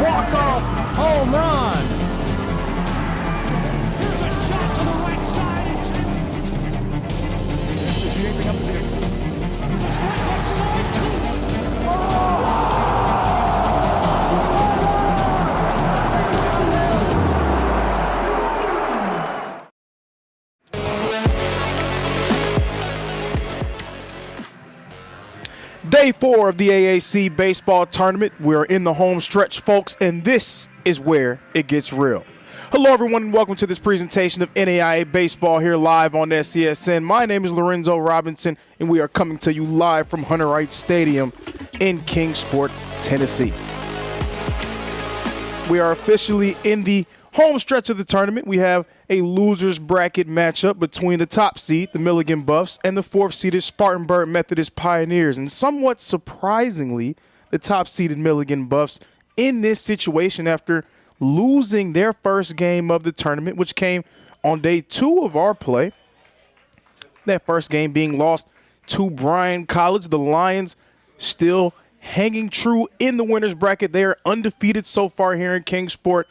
Walk-off home run. Here's a shot to the right side. This is shaping up to be a strike outside too. Day 4 of the AAC baseball tournament. We're in the home stretch, folks, and this is where it gets real. Hello, everyone, and welcome to this presentation of NAIA Baseball here live on SCSN. My name is Lorenzo Robinson, and we are coming to you live from Hunter Wright Stadium in Kingsport, Tennessee. We are officially in the home stretch of the tournament. We have a loser's bracket matchup between the top seed, the Milligan Buffs, and the fourth-seeded Spartanburg Methodist Pioneers. And somewhat surprisingly, the top-seeded Milligan Buffs in this situation after losing their first game of the tournament, which came on day 2 of our play. That first game being lost to Bryan College. The Lions still hanging true in the winner's bracket. They are undefeated so far here in Kingsport.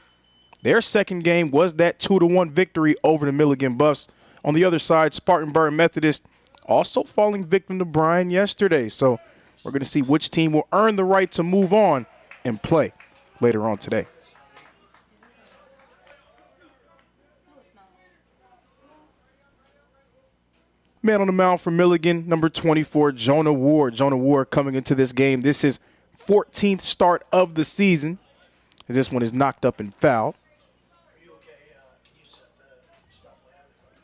Their second game was that 2-1 victory over the Milligan Buffs. On the other side, Spartanburg Methodist also falling victim to Bryan yesterday. So we're going to see which team will earn the right to move on and play later on today. Man on the mound for Milligan, number 24, Jonah Ward. Jonah Ward coming into this game. This is 14th start of the season, as this one is knocked up and fouled.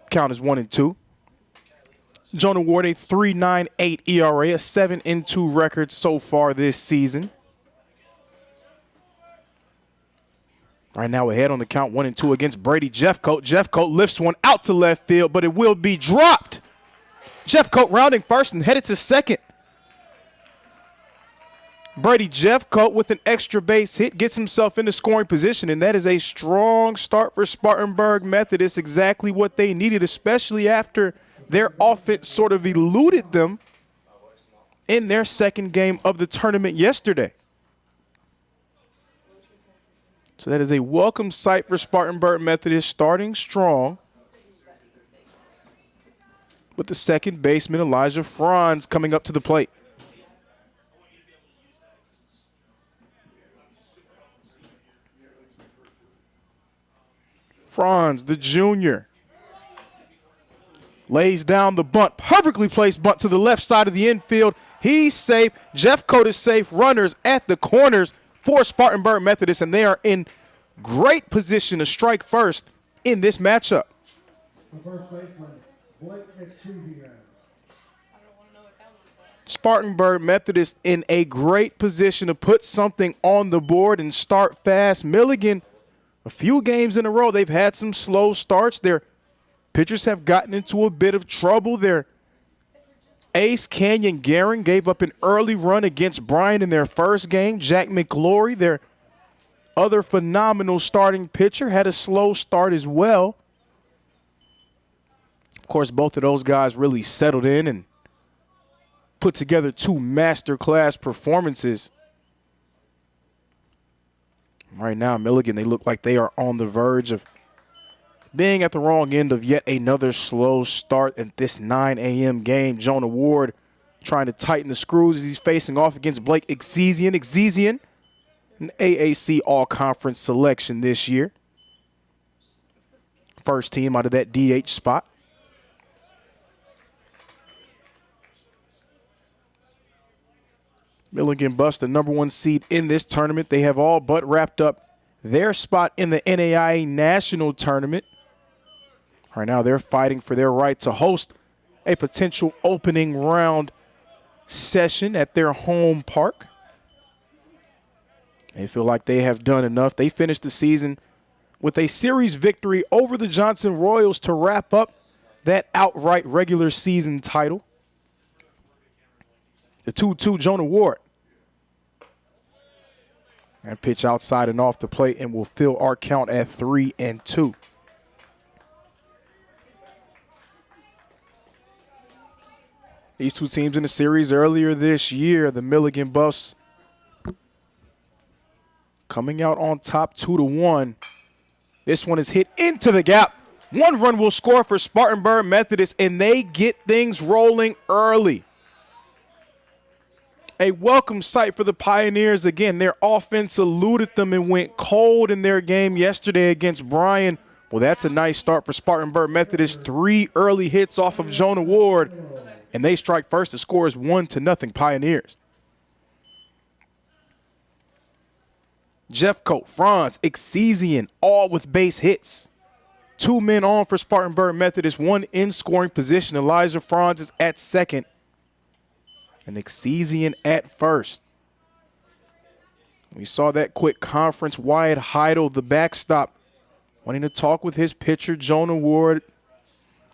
Count is 1-2. Jonah Ward, a 3.98 ERA, a 7-2 record so far this season. Right now ahead on the count, 1-2 against Brady Jeffcoat. Jeffcoat lifts one out to left field, but it will be dropped. Jeffcoat rounding first and headed to second. Brady Jeffcoat with an extra base hit gets himself into scoring position, and that is a strong start for Spartanburg Methodist, exactly what they needed, especially after their offense sort of eluded them in their second game of the tournament yesterday. So that is a welcome sight for Spartanburg Methodist, starting strong with the second baseman, Elijah Franz, coming up to the plate. Franz, the junior, lays down the bunt. Perfectly placed bunt to the left side of the infield. He's safe. Jeffcoat is safe. Runners at the corners for Spartanburg Methodist, and they are in great position to strike first in this matchup. Spartanburg Methodist in a great position to put something on the board and start fast. Milligan, a few games in a row, they've had some slow starts. Their pitchers have gotten into a bit of trouble. Their ace, Canyon Guerin, gave up an early run against Bryan in their first game. Jack McGlory, their other phenomenal starting pitcher, had a slow start as well. Of course, both of those guys really settled in and put together 2 masterclass performances. Right now, Milligan, they look like they are on the verge of being at the wrong end of yet another slow start at this 9 a.m. game. Jonah Ward trying to tighten the screws as he's facing off against Blake Exesian. Exesian, an AAC all-conference selection this year. First team out of that DH spot. Milligan Buffs, the #1 seed in this tournament. They have all but wrapped up their spot in the NAIA National Tournament. Right now, they're fighting for their right to host a potential opening round session at their home park. They feel like they have done enough. They finished the season with a series victory over the Johnson Royals to wrap up that outright regular season title. The 2-2 Jonah Ward. And pitch outside and off the plate and will fill our count at 3-2. These two teams in the series earlier this year, the Milligan Buffs coming out on top 2-1. This one is hit into the gap. One run will score for Spartanburg Methodist, and they get things rolling early. A welcome sight for the Pioneers. Again, their offense eluded them and went cold in their game yesterday against Bryan. Well, that's a nice start for Spartanburg Methodist. 3 early hits off of Jonah Ward, and they strike first. The score is 1-0 Pioneers. Jeffcoat, Franz, Exesian, all with base hits. 2 men on for Spartanburg Methodist, 1 in scoring position. Elijah Franz is at second, and Exesian at first. We saw that quick conference. Wyatt Heidel, the backstop, wanting to talk with his pitcher, Jonah Ward.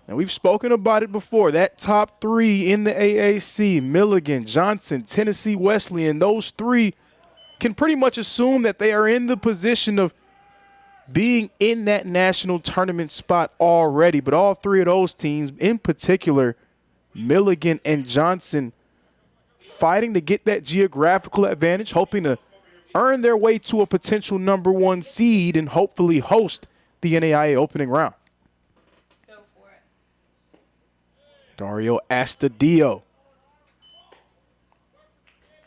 And we've spoken about it before. That top 3 in the AAC, Milligan, Johnson, Tennessee Wesleyan, those 3 can pretty much assume that they are in the position of being in that national tournament spot already. But all 3 of those teams, in particular, Milligan and Johnson, fighting to get that geographical advantage, hoping to earn their way to a potential #1 seed and hopefully host the NAIA opening round. Go for it. Dario Astudillo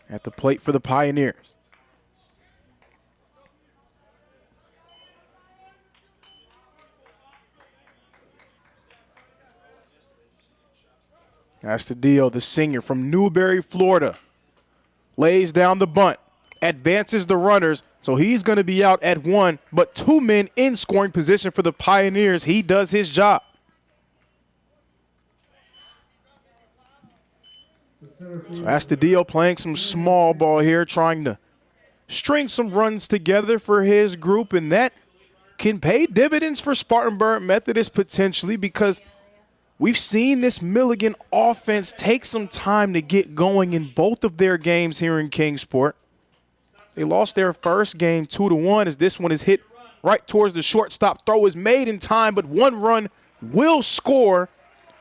at the plate for the Pioneers. Astudillo, the senior from Newberry, Florida, lays down the bunt, advances the runners, so he's going to be out at 1, but 2 men in scoring position for the Pioneers. He does his job. So Astudillo playing some small ball here, trying to string some runs together for his group, and that can pay dividends for Spartanburg Methodist potentially, because we've seen this Milligan offense take some time to get going in both of their games here in Kingsport. They lost their first game 2-1 as this one is hit right towards the shortstop. Throw is made in time, but 1 run will score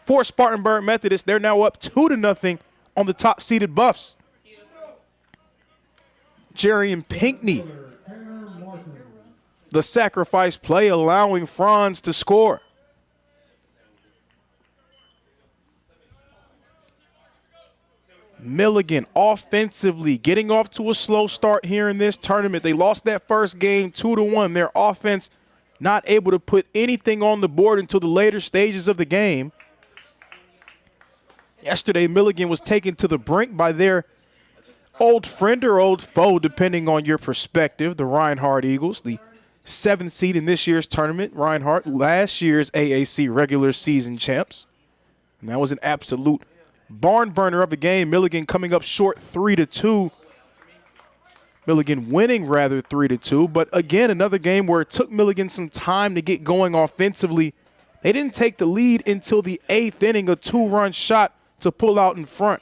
for Spartanburg Methodist. They're now up 2-0 on the top-seeded Buffs. Jerry and Pinckney, the sacrifice play, allowing Franz to score. Milligan offensively getting off to a slow start here in this tournament. They lost that first game 2-1. Their offense not able to put anything on the board until the later stages of the game. Yesterday, Milligan was taken to the brink by their old friend or old foe, depending on your perspective, the Reinhardt Eagles, the 7th seed in this year's tournament. Reinhardt, last year's AAC regular season champs. And that was an absolute barn burner of a game. Milligan coming up short 3-2. Milligan winning rather 3-2. But again, another game where it took Milligan some time to get going offensively. They didn't take the lead until the 8th inning, a 2-run shot to pull out in front.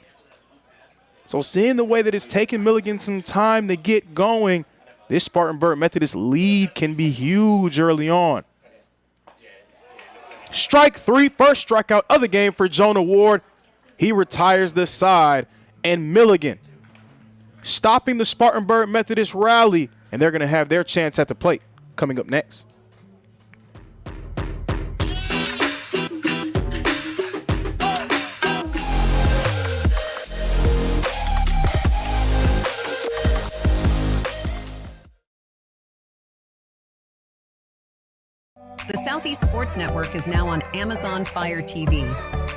So seeing the way that it's taken Milligan some time to get going, this Spartanburg Methodist lead can be huge early on. Strike 3, first strikeout of the game for Jonah Ward. He retires the side, and Milligan stopping the Spartanburg Methodist rally, and they're going to have their chance at the plate coming up next. Southeast Sports Network is now on Amazon Fire TV.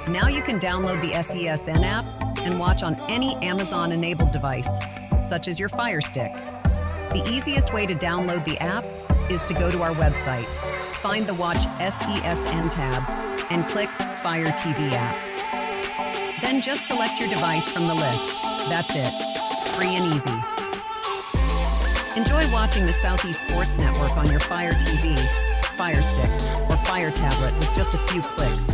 Now you can download the SESN app and watch on any Amazon-enabled device, such as your Fire Stick. The easiest way to download the app is to go to our website, find the Watch SESN tab, and click Fire TV app. Then just select your device from the list. That's it. Free and easy. Enjoy watching the Southeast Sports Network on your Fire TV, Fire Stick, or Fire tablet with just a few clicks.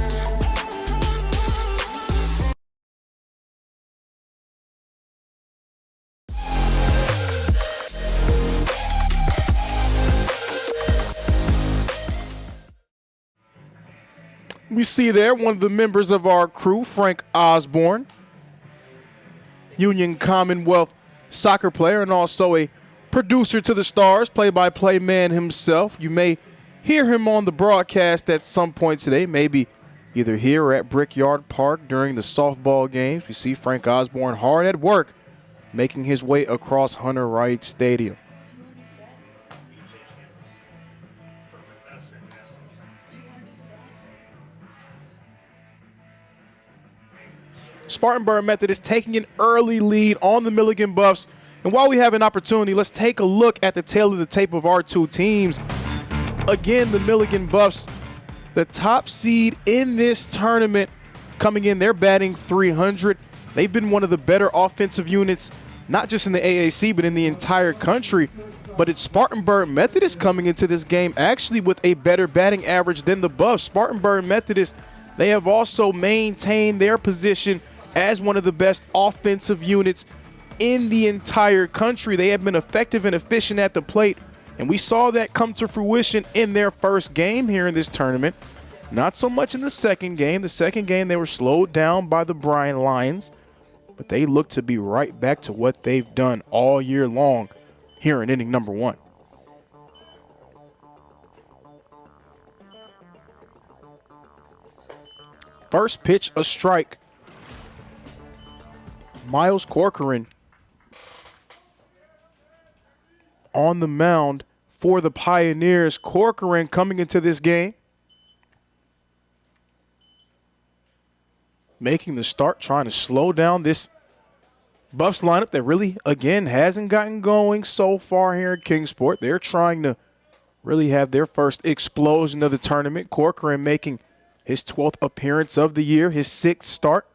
We see there one of the members of our crew, Frank Osborne, Union Commonwealth soccer player and also a producer to the Stars, play-by-play man himself. You may hear him on the broadcast at some point today, maybe either here or at Brickyard Park during the softball games. We see Frank Osborne hard at work, making his way across Hunter Wright Stadium. Spartanburg Methodist taking an early lead on the Milligan Buffs. And while we have an opportunity, let's take a look at the tail of the tape of our two teams. Again, the Milligan Buffs, the top seed in this tournament, coming in, they're batting .300. They've been one of the better offensive units, not just in the AAC, but in the entire country. But it's Spartanburg Methodist coming into this game actually with a better batting average than the Buffs. Spartanburg Methodist, they have also maintained their position as one of the best offensive units in the entire country. They have been effective and efficient at the plate, and we saw that come to fruition in their first game here in this tournament. Not so much in the second game. The second game, they were slowed down by the Bryan Lions, but they look to be right back to what they've done all year long here in inning number one. First pitch, a strike. Miles Corcoran on the mound for the Pioneers. Corcoran coming into this game, making the start, trying to slow down this Buffs lineup that really, again, hasn't gotten going so far here at Kingsport. They're trying to really have their first explosion of the tournament. Corcoran making his 12th appearance of the year, his 6th start.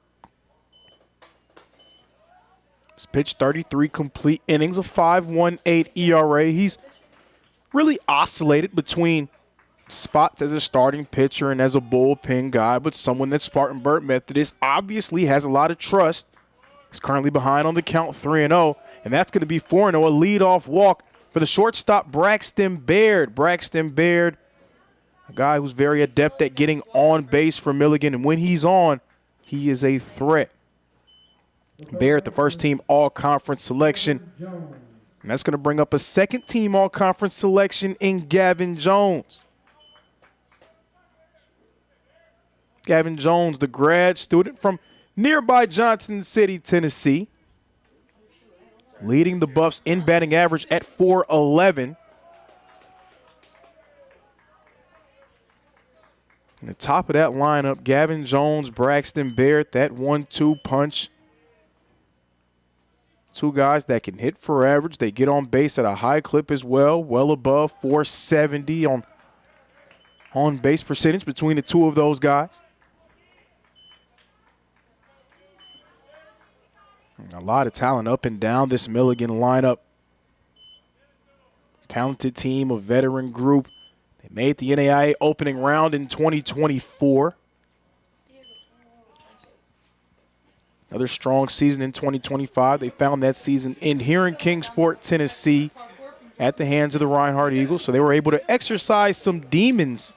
He's pitched 33 complete innings, a 5.18 ERA. He's really oscillated between spots as a starting pitcher and as a bullpen guy, but someone that Spartanburg Methodist obviously has a lot of trust. He's currently behind on the count 3-0, and that's going to be 4-0, a leadoff walk for the shortstop, Braxton Baird. Braxton Baird, a guy who's very adept at getting on base for Milligan, and when he's on, he is a threat. Baird, the first team all-conference selection. And that's going to bring up a second team all-conference selection in Gavin Jones. Gavin Jones, the grad student from nearby Johnson City, Tennessee, leading the Buffs in batting average at .411. In the top of that lineup, Gavin Jones, Braxton Baird, that 1-2 punch. Two guys that can hit for average. They get on base at a high clip as well, well above .470 on base percentage between the two of those guys. A lot of talent up and down this Milligan lineup. Talented team, a veteran group. They made the NAIA opening round in 2024. Another strong season in 2025. They found that season in here in Kingsport, Tennessee, at the hands of the Reinhardt Eagles. So they were able to exercise some demons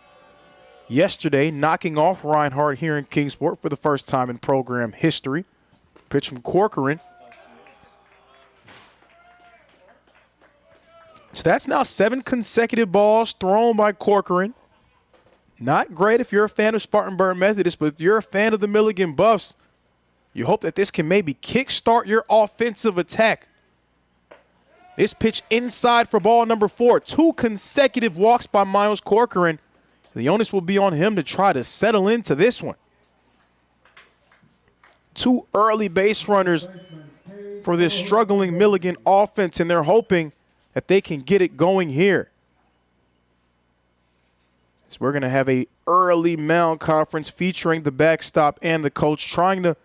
yesterday, knocking off Reinhardt here in Kingsport for the first time in program history. Pitch from Corcoran. So that's now 7 consecutive balls thrown by Corcoran. Not great if you're a fan of Spartanburg Methodist, but if you're a fan of the Milligan Buffs, you hope that this can maybe kickstart your offensive attack. This pitch inside for ball number 4. 2 consecutive walks by Miles Corcoran. The onus will be on him to try to settle into this one. 2 early base runners for this struggling Milligan offense, and they're hoping that they can get it going here. So we're going to have a early mound conference featuring the backstop and the coach trying to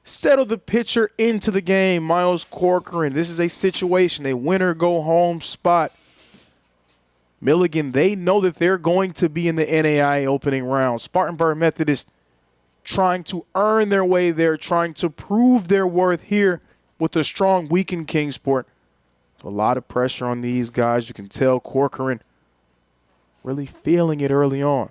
settle the pitcher into the game. Miles Corcoran, this is a situation, a win-or-go-home spot. Milligan, they know that they're going to be in the NAI opening round. Spartanburg Methodist trying to earn their way there, trying to prove their worth here with a strong week in Kingsport. A lot of pressure on these guys. You can tell Corcoran really feeling it early on.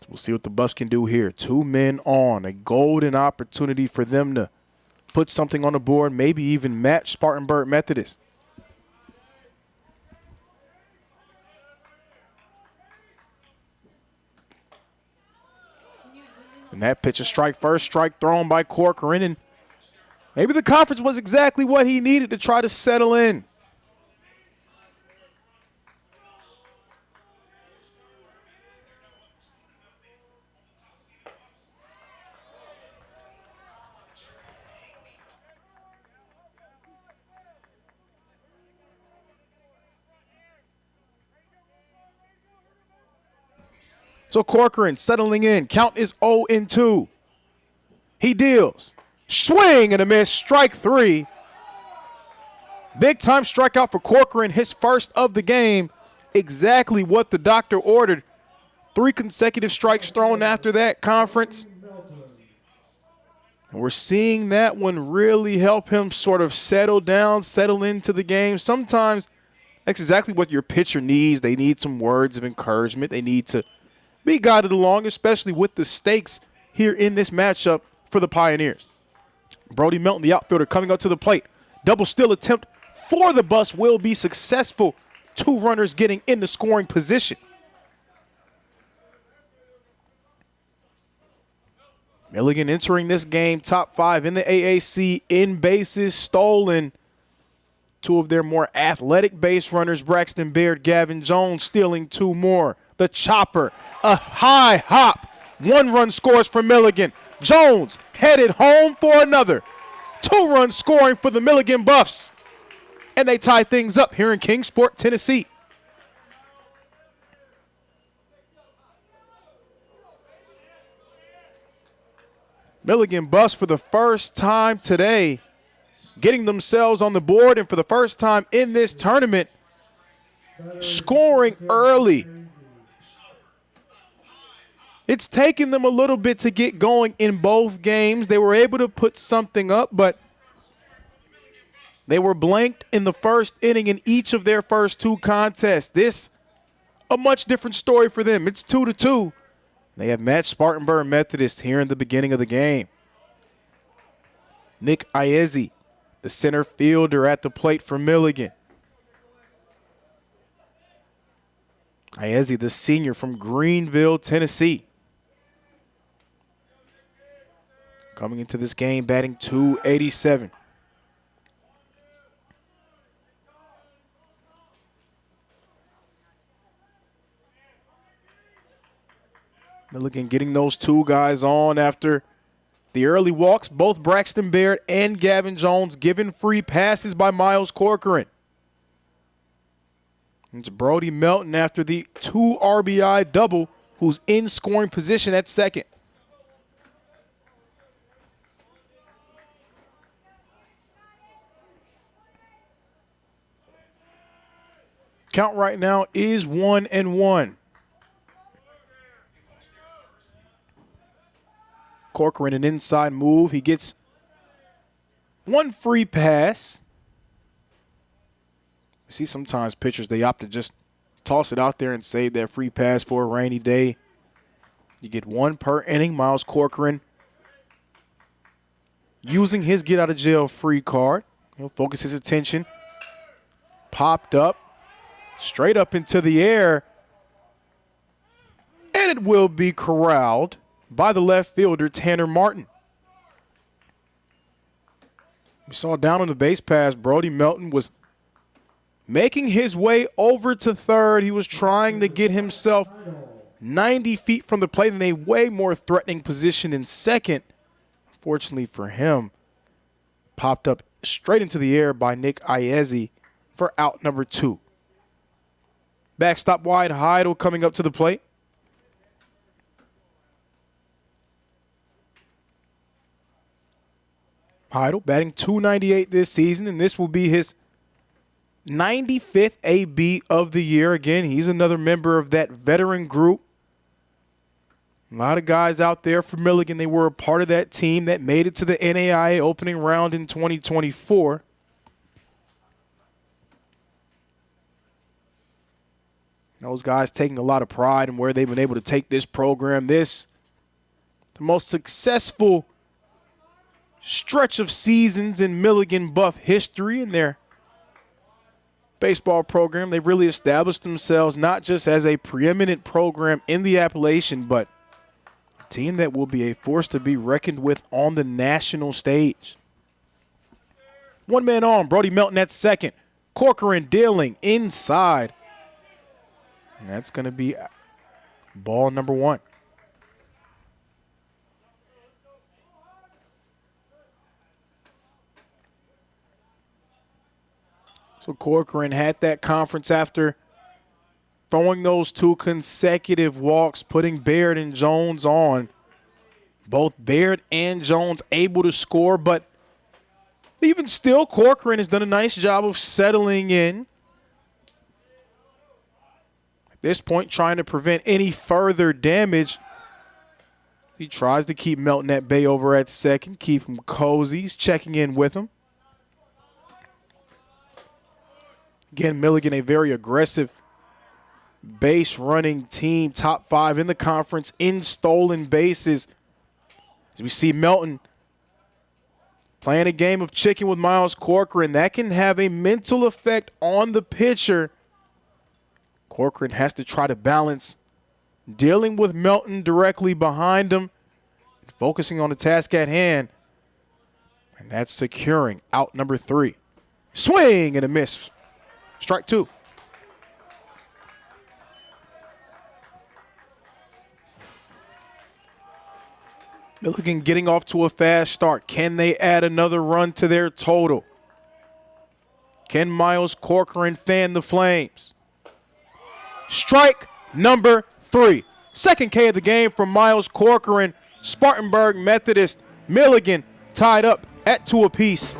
So we'll see what the Buffs can do here. 2 men on, a golden opportunity for them to put something on the board, maybe even match Spartanburg Methodist. And that pitch, a strike first, strike thrown by Corcoran, and maybe the conference was exactly what he needed to try to settle in. So Corcoran settling in. Count is 0-2. He deals. Swing and a miss. Strike 3. Big time strikeout for Corcoran. His first of the game. Exactly what the doctor ordered. 3 consecutive strikes thrown after that conference. And we're seeing that one really help him sort of settle down, settle into the game. Sometimes that's exactly what your pitcher needs. They need some words of encouragement. They need to be guided along, especially with the stakes here in this matchup for the Pioneers. Brody Melton, the outfielder, coming up to the plate. Double steal attempt for the Buffs will be successful. 2 runners getting into scoring position. Milligan entering this game top 5 in the AAC in bases stolen. 2 of their more athletic base runners, Braxton Baird, Gavin Jones, stealing 2 more. The chopper, a high hop. 1 run scores for Milligan. Jones headed home for another. 2 runs scoring for the Milligan Buffs. And they tie things up here in Kingsport, Tennessee. Milligan Buffs for the first time today getting themselves on the board, and for the first time in this tournament scoring early. It's taken them a little bit to get going in both games. They were able to put something up, but they were blanked in the first inning in each of their first 2 contests. This, a much different story for them. It's 2-2. They have matched Spartanburg Methodist here in the beginning of the game. Nick Iezzi, the center fielder at the plate for Milligan. Iezzi, the senior from Greenville, Tennessee. Coming into this game, batting .287. Milligan getting those 2 guys on after the early walks. Both Braxton Baird and Gavin Jones given free passes by Miles Corcoran. It's Brody Melton after the 2 RBI double, who's in scoring position at second. Count right now is 1-1. Corcoran, an inside move. He gets 1 free pass. You see sometimes pitchers, they opt to just toss it out there and save that free pass for a rainy day. You get 1 per inning. Miles Corcoran using his get-out-of-jail-free card. He'll focus his attention. Popped up. Straight up into the air. And it will be corralled by the left fielder, Tanner Martin. We saw down on the base pass, Brody Melton was making his way over to third. He was trying to get himself 90 feet from the plate in a way more threatening position in second. Fortunately for him, popped up straight into the air by Nick Iezzi for out number 2. Backstop wide, Heidel coming up to the plate. Heidel batting .298 this season, and this will be his 95th AB of the year. Again, he's another member of that veteran group. A lot of guys out there for Milligan. They were a part of that team that made it to the NAIA opening round in 2024. Those guys taking a lot of pride in where they've been able to take this program. The most successful stretch of seasons in Milligan Buff history in their baseball program. They've really established themselves not just as a preeminent program in the Appalachian, but a team that will be a force to be reckoned with on the national stage. One man on, Brody Melton at second. Corcoran dealing inside. And that's going to be ball number 1. So Corcoran had that conference after throwing those 2 consecutive walks, putting Baird and Jones on. Both Baird and Jones able to score, but even still, Corcoran has done a nice job of settling in. At this point, trying to prevent any further damage. He tries to keep Melton at bay over at second, keep him cozy. He's checking in with him. Again, Milligan, a very aggressive base running team, top 5 in the conference in stolen bases. As we see Melton playing a game of chicken with Miles Corcoran, that can have a mental effect on the pitcher. Corcoran has to try to balance dealing with Melton directly behind him, focusing on the task at hand, and that's securing out number 3. Swing and a miss. Strike 2. Milligan getting off to a fast start. Can they add another run to their total? Can Miles Corcoran fan the flames? Strike number 3. Second K of the game from Miles Corcoran. Spartanburg Methodist, Milligan tied up at 2 apiece.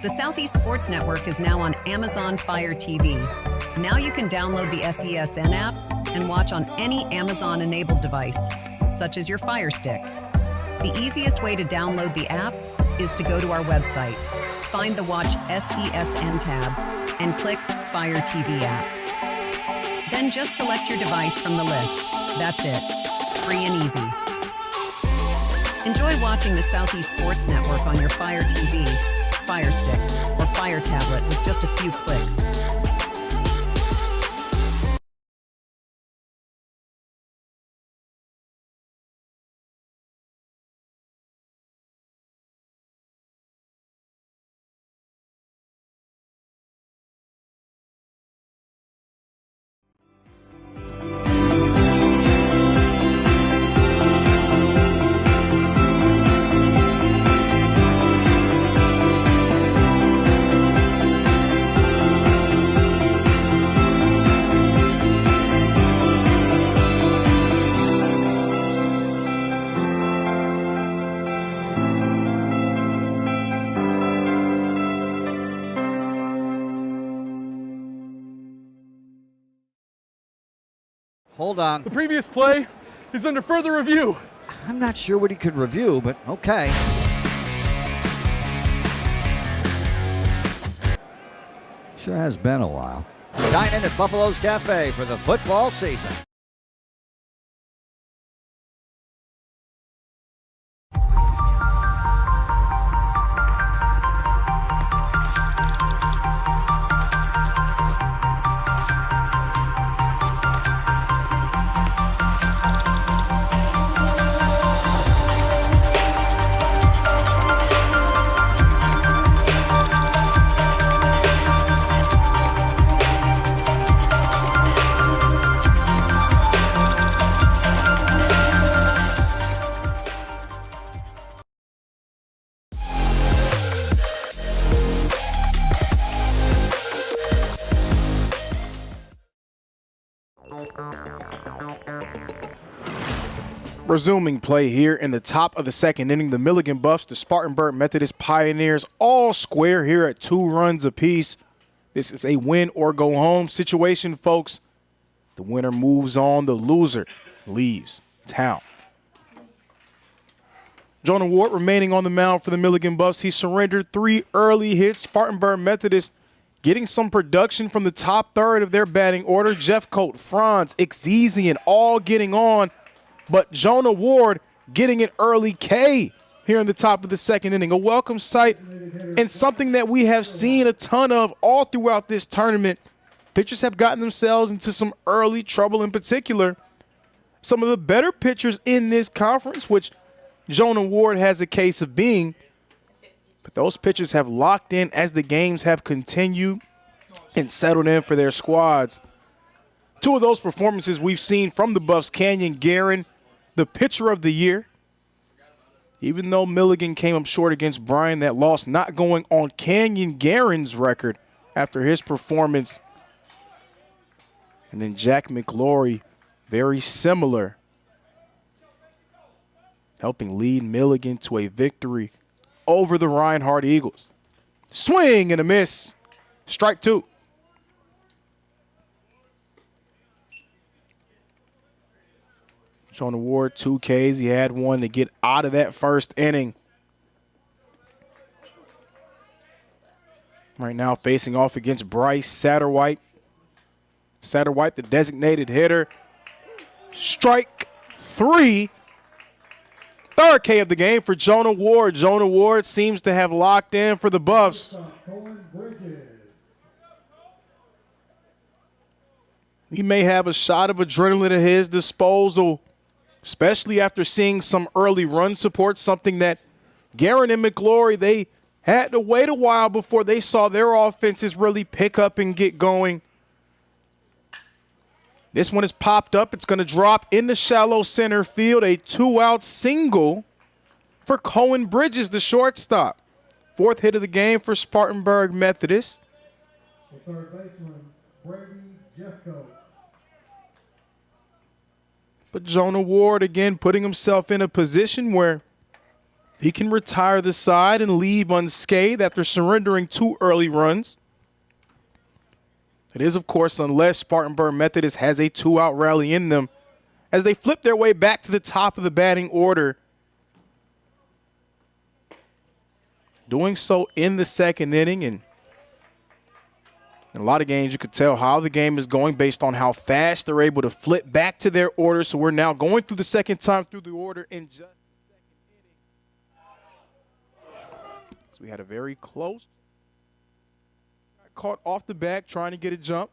The Southeast Sports Network is now on Amazon Fire TV. Now you can download the SESN app and watch on any Amazon-enabled device, such as your Fire Stick. The easiest way to download the app is to go to our website, find the Watch SESN tab, and click Fire TV app. Then just select your device from the list. That's it. Free and easy. Enjoy watching the Southeast Sports Network on your Fire TV, Fire Stick, or Fire Tablet with just a few clicks. Hold on. The previous play is under further review. I'm not sure what he could review, but okay. Sure has been a while. Dine in at Buffalo's Cafe for the football season. Resuming play here in the top of the second inning, the Milligan Buffs, the Spartanburg Methodist Pioneers, all square here at 2 runs apiece. This is a win or go home situation, folks. The winner moves on, the loser leaves town. Jonah Ward remaining on the mound for the Milligan Buffs. He surrendered 3 early hits. Spartanburg Methodist getting some production from the top third of their batting order. Jeff Coate, Franz, Exezian all getting on. But Jonah Ward getting an early K here in the top of the second inning. A welcome sight and something that we have seen a ton of all throughout this tournament. Pitchers have gotten themselves into some early trouble, in particular some of the better pitchers in this conference, which Jonah Ward has a case of being. But those pitchers have locked in as the games have continued and settled in for their squads. 2 of those performances we've seen from the Buffs, Canyon Guerin, the pitcher of the year. Even though Milligan came up short against Bryan, that loss not going on Canyon Guerin's record after his performance. And then Jack McLaury, very similar, helping lead Milligan to a victory over the Reinhardt Eagles. Swing and a miss. Strike 2. Jonah Ward, 2 Ks. He had one to get out of that first inning. Right now facing off against Bryce Satterwhite. Satterwhite, the designated hitter. Strike 3. 3rd K of the game for Jonah Ward. Jonah Ward seems to have locked in for the Buffs. He may have a shot of adrenaline at his disposal, especially after seeing some early run support, something that Guerin and McLaury, they had to wait a while before they saw their offenses really pick up and get going. This one is popped up. It's going to drop in the shallow center field. A 2-out single for Cohen Bridges, the shortstop. 4th hit of the game for Spartanburg Methodist. The third baseman, Brady Jeffcoat. But Jonah Ward, again, putting himself in a position where he can retire the side and leave unscathed after surrendering 2 early runs. It is, of course, unless Spartanburg Methodist has a 2-out rally in them as they flip their way back to the top of the batting order. Doing so in the second inning, and in a lot of games you could tell how the game is going based on how fast they're able to flip back to their order. So we're now going through the second time through the order in just the second inning. So we had a very close. Caught off the back trying to get a jump.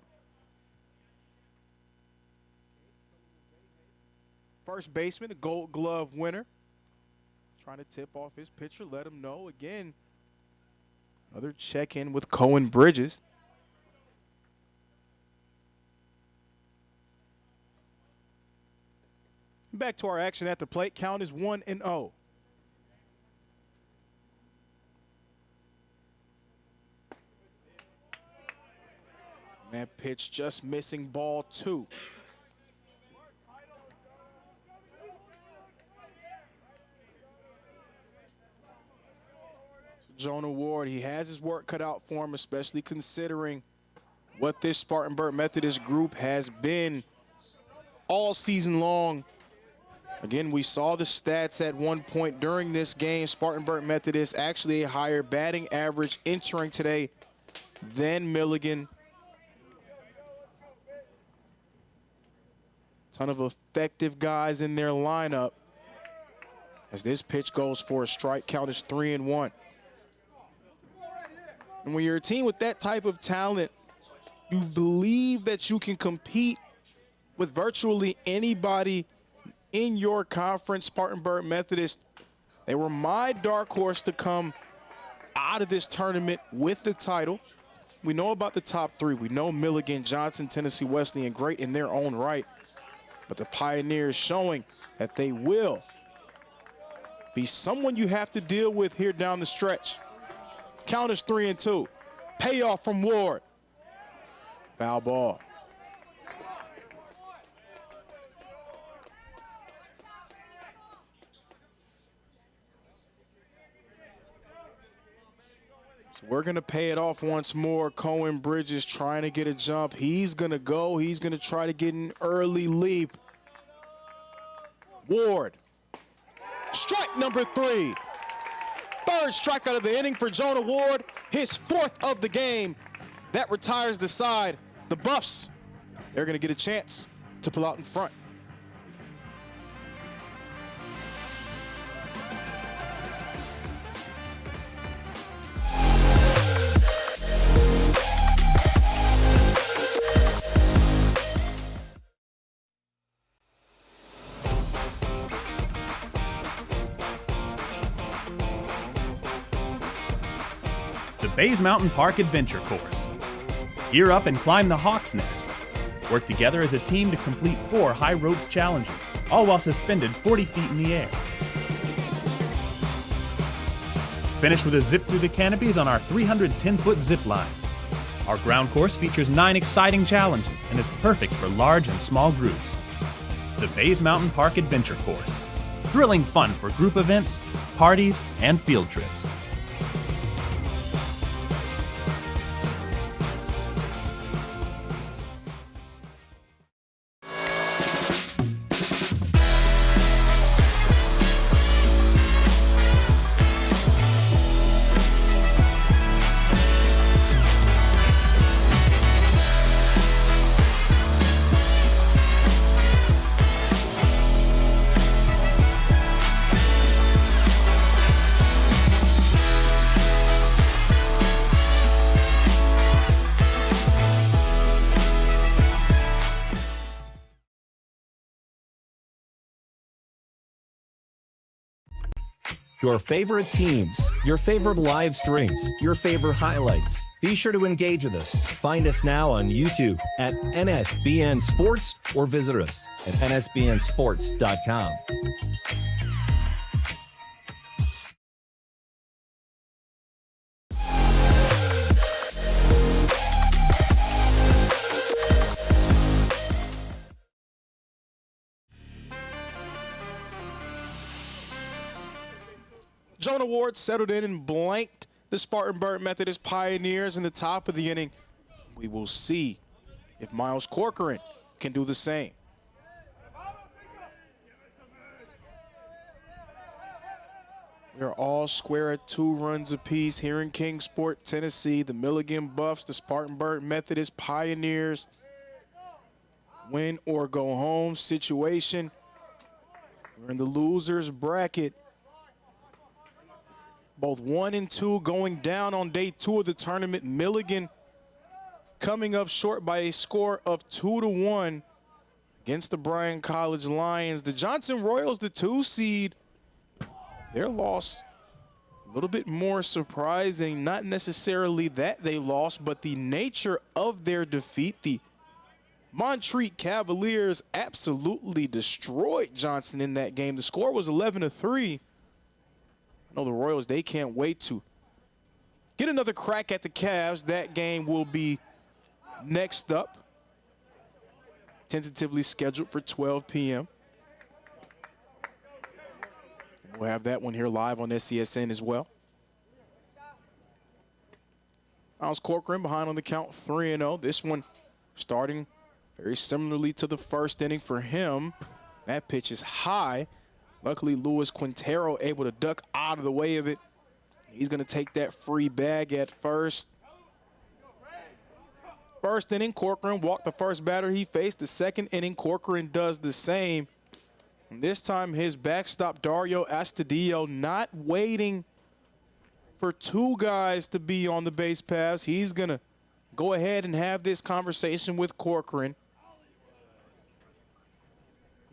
First baseman, a Gold Glove winner. Trying to tip off his pitcher, let him know. Again, another check-in with Cohen Bridges. Back to our action at the plate. Count is 1-0. That pitch just missing ball 2. So Jonah Ward, he has his work cut out for him, especially considering what this Spartanburg Methodist group has been all season long. Again, we saw the stats at one point during this game. Spartanburg Methodist actually a higher batting average entering today than Milligan. Ton of effective guys in their lineup as this pitch goes for a strike. Count is 3-1. And when you're a team with that type of talent, you believe that you can compete with virtually anybody in your conference. Spartanburg Methodist, they were my dark horse to come out of this tournament with the title. We know about the top 3. We know Milligan, Johnson, Tennessee Wesleyan, great in their own right. But the Pioneers showing that they will be someone you have to deal with here down the stretch. Count is 3-2. Payoff from Ward. Foul ball. We're going to pay it off once more. Cohen Bridges trying to get a jump. He's going to go. He's going to try to get an early leap. Ward. Strike number 3. Third strikeout of the inning for Jonah Ward. His 4th of the game. That retires the side. The Buffs, they're going to get a chance to pull out in front. The Bays Mountain Park Adventure Course. Gear up and climb the Hawk's Nest. Work together as a team to complete 4 high ropes challenges, all while suspended 40 feet in the air. Finish with a zip through the canopies on our 310-foot zip line. Our ground course features 9 exciting challenges and is perfect for large and small groups. The Bays Mountain Park Adventure Course. Thrilling fun for group events, parties, and field trips. Your favorite teams, your favorite live streams, your favorite highlights. Be sure to engage with us. Find us now on YouTube at NSBN Sports or visit us at nsbnsports.com. Jonah Ward settled in and blanked the Spartanburg Methodist Pioneers in the top of the inning. We will see if Miles Corcoran can do the same. We are all square at 2 runs apiece here in Kingsport, Tennessee. The Milligan Buffs, the Spartanburg Methodist Pioneers. Win or go home situation. We're in the losers bracket. Both 1 and 2 going down on day 2 of the tournament. Milligan coming up short by a score of 2-1 against the Bryan College Lions. The Johnson Royals, the 2 seed, their loss a little bit more surprising. Not necessarily that they lost, but the nature of their defeat. The Montreat Cavaliers absolutely destroyed Johnson in that game. The score was 11-3. I know the Royals, they can't wait to get another crack at the Cavs. That game will be next up, tentatively scheduled for 12 p.m. We'll have that one here live on SCSN as well. Miles Corcoran behind on the count 3-0. This one starting very similarly to the first inning for him. That pitch is high. Luckily, Luis Quintero able to duck out of the way of it. He's going to take that free bag at first. First inning, Corcoran walked the first batter he faced. The second inning, Corcoran does the same. And this time, his backstop, Dario Astudillo, not waiting for 2 guys to be on the base paths. He's going to go ahead and have this conversation with Corcoran.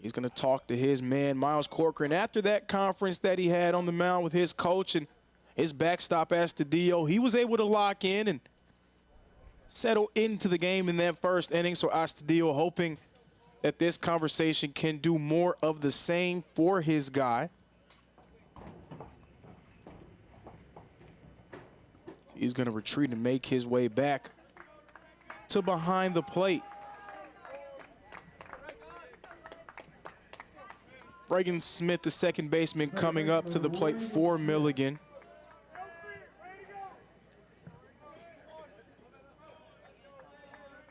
He's going to talk to his man, Miles Corcoran. After that conference that he had on the mound with his coach and his backstop, Astudillo, he was able to lock in and settle into the game in that first inning. So Astudillo hoping that this conversation can do more of the same for his guy. He's going to retreat and make his way back to behind the plate. Reagan Smith, the second baseman, coming up to the plate for Milligan.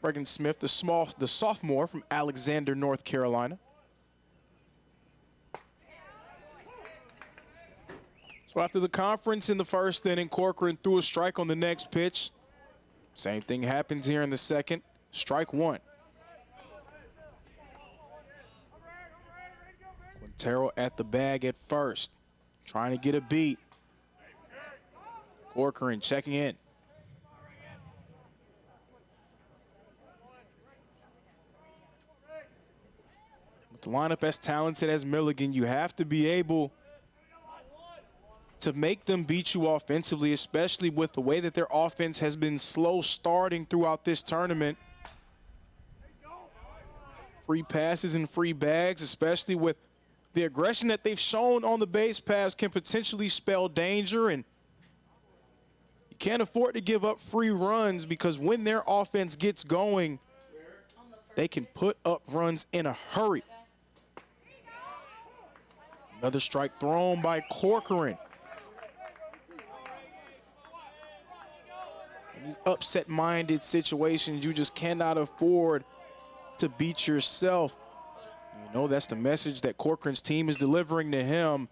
Reagan Smith, the sophomore from Alexander, North Carolina. So after the conference in the first inning, Corcoran threw a strike on the next pitch. Same thing happens here in the second. Strike one. Quintero at the bag at first, trying to get a beat. Corcoran checking in. With the lineup as talented as Milligan, you have to be able to make them beat you offensively, especially with the way that their offense has been slow starting throughout this tournament. Free passes and free bags, especially with the aggression that they've shown on the base paths, can potentially spell danger, and you can't afford to give up free runs because when their offense gets going, they can put up runs in a hurry. Another strike thrown by Corcoran. In these upset-minded situations, you just cannot afford to beat yourself. You know that's the message that Corcoran's team is delivering to him.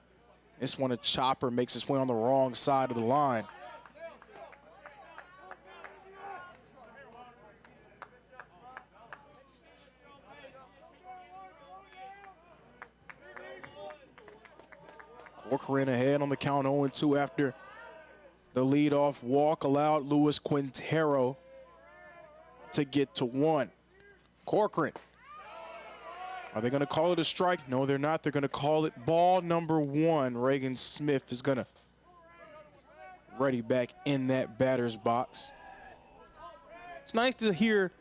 This one, a chopper makes its way on the wrong side of the line. Corcoran ahead on the count 0-2 after the leadoff walk allowed Luis Quintero to get to one. Corcoran, are they going to call it a strike? No, they're not. They're going to call it ball number one. Reagan Smith is going to ready back in that batter's box. It's nice to hear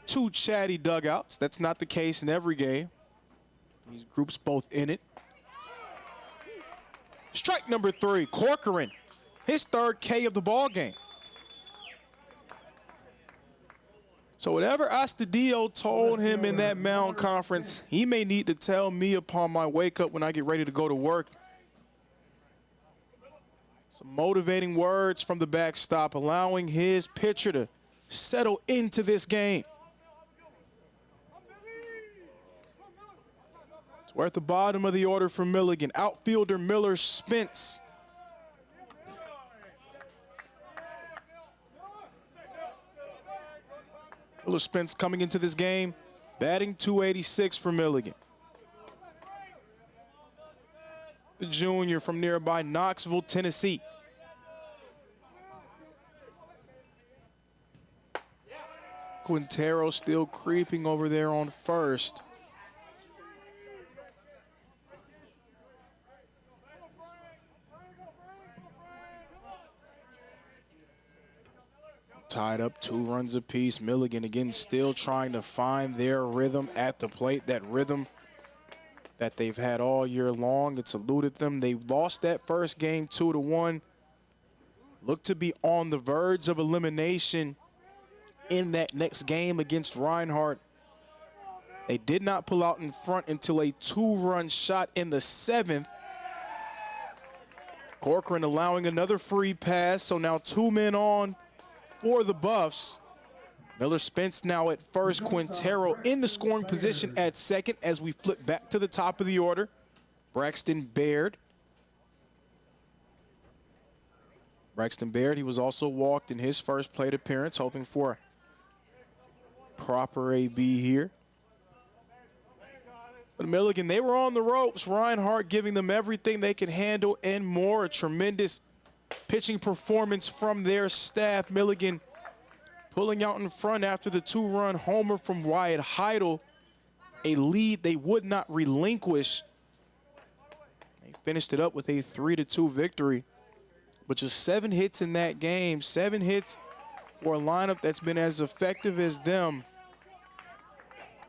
two chatty dugouts. That's not the case in every game. These groups both in it. Strike number three, Corcoran, his third K of the ball game. So whatever Astudillo told him in that mound conference, he may need to tell me upon my wake up when I get ready to go to work. Some motivating words from the backstop, allowing his pitcher to settle into this game. We're at the bottom of the order for Milligan. Outfielder Miller Spence. Miller Spence coming into this game, batting .286 for Milligan. The junior from nearby Knoxville, Tennessee. Quintero still creeping over there on first. Tied up 2 runs apiece. Milligan again still trying to find their rhythm at the plate, that rhythm that they've had all year long. It's eluded them. They lost that first game 2-1. Look to be on the verge of elimination in that next game against Reinhardt. They did not pull out in front until a 2-run shot in the 7th. Corcoran allowing another free pass, so now 2 men on for the Buffs. Miller Spence now at first, Quintero in the scoring position at second as we flip back to the top of the order. Braxton Baird. Braxton Baird, he was also walked in his first plate appearance, hoping for a proper AB here. But Milligan, they were on the ropes. Reinhardt giving them everything they could handle and more. A tremendous pitching performance from their staff. Milligan pulling out in front after the 2-run homer from Wyatt Heidel, a lead they would not relinquish. They finished it up with a 3-2 victory, but just 7 hits in that game. 7 hits for a lineup that's been as effective as them.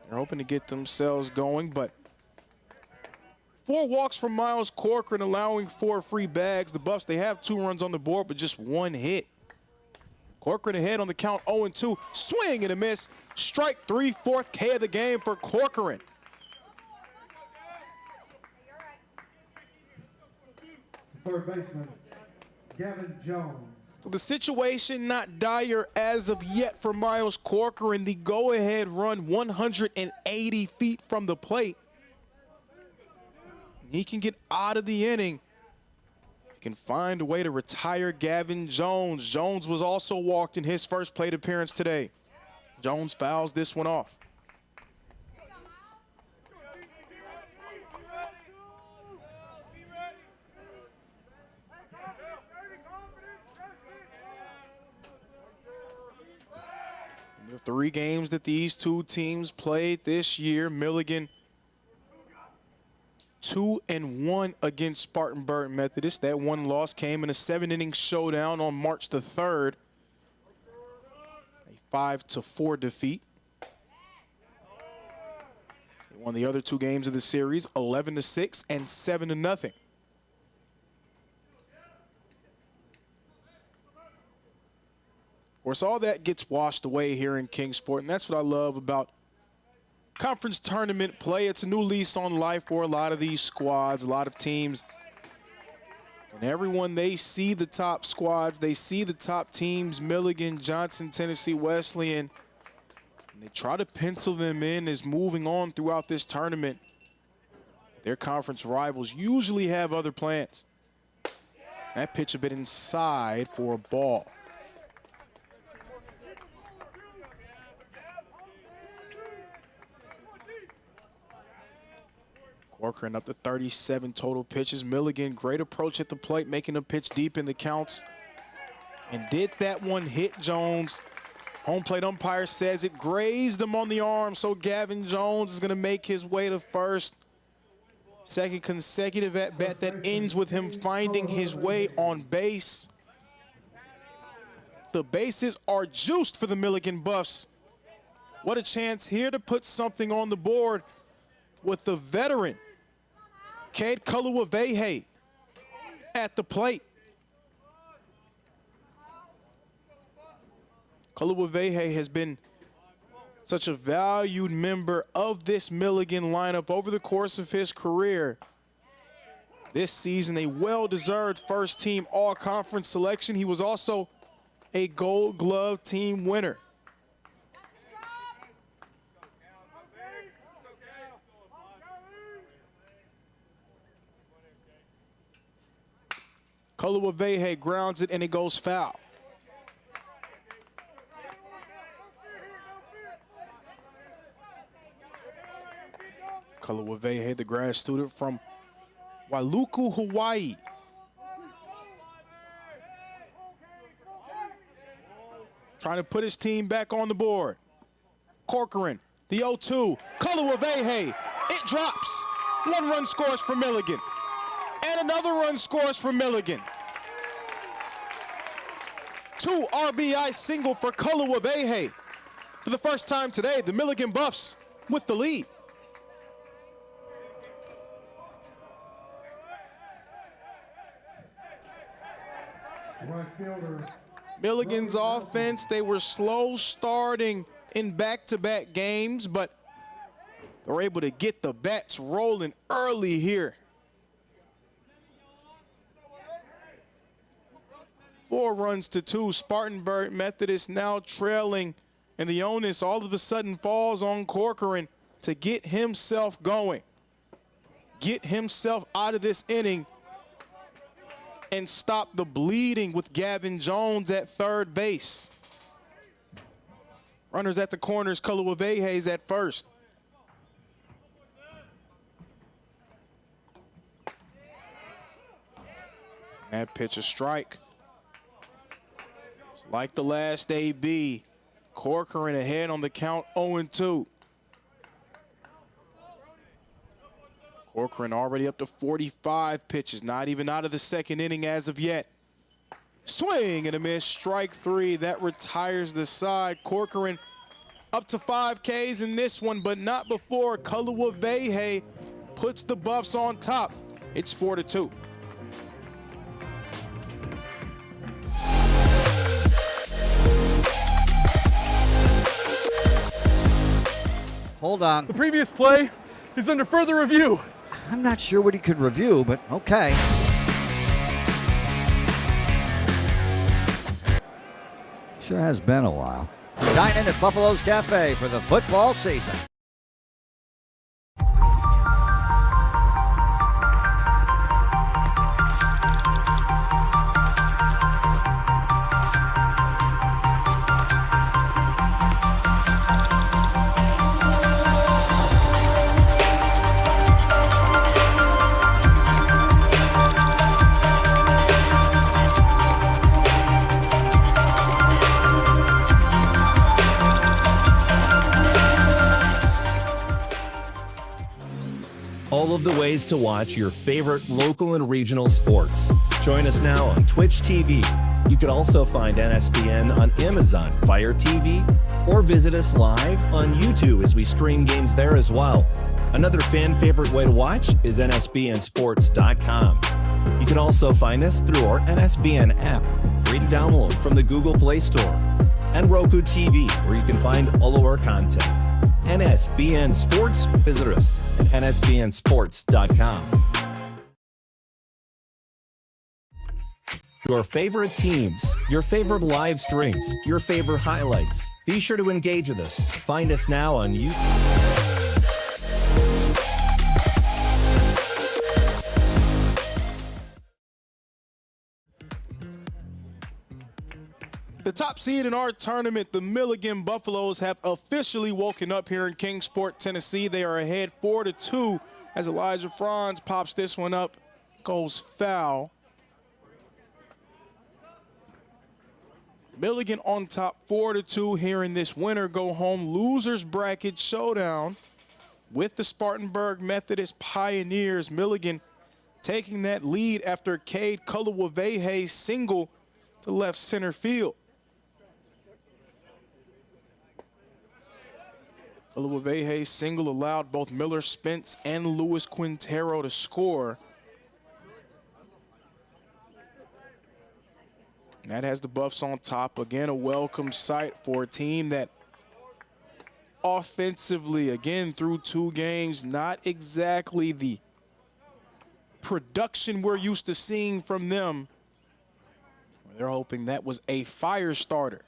They're hoping to get themselves going, but 4 walks from Miles Corcoran, allowing 4 free bags. The Buffs, they have 2 runs on the board, but just 1 hit. Corcoran ahead on the count 0-2. Swing and a miss. Strike 3, 4th K of the game for Corcoran. Third baseman, Gavin Jones. So the situation not dire as of yet for Miles Corcoran. The go-ahead run 180 feet from the plate. He can get out of the inning. He can find a way to retire Gavin Jones. Jones was also walked in his first plate appearance today. Jones fouls this one off. The 3 games that these two teams played this year, Milligan 2-1 against Spartanburg Methodist. That one loss came in a 7-inning showdown on March the 3rd. A 5-4 defeat. They won the other 2 games of the series, 11-6 and 7-0. Of course, all that gets washed away here in Kingsport, and that's what I love about conference tournament play. It's a new lease on life for a lot of these squads, a lot of teams. And everyone, they see the top squads, they see the top teams, Milligan, Johnson, Tennessee Wesleyan, and they try to pencil them in as moving on throughout this tournament. Their conference rivals usually have other plans. That pitch a bit inside for a ball. Corcoran up to 37 total pitches. Milligan, great approach at the plate, making a pitch deep in the counts. And did that one hit Jones? Home plate umpire says it grazed him on the arm, so Gavin Jones is going to make his way to first. Second consecutive at-bat that ends with him finding his way on base. The bases are juiced for the Milligan Buffs. What a chance here to put something on the board with the veteran Cade Kuluwavehe at the plate. Kuluwavehe has been such a valued member of this Milligan lineup over the course of his career. This season, a well-deserved first-team all-conference selection. He was also a Gold Glove team winner. Kuluwavehe grounds it and it goes foul. Kuluwavehe, the grad student from Wailuku, Hawaii. Trying to put his team back on the board. Corcoran, the 0-2. Kuluwavehe, it drops. 1 run scores for Milligan. And another run scores for Milligan. 2 RBI single for Kuluwavehe. For the first time today, the Milligan Buffs with the lead. Right fielder. Milligan's offense, they were slow starting in back-to-back games, but they're able to get the bats rolling early here. 4 runs to 2. Spartanburg Methodist now trailing, and the onus all of a sudden falls on Corcoran to get himself going, get himself out of this inning, and stop the bleeding with Gavin Jones at third base. Runners at the corners, Kuluwavehe's at first. That pitch a strike. Like the last AB, Corcoran ahead on the count 0-2. Corcoran already up to 45 pitches, not even out of the second inning as of yet. Swing and a miss, strike 3. That retires the side. Corcoran up to 5 Ks in this one, but not before Kuluwavehe puts the Buffs on top. It's 4-2. Hold on. The previous play is under further review. I'm not sure what he could review, but okay. Sure has been a while. Dine in at Buffalo's Cafe for the football season. All of the ways to watch your favorite local and regional sports. Join us now on Twitch TV. You can also find NSBN on Amazon Fire TV or visit us live on YouTube as we stream games there as well. Another fan favorite way to watch is nsbnsports.com. You can also find us through our NSBN app, free to download from the Google Play Store, and Roku TV, where you can find all of our content. NSBN Sports. Visit us at nsbnsports.com. Your favorite teams, your favorite live streams, your favorite highlights. Be sure to engage with us. Find us now on YouTube. The top seed in our tournament, the Milligan Buffaloes, have officially woken up here in Kingsport, Tennessee. They are ahead 4-2 as Elijah Franz pops this one up, goes foul. Milligan on top 4-2 here in this winner go home losers bracket showdown with the Spartanburg Methodist Pioneers. Milligan taking that lead after Cade Kuluwavehe single to left center field. Kuluwavehe single allowed both Miller Spence and Luis Quintero to score. And that has the Buffs on top. Again, a welcome sight for a team that offensively, again, through 2 games, not exactly the production we're used to seeing from them. They're hoping that was a fire starter.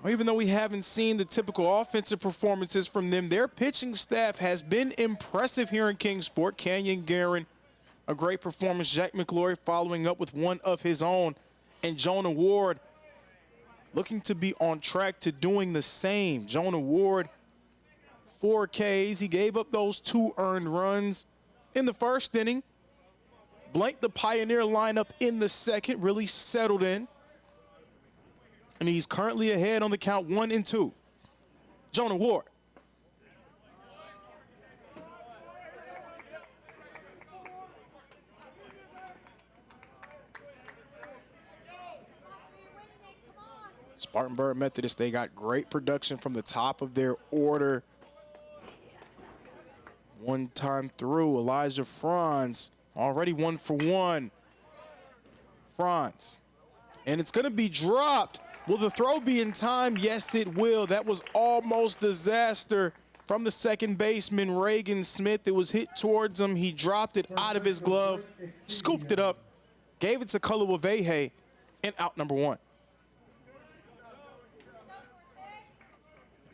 Even though we haven't seen the typical offensive performances from them, their pitching staff has been impressive here in Kingsport. Kenyon Guerin, a great performance. Jack McLaury following up with one of his own. And Jonah Ward looking to be on track to doing the same. Jonah Ward, 4 Ks. He gave up those 2 earned runs in the first inning. Blanked the Pioneer lineup in the second, really settled in. And he's currently ahead on the count 1-2. Jonah Ward. Spartanburg Methodist, they got great production from the top of their order. One time through, Elijah Franz, already 1 for 1. Franz. And it's going to be dropped. Will the throw be in time? Yes, it will. That was almost disaster from the second baseman, Reagan Smith. It was hit towards him. He dropped it out of his glove, scooped it up, gave it to Kuluwavehe, and out number 1.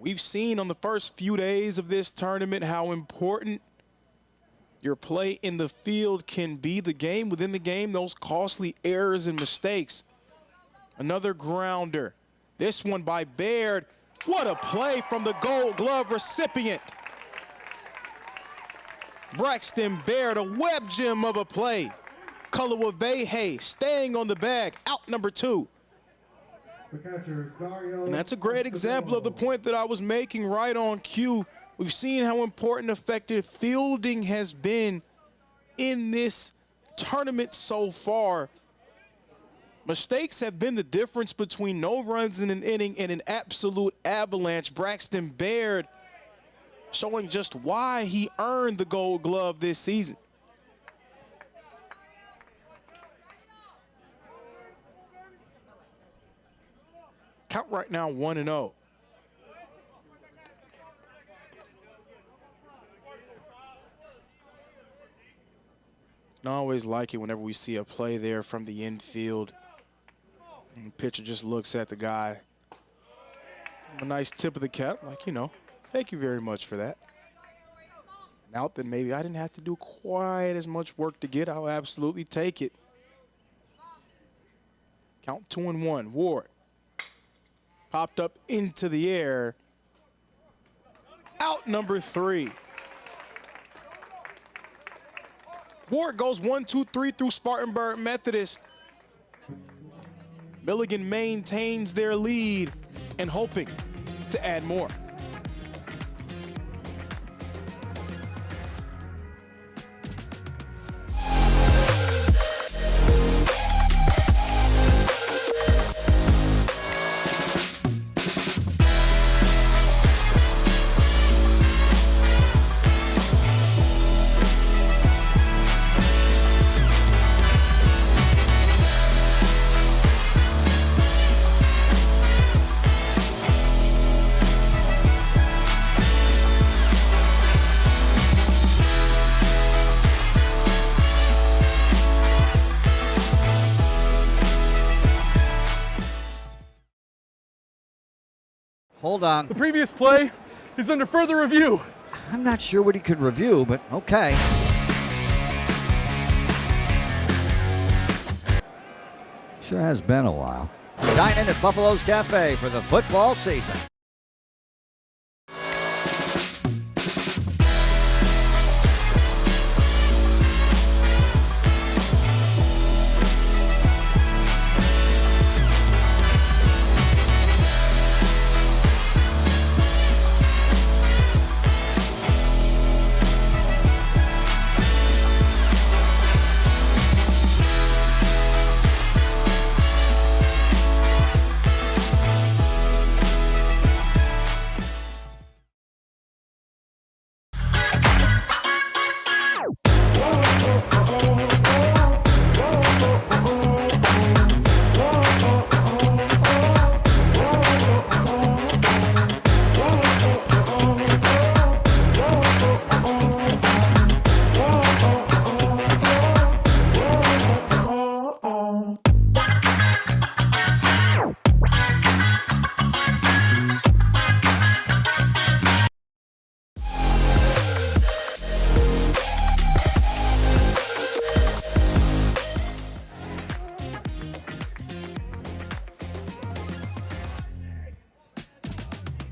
We've seen on the first few days of this tournament how important your play in the field can be. The game within the game, those costly errors and mistakes. Another grounder. This one by Baird. What a play from the Gold Glove recipient. Braxton Baird, a web gem of a play. Kuluwavehe staying on the bag, out number 2. And that's a great example of the point that I was making right on cue. We've seen how important effective fielding has been in this tournament so far. Mistakes have been the difference between no runs in an inning and an absolute avalanche. Braxton Baird showing just why he earned the Gold Glove this season. Count right now 1-0. I always like it whenever we see a play there from the infield. And the pitcher just looks at the guy. A nice tip of the cap, like, you know, thank you very much for that. Now that maybe I didn't have to do quite as much work to get, I'll absolutely take it. Count 2-1. Ward popped up into the air. Out number 3. Ward goes 1-2-3 through Spartanburg Methodist. Milligan maintains their lead and hoping to add more. Hold on. The previous play is under further review. I'm not sure what he could review, but okay. Sure has been a while. Dine in at Buffalo's Cafe for the football season.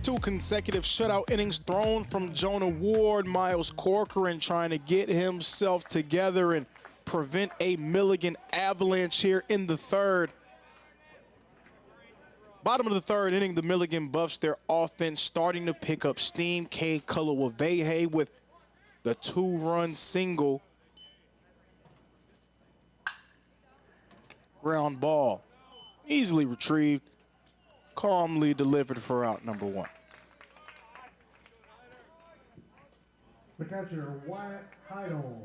Two consecutive shutout innings thrown from Jonah Ward. Miles Corcoran trying to get himself together and prevent a Milligan avalanche here in the third. Bottom of the third inning, the Milligan Buffs, their offense starting to pick up steam. Cade Kulawavehe with the 2-run single. Ground ball, easily retrieved, calmly delivered for out number 1. The catcher, Wyatt Heidel.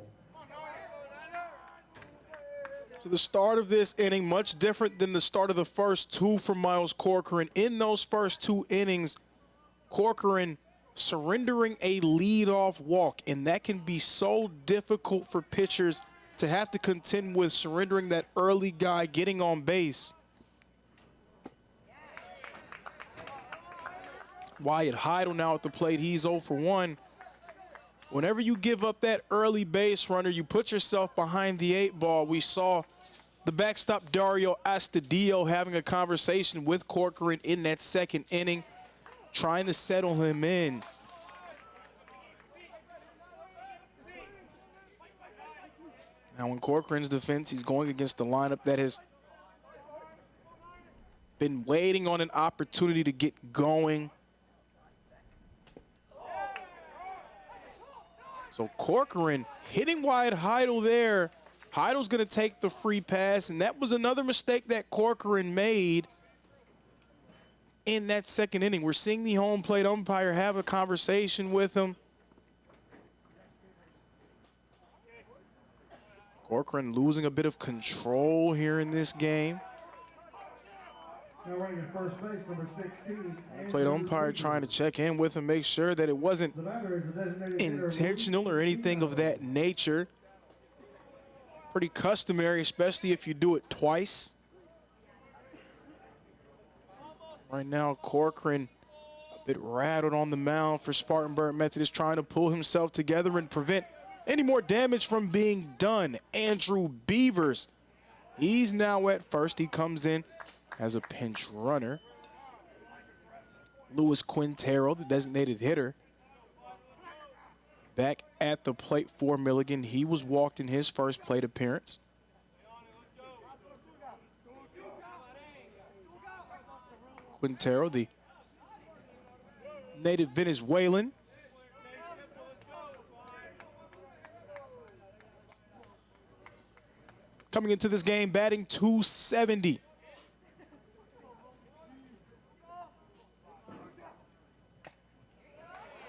So the start of this inning, much different than the start of the first 2 for Miles Corcoran. In those first 2 innings, Corcoran surrendering a leadoff walk, and that can be so difficult for pitchers to have to contend with, surrendering that early guy getting on base. Wyatt Heidel now at the plate. He's 0 for 1. Whenever you give up that early base runner, you put yourself behind the 8 ball. We saw the backstop Dario Astudillo having a conversation with Corcoran in that second inning, trying to settle him in. Now in Corcoran's defense, he's going against the lineup that has been waiting on an opportunity to get going. So Corcoran hitting Wyatt Heidel there. Heidel's going to take the free pass, and that was another mistake that Corcoran made in that second inning. We're seeing the home plate umpire have a conversation with him. Corcoran losing a bit of control here in this game. Now running at first base, number 16. Plate umpire trying to check in with him, make sure that it wasn't The batter is the designated hitter, intentional or anything of that nature. Pretty customary, especially if you do it twice. Right now, Corcoran a bit rattled on the mound for Spartanburg Methodist, trying to pull himself together and prevent any more damage from being done. Andrew Beavers, he's now at first. He comes in as a pinch runner. Luis Quintero, the designated hitter, back at the plate for Milligan. He was walked in his first plate appearance. Quintero, the native Venezuelan. Coming into this game, batting .270.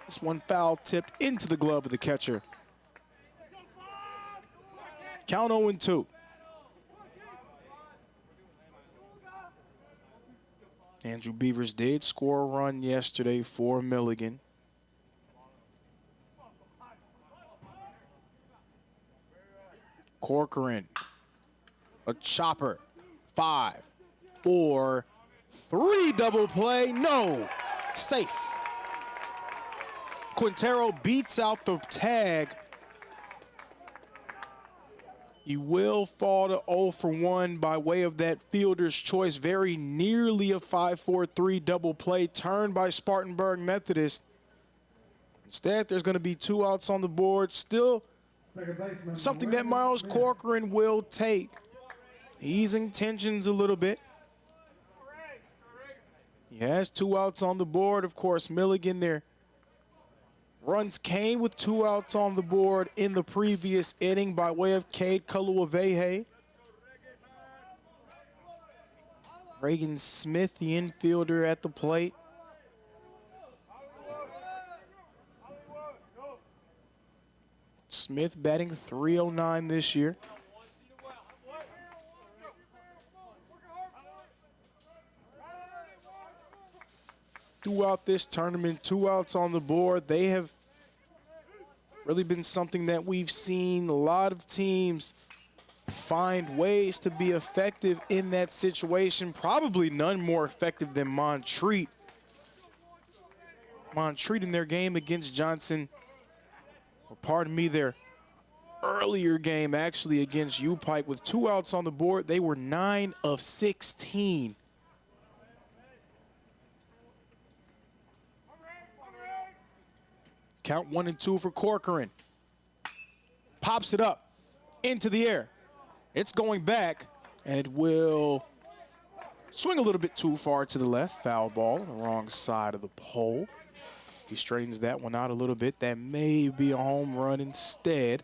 This one foul tipped into the glove of the catcher. Count 0-2. Andrew Beavers did score a run yesterday for Milligan. Corcoran, a chopper. 5, 4, 3, double play. No, safe. Quintero beats out the tag. You will fall to 0 for 1 by way of that fielder's choice. Very nearly a 5-4-3 double play turned by Spartanburg Methodist. Instead, there's going to be 2 outs on the board. Still something that Miles Corcoran will take. Easing tensions a little bit. He has 2 outs on the board. Of course, Milligan there. Runs came with 2 outs on the board in the previous inning by way of Cade Kaluavehe. Reagan Smith, the infielder, at the plate. Smith batting .309 this year. Throughout this tournament, 2 outs on the board. They have really been something that we've seen a lot of teams find ways to be effective in that situation. Probably none more effective than Montreat. Montreat in their game against Johnson, or pardon me, their earlier game actually against U-Pike with 2 outs on the board. They were 9 of 16. Count 1-2 for Corcoran. Pops it up into the air. It's going back, and it will swing a little bit too far to the left. Foul ball on the wrong side of the pole. He straightens that one out a little bit. That may be a home run instead.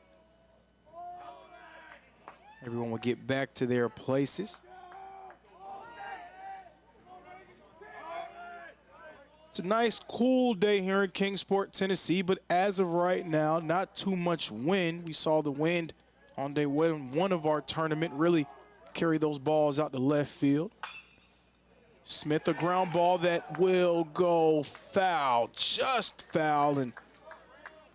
Everyone will get back to their places. It's a nice, cool day here in Kingsport, Tennessee, but as of right now, not too much wind. We saw the wind on day one of our tournament really carry those balls out to left field. Smith, a ground ball that will go foul, just foul, and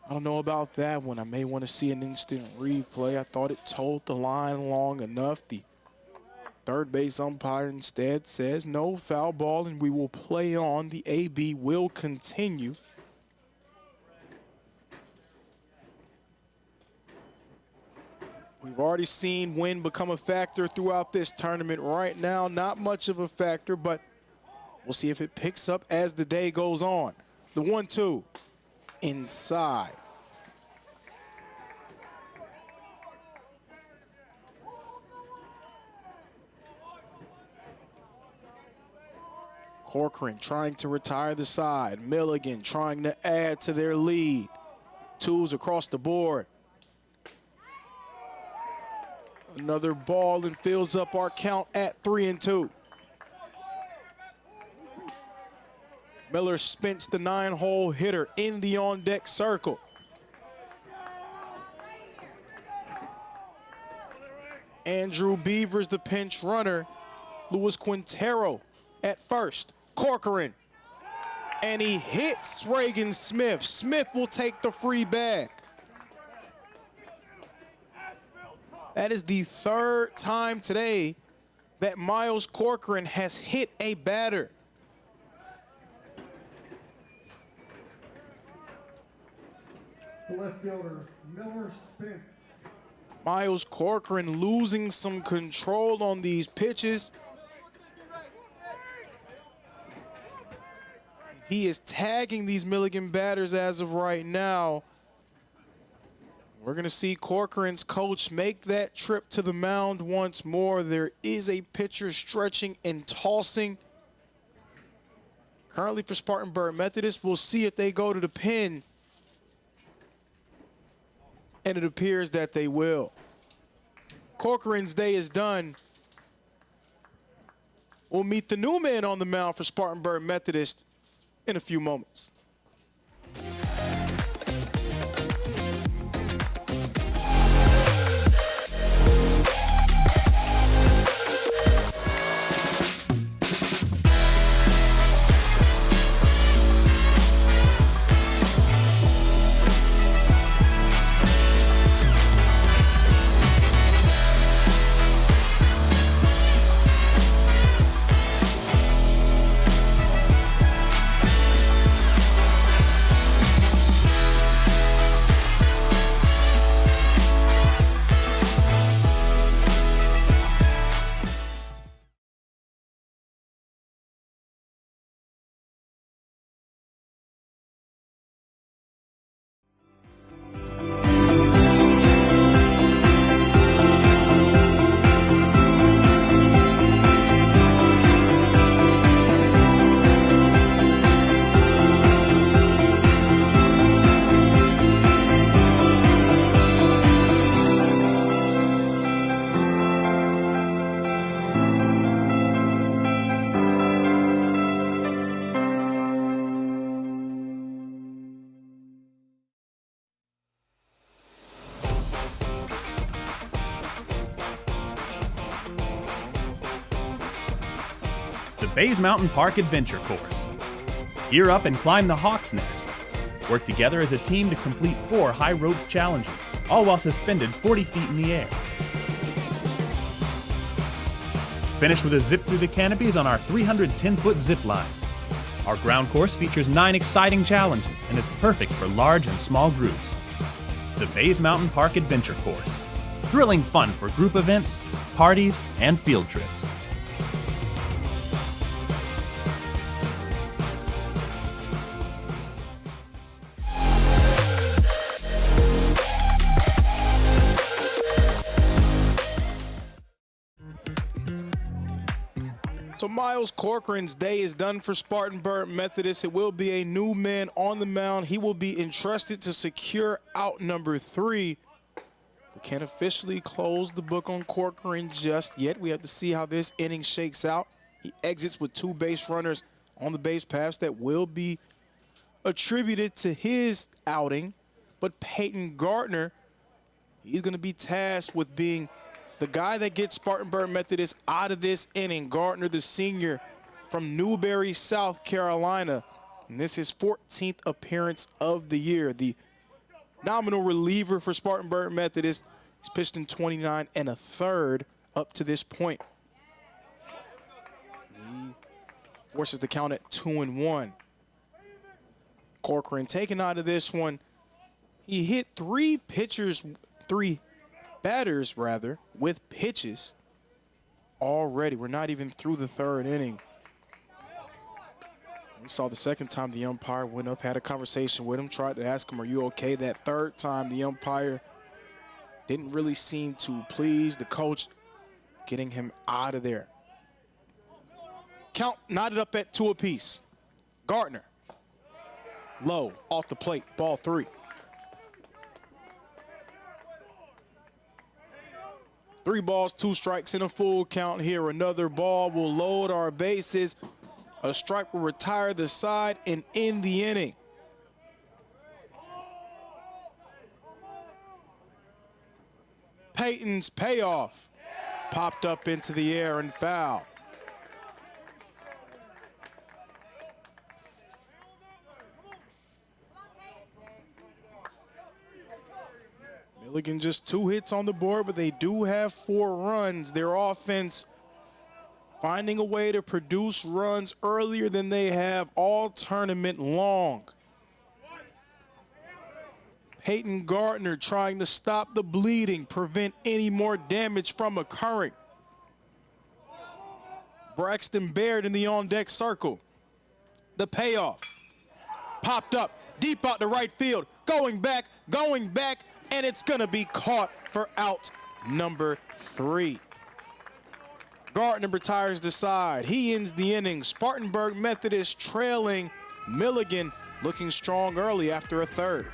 I don't know about that one. I may want to see an instant replay. I thought it told the line long enough. The third base umpire instead says no, foul ball, and we will play on. The AB will continue. We've already seen wind become a factor throughout this tournament. Right now, not much of a factor, but we'll see if it picks up as the day goes on. The 1-2 inside. Corcoran trying to retire the side. Milligan trying to add to their lead. 2s across the board. Another ball and fills up our count at 3-2. Miller Spence, the 9-hole hitter, in the on-deck circle. Andrew Beavers, the pinch runner. Luis Quintero at first. Corcoran, and he hits Reagan Smith. Smith will take the free bag. That is the 3rd time today that Miles Corcoran has hit a batter. fielder, Miller Spence. Miles Corcoran losing some control on these pitches. He is tagging these Milligan batters as of right now. We're going to see Corcoran's coach make that trip to the mound once more. There is a pitcher stretching and tossing. Currently for Spartanburg Methodist, we'll see if they go to the pen. And it appears that they will. Corcoran's day is done. We'll meet the new man on the mound for Spartanburg Methodist in a few moments. The Bays Mountain Park Adventure Course. Gear up and climb the Hawk's Nest. Work together as a team to complete 4 high ropes challenges, all while suspended 40 feet in the air. Finish with a zip through the canopies on our 310-foot zip line. Our ground course features 9 exciting challenges and is perfect for large and small groups. The Bays Mountain Park Adventure Course. Thrilling fun for group events, parties, and field trips. So Miles Corcoran's day is done for Spartanburg Methodist. It will be a new man on the mound. He will be entrusted to secure out number 3. We can't officially close the book on Corcoran just yet. We have to see how this inning shakes out. He exits with 2 base runners on the base paths that will be attributed to his outing. But Peyton Gardner, he's going to be tasked with being the guy that gets Spartanburg Methodist out of this inning. Gardner, the senior from Newberry, South Carolina. And this is his 14th appearance of the year. The nominal reliever for Spartanburg Methodist. He's pitched in 29 1/3 up to this point. He forces the count at 2-1. Corcoran taken out of this one. He hit 3 batters with pitches already. We're not even through the 3rd inning. We saw the 2nd time the umpire went up, had a conversation with him, tried to ask him, are you okay? That 3rd time the umpire didn't really seem too pleased. The coach getting him out of there. Count knotted up at 2 apiece. Gardner, low, off the plate, ball 3. 3 balls, 2 strikes, and a full count here. Another ball will load our bases. A strike will retire the side and end the inning. Peyton's payoff popped up into the air and foul. Milligan just 2 hits on the board, but they do have 4 runs. Their offense finding a way to produce runs earlier than they have all tournament long. Peyton Gardner trying to stop the bleeding, prevent any more damage from occurring. Braxton Baird in the on-deck circle. The payoff. Popped up, deep out to right field. Going back, and it's going to be caught for out number 3. Gardner retires the side. He ends the inning. Spartanburg Methodist trailing Milligan, looking strong early after a third.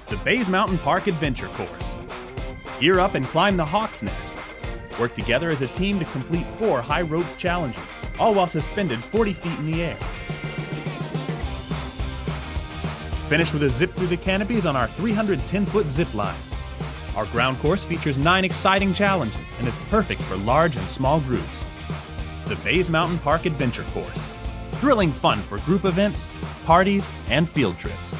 The Bays Mountain Park Adventure Course. Gear up and climb the Hawk's Nest. Work together as a team to complete 4 high ropes challenges, all while suspended 40 feet in the air. Finish with a zip through the canopies on our 310-foot zip line. Our ground course features 9 exciting challenges and is perfect for large and small groups. The Bays Mountain Park Adventure Course. Thrilling fun for group events, parties, and field trips.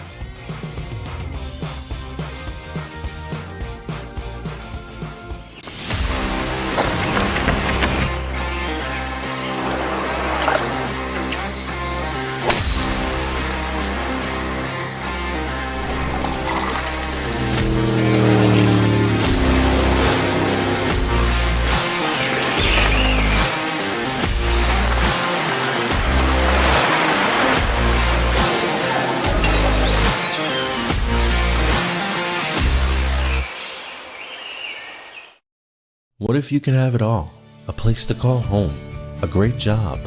What if you can have it all? A place to call home, a great job,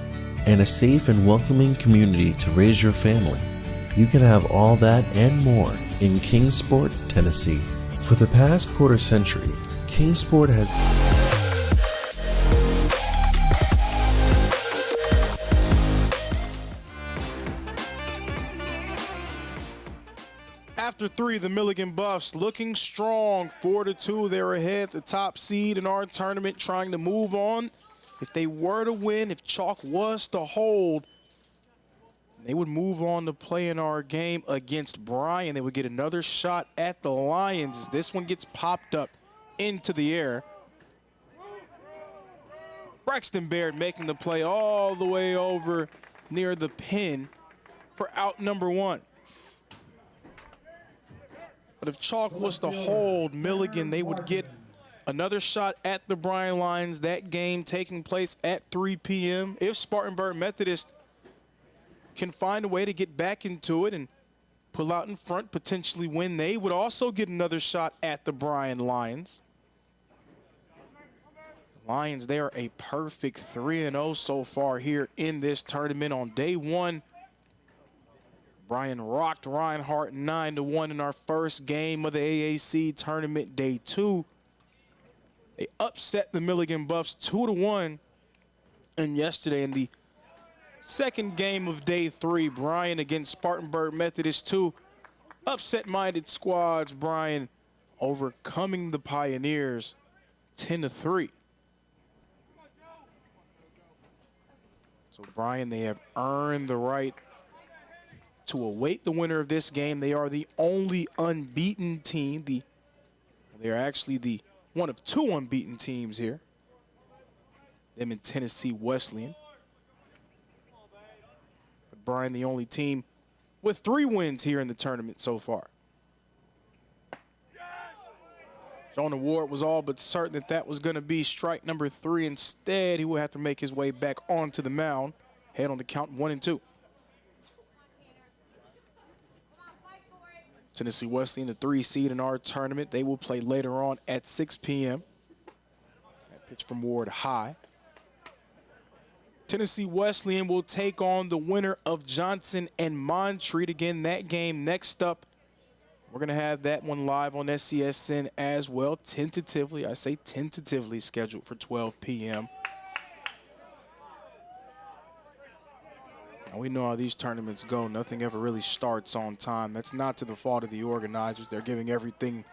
and a safe and welcoming community to raise your family. You can have all that and more in Kingsport, Tennessee. For the past quarter century, Kingsport has After 3, the Milligan Buffs looking strong, 4-2. They're ahead, the top seed in our tournament, trying to move on. If they were to win, if chalk was to hold, they would move on to play in our game against Bryan. They would get another shot at the Lions as this one gets popped up into the air. Braxton Baird making the play all the way over near the pin for out number 1. But if chalk was to hold Milligan, they would get another shot at the Bryan Lions. That game taking place at 3 p.m. If Spartanburg Methodist can find a way to get back into it and pull out in front, potentially win, they would also get another shot at the Bryan Lions. Lions, they are a perfect 3-0 so far here in this tournament. On day 1, Bryan rocked Reinhardt 9-1 in our first game of the AAC tournament. Day 2, they upset the Milligan Buffs 2-1. And yesterday in the second game of day 3, Bryan against Spartanburg Methodist 2. Upset-minded squads, Bryan overcoming the Pioneers 10-3. So Bryan, they have earned the right to await the winner of this game. They are the only unbeaten team. They're actually the one of 2 unbeaten teams here. Them in Tennessee Wesleyan. But Bryan, the only team with 3 wins here in the tournament so far. Jonah Ward was all but certain that was going to be strike number 3. Instead, he will have to make his way back onto the mound. Head on the count 1-2. Tennessee Wesleyan, the 3 seed in our tournament. They will play later on at 6 p.m. That pitch from Ward high. Tennessee Wesleyan will take on the winner of Johnson and Montreat. Again, that game next up. We're going to have that one live on SCSN as well. Tentatively, I say tentatively scheduled for 12 p.m. And we know how these tournaments go. Nothing ever really starts on time. That's not to the fault of the organizers. They're giving everything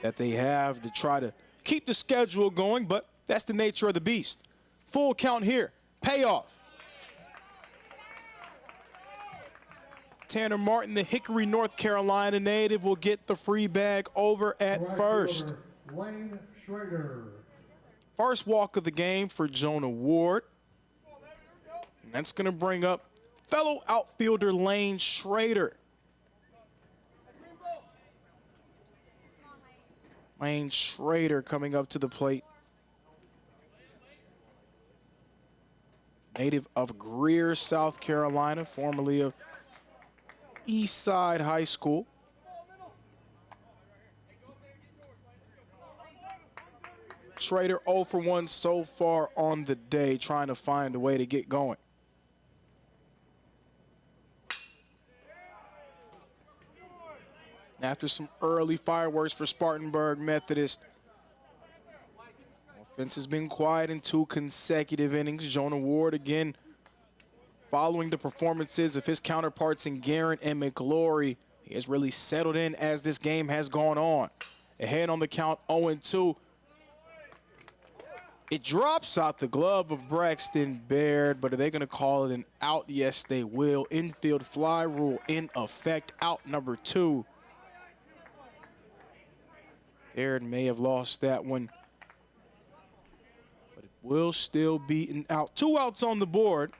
that they have to try to keep the schedule going, but that's the nature of the beast. Full count here. Payoff. Tanner Martin, the Hickory, North Carolina native, will get the free bag over at Right first. fielder, Lane Schrader. First walk of the game for Jonah Ward. And that's going to bring up fellow outfielder Lane Schrader. Lane Schrader coming up to the plate. Native of Greer, South Carolina, formerly of Eastside High School. Schrader 0 for 1 so far on the day, trying to find a way to get going. After some early fireworks for Spartanburg Methodist, offense has been quiet in 2 consecutive innings. Jonah Ward again following the performances of his counterparts in Guerin and McGlory. He has really settled in as this game has gone on. Ahead on the count 0-2. It drops out the glove of Braxton Baird, but are they going to call it an out? Yes, they will. Infield fly rule in effect. Out number 2. Baird may have lost that one, but it will still be an out. 2 outs on the board.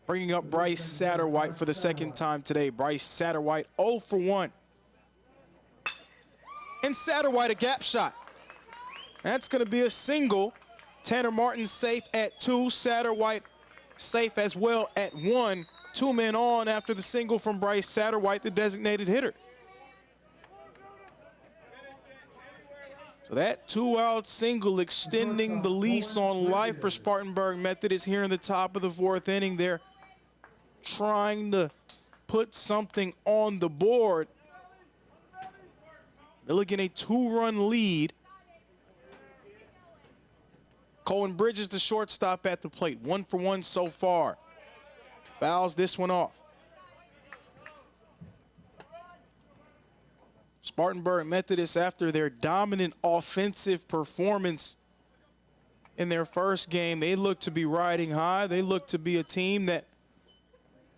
Bringing up Bryce Satterwhite for the second time today. Bryce Satterwhite 0 for 1. And Satterwhite a gap shot. That's going to be a single. Tanner Martin safe at 2. Satterwhite safe as well at 1. 2 men on after the single from Bryce Satterwhite, the designated hitter. So that 2-out single extending the lease on life for Spartanburg Methodist here in the top of the 4th inning. They're trying to put something on the board. Milligan a 2-run lead. Colin Bridges, the shortstop at the plate. 1 for 1 so far. Fouls this one off. Spartanburg Methodist, after their dominant offensive performance in their first game, they look to be riding high. They look to be a team that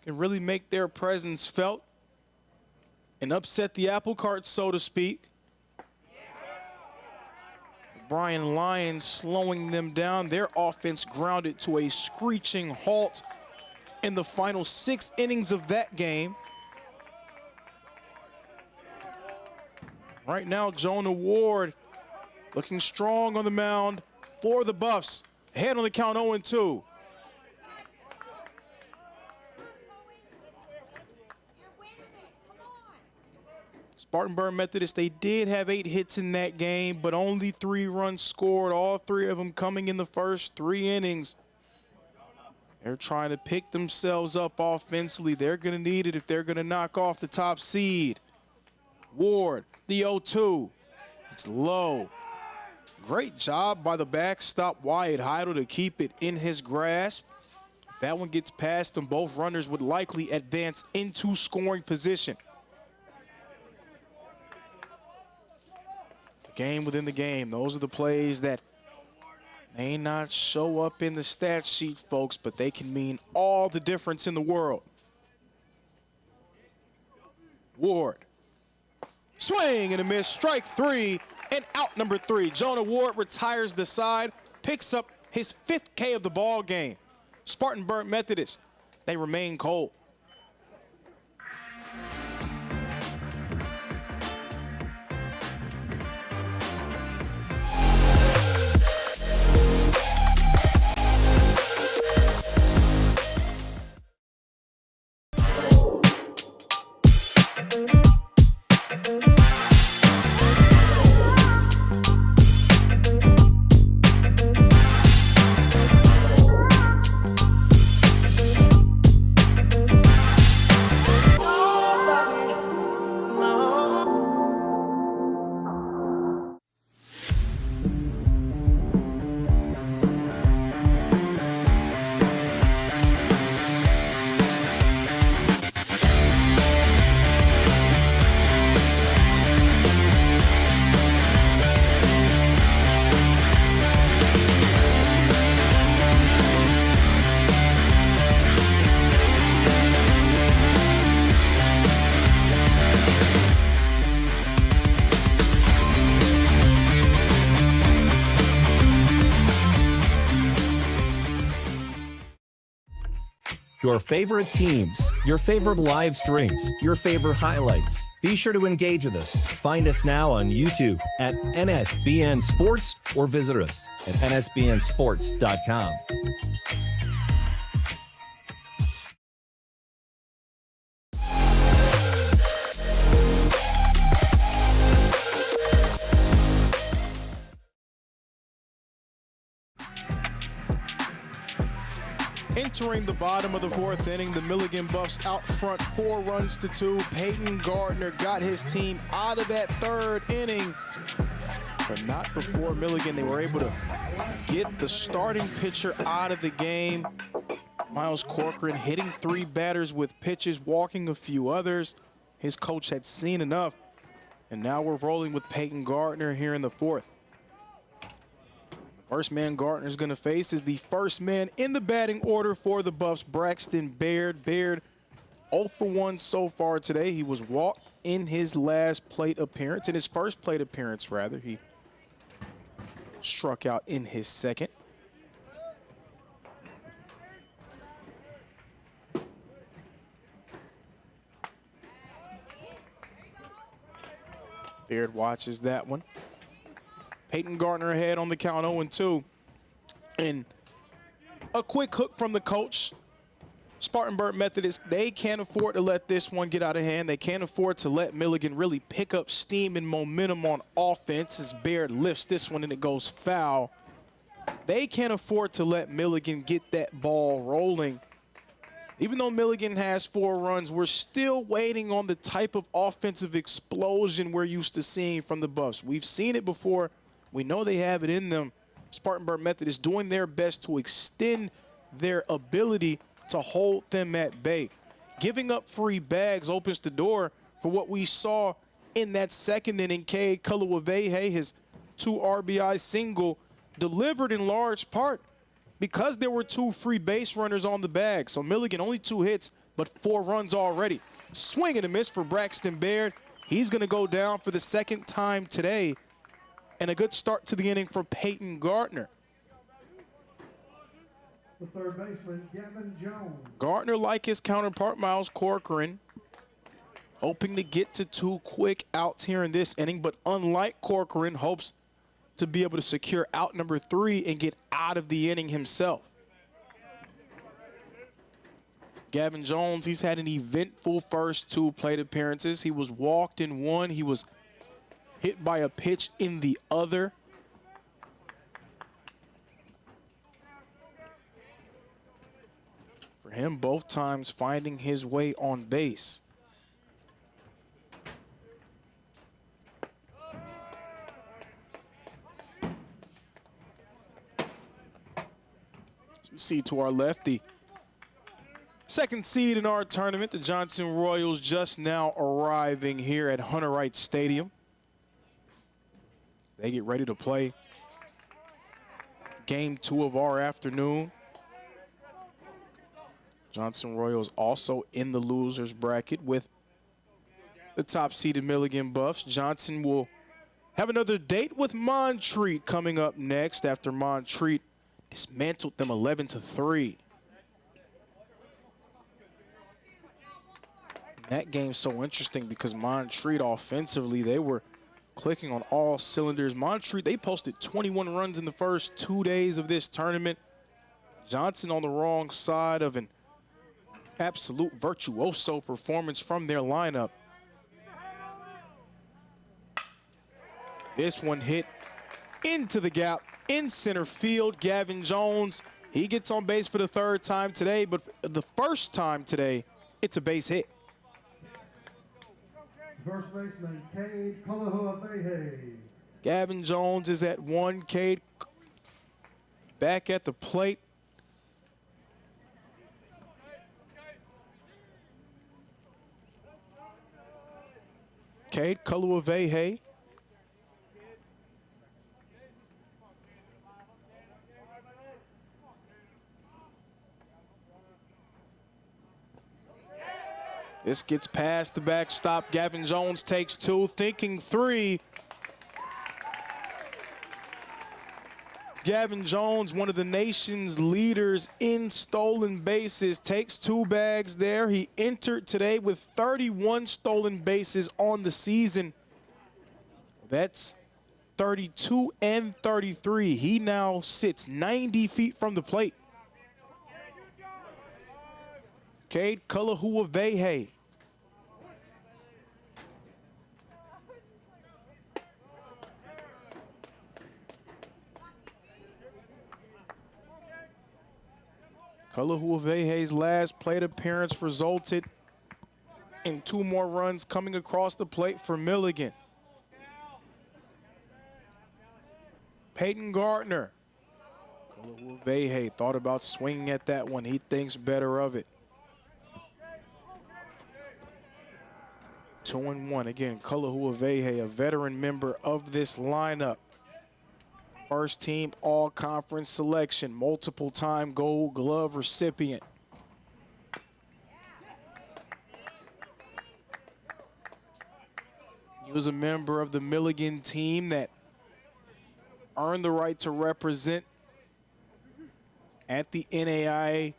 can really make their presence felt and upset the apple cart, so to speak. Brian Lyons slowing them down. Their offense grounded to a screeching halt in the final 6 innings of that game. Right now, Jonah Ward looking strong on the mound for the Buffs. Ahead on the count 0-2. Spartanburg Methodist, they did have 8 hits in that game, but only 3 runs scored, all 3 of them coming in the first 3 innings. They're trying to pick themselves up offensively. They're going to need it if they're going to knock off the top seed. Ward, the 0-2. It's low. Great job by the backstop Wyatt Heidel to keep it in his grasp. If that one gets past them, both runners would likely advance into scoring position. The game within the game. Those are the plays that may not show up in the stat sheet, folks, but they can mean all the difference in the world. Ward. Swing and a miss, strike 3, and out number 3. Jonah Ward retires the side, picks up his 5th K of the ball game. Spartanburg Methodist, they remain cold. Your favorite teams, your favorite live streams, your favorite highlights. Be sure to engage with us. Find us now on YouTube at NSBN Sports or visit us at nsbnsports.com. Entering the bottom of the fourth inning, the Milligan Buffs out front 4 runs to 2. Peyton Gardner got his team out of that third inning, but not before Milligan. They were able to get the starting pitcher out of the game. Miles Corcoran hitting 3 batters with pitches, walking a few others. His coach had seen enough, and now we're rolling with Peyton Gardner here in the fourth. First man Gardner's going to face is the first man in the batting order for the Buffs, Braxton Baird. Baird 0 for 1 so far today. He was walked in his last plate appearance, in his first plate appearance rather. He struck out in his second. Baird watches that one. Peyton Gardner ahead on the count 0-2. And a quick hook from the coach. Spartanburg Methodist, they can't afford to let this one get out of hand. They can't afford to let Milligan really pick up steam and momentum on offense as Baird lifts this one and it goes foul. They can't afford to let Milligan get that ball rolling. Even though Milligan has 4 runs, we're still waiting on the type of offensive explosion we're used to seeing from the Buffs. We've seen it before. We know they have it in them. Spartanburg Methodist doing their best to extend their ability to hold them at bay. Giving up free bags opens the door for what we saw in that second inning. Cade Kuluwavehe, his 2 RBI single, delivered in large part because there were 2 free base runners on the bag. So Milligan only 2 hits, but 4 runs already. Swing and a miss for Braxton Baird. He's going to go down for the second time today. And a good start to the inning for Peyton Gardner. The third baseman, Gavin Jones. Gardner, like his counterpart, Miles Corcoran, hoping to get to 2 quick outs here in this inning, but unlike Corcoran, hopes to be able to secure out number 3 and get out of the inning himself. Gavin Jones, he's had an eventful first 2 plate appearances. He was walked in 1. He was hit by a pitch in the other. For him, both times finding his way on base. As we see to our left, the second seed in our tournament, the Johnson Royals, just now arriving here at Hunter Wright Stadium. They get ready to play game 2 of our afternoon. Johnson Royals also in the losers bracket with the top-seeded Milligan Buffs. Johnson will have another date with Montreat coming up next after Montreat dismantled them 11-3. That game's so interesting because Montreat offensively, they were clicking on all cylinders. Montreat, they posted 21 runs in the first 2 days of this tournament. Johnson on the wrong side of an absolute virtuoso performance from their lineup. This one hit into the gap in center field. Gavin Jones, he gets on base for the 3rd time today, but the first time today, it's a base hit. First baseman, Cade Kuluwavehe. Gavin Jones is at 1. Cade back at the plate. Cade Kuluwavehe. This gets past the backstop. Gavin Jones takes 2, thinking 3. Gavin Jones, one of the nation's leaders in stolen bases, takes 2 bags there. He entered today with 31 stolen bases on the season. That's 32 and 33. He now sits 90 feet from the plate. Cade Kalahuavehe. Kalahuavehe's last plate appearance resulted in 2 more runs coming across the plate for Milligan. Peyton Gardner. Kalahuavehe thought about swinging at that one. He thinks better of it. 2-1. Again, Kalahuavehe, a veteran member of this lineup. First team all-conference selection, multiple-time Gold Glove recipient. He was a member of the Milligan team that earned the right to represent at the NAIA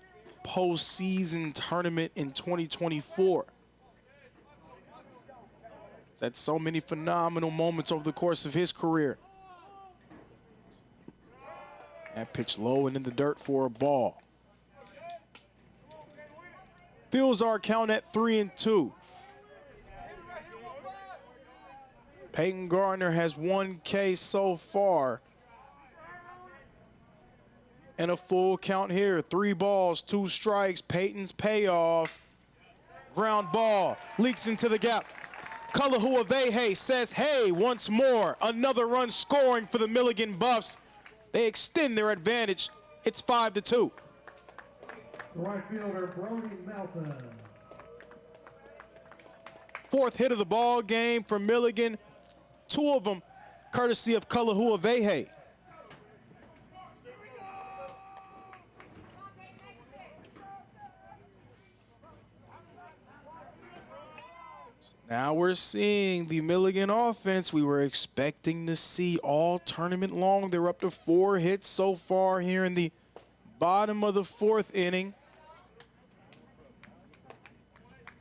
postseason tournament in 2024. That's so many phenomenal moments over the course of his career. That pitch low and in the dirt for a ball. Fields our count at 3-2. Peyton Gardner has 1 K so far. And a full count here. 3 balls, 2 strikes. Peyton's payoff. Ground ball leaks into the gap. Kalahuavehe says, hey, once more. Another run scoring for the Milligan Buffs. They extend their advantage. It's 5-2. The right fielder, Brody Melton. 4th hit of the ball game for Milligan. 2 of them courtesy of Kalahuavehe. Now we're seeing the Milligan offense we were expecting to see all tournament long. They're up to 4 hits so far here in the bottom of the 4th inning.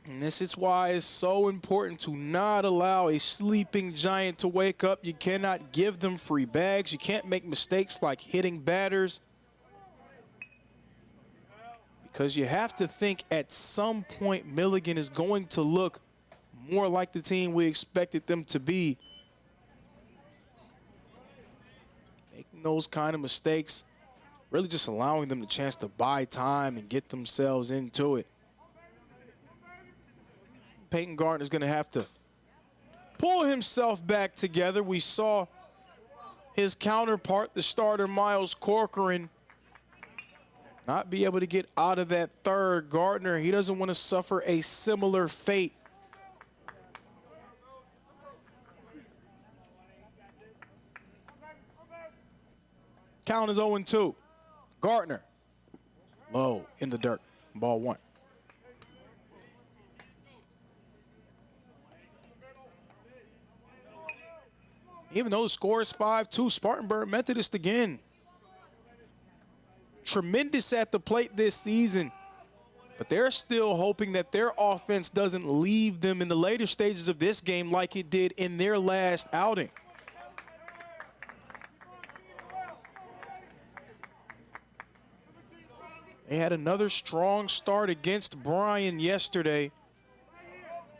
And this is why it's so important to not allow a sleeping giant to wake up. You cannot give them free bags. You can't make mistakes like hitting batters. Because you have to think at some point Milligan is going to look more like the team we expected them to be. Making those kind of mistakes, really just allowing them the chance to buy time and get themselves into it. Peyton Gardner's going to have to pull himself back together. We saw his counterpart, the starter Miles Corcoran, not be able to get out of that 3rd. Gardner, he doesn't want to suffer a similar fate. Count is 0-2. Gardner, low in the dirt, ball 1. Even though the score is 5-2, Spartanburg Methodist again. Tremendous at the plate this season, but they're still hoping that their offense doesn't leave them in the later stages of this game like it did in their last outing. They had another strong start against Bryan yesterday,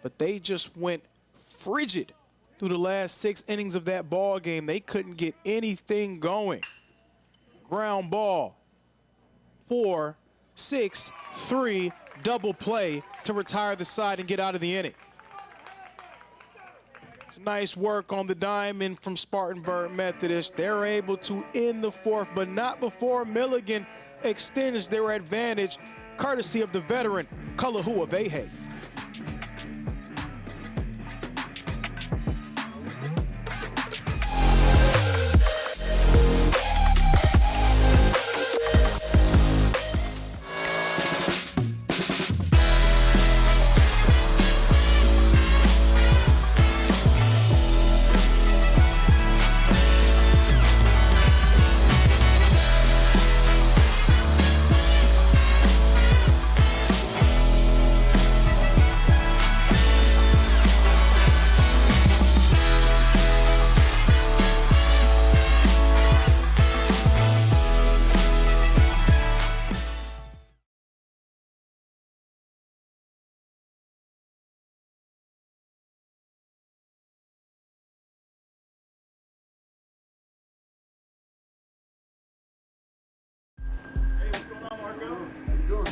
but they just went frigid through the last 6 innings of that ball game. They couldn't get anything going. Ground ball. 4-6-3 double play to retire the side and get out of the inning. Some nice work on the diamond from Spartanburg Methodist. They're able to end the 4th, but not before Milligan extends their advantage, courtesy of the veteran Kalahuavehe.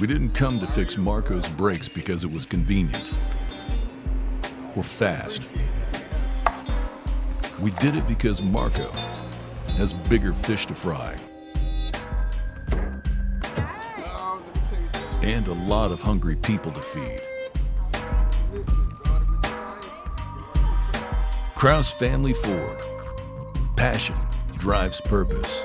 We didn't come to fix Marco's brakes because it was convenient or fast. We did it because Marco has bigger fish to fry and a lot of hungry people to feed. Kraus Family Ford. Passion drives purpose.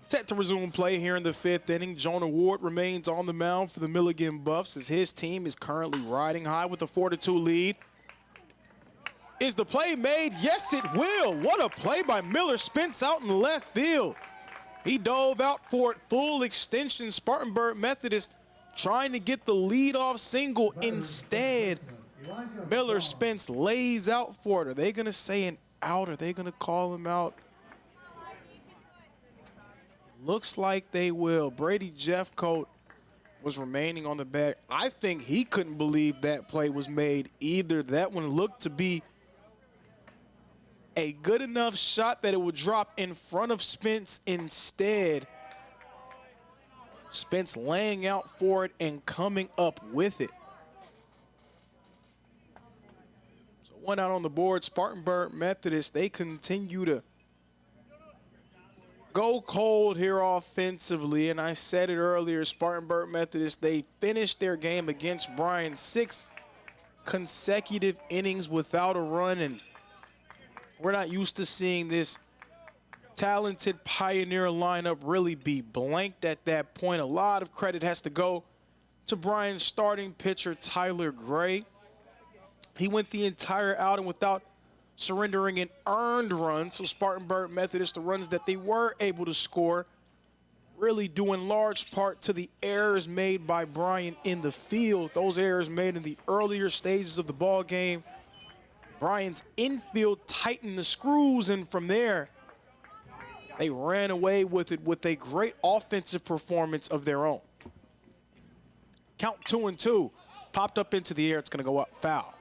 Set to resume play here in the 5th inning. Jonah Ward remains on the mound for the Milligan Buffs as his team is currently riding high with a 4-2 lead. Is the play made? Yes, it will. What a play by Miller Spence out in left field. He dove out for it, full extension. Spartanburg Methodist trying to get the leadoff single. Instead, Miller Spence lays out for it. Are they going to say an out? Are they going to call him out? Looks like they will. Brady Jeffcoat was remaining on the bag. I think he couldn't believe that play was made either. That one looked to be a good enough shot that it would drop in front of Spence. Instead, Spence laying out for it and coming up with it. So one out on the board. Spartanburg Methodist, they continue to go cold here offensively, and I said it earlier, Spartanburg Methodist, they finished their game against Bryan 6 consecutive innings without a run, and we're not used to seeing this talented Pioneer lineup really be blanked at that point. A lot of credit has to go to Bryan's starting pitcher, Tyler Gray. He went the entire outing without surrendering an earned run. So Spartanburg Methodist, the runs that they were able to score, really due in large part to the errors made by Bryan in the field. Those errors made in the earlier stages of the ball game. Bryan's infield tightened the screws, and from there, they ran away with it with a great offensive performance of their own. Count 2-2, popped up into the air. It's going to go up, foul.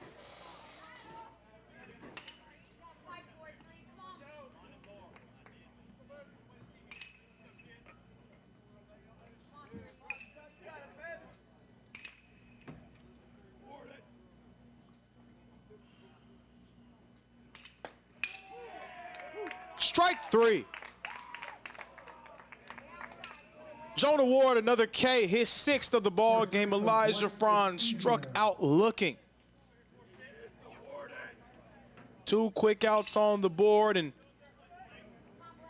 Strike 3. Jonah Ward, another K, his 6th of the ball game. Elijah Franz struck out looking. 2 quick outs on the board, and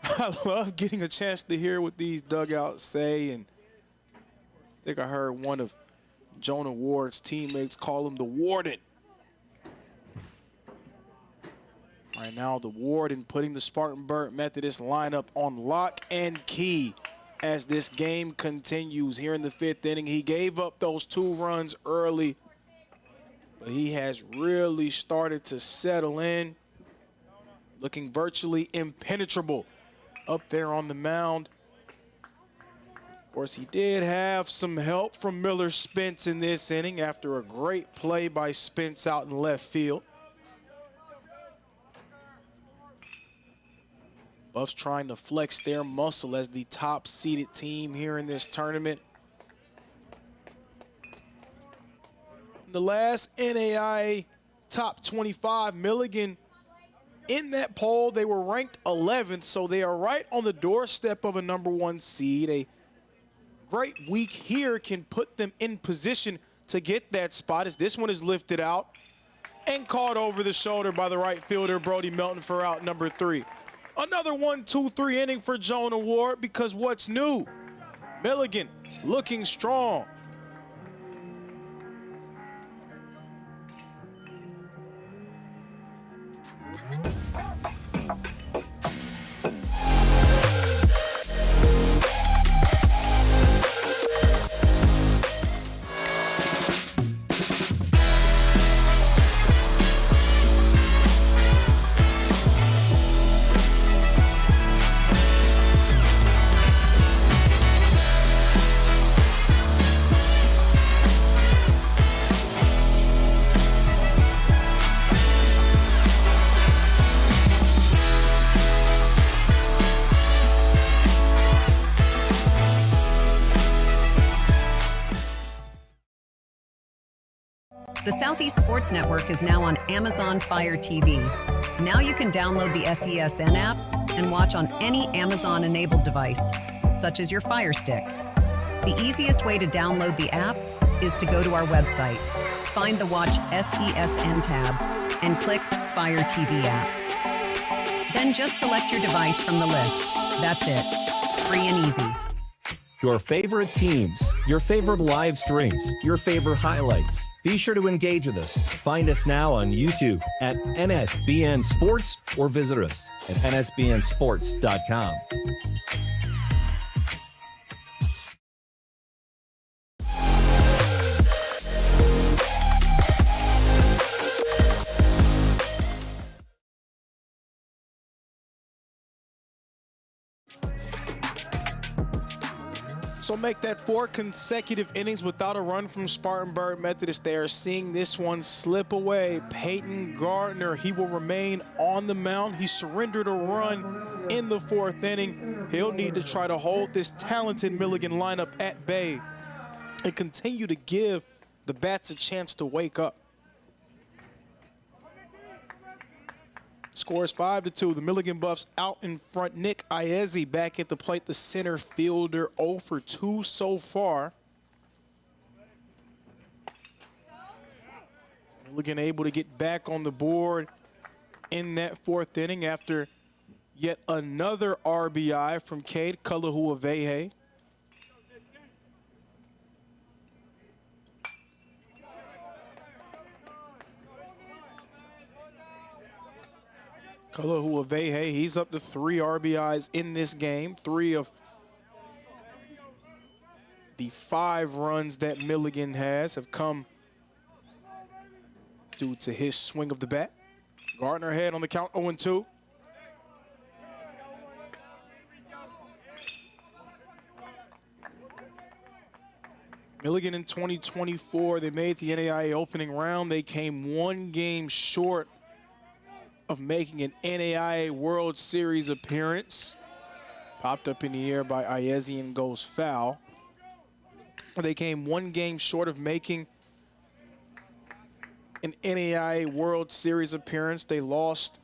I love getting a chance to hear what these dugouts say. And I think I heard one of Jonah Ward's teammates call him the Warden. Right now, the Warden putting the Spartanburg Methodist lineup on lock and key as this game continues here in the 5th inning. He gave up those 2 runs early, but he has really started to settle in, looking virtually impenetrable up there on the mound. Of course, he did have some help from Miller Spence in this inning after a great play by Spence out in left field. Buffs trying to flex their muscle as the top-seeded team here in this tournament. The last NAIA top 25, Milligan, in that poll, they were ranked 11th, so they are right on the doorstep of a #1 seed. A great week here can put them in position to get that spot as this one is lifted out and caught over the shoulder by the right fielder, Brody Melton, for out number 3. Another 1-2-3 inning for Jonah Ward, because what's new? Milligan looking strong. The Southeast Sports Network is now on Amazon Fire TV. Now you can download the SESN app and watch on any Amazon-enabled device, such as your Fire Stick. The easiest way to download the app is to go to our website, find the Watch SESN tab, and click Fire TV app. Then just select your device from the list. That's it. Free and easy. Your favorite teams, your favorite live streams, your favorite highlights. Be sure to engage with us. Find us now on YouTube at NSBN Sports or visit us at nsbnsports.com. So make that 4 consecutive innings without a run from Spartanburg Methodist. They are seeing this one slip away. Peyton Gardner, he will remain on the mound. He surrendered a run in the 4th inning. He'll need to try to hold this talented Milligan lineup at bay and continue to give the bats a chance to wake up. Score is 5-2. The Milligan Buffs out in front. Nick Iezzi back at the plate, the center fielder, 0 for 2 so far. Milligan able to get back on the board in that 4th inning after yet another RBI from Cade Kalahuavehe. Kalahuavehe, he's up to 3 RBIs in this game. 3 of the 5 runs that Milligan has have come due to his swing of the bat. Gardner ahead on the count, 0-2. Milligan in 2024, they made the NAIA opening round. They came 1 game short of making an NAIA World Series appearance. Popped up in the air by Iezzi and goes foul. They came 1 game short of making an NAIA World Series appearance. They lost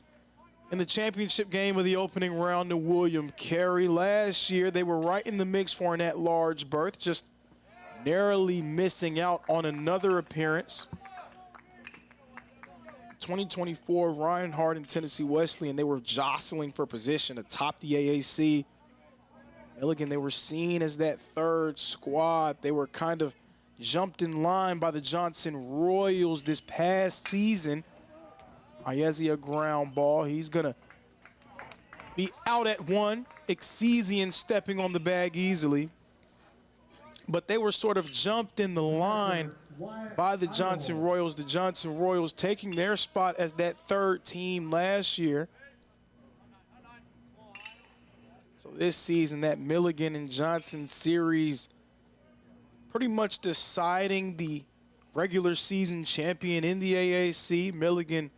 in the championship game of the opening round to William Carey. Last year, they were right in the mix for an at-large berth, just narrowly missing out on another appearance. 2024, Reinhardt and Tennessee Wesleyan, they were jostling for position atop the AAC. Milligan, they were seen as that 3rd squad. They were kind of jumped in line by the Johnson Royals this past season. Iezzi, a ground ball. He's going to be out at 1. Exesian stepping on the bag easily. But they were sort of jumped in the line by the Johnson Royals. The Johnson Royals taking their spot as that 3rd team last year. So this season, that Milligan and Johnson series pretty much deciding the regular season champion in the AAC. Milligan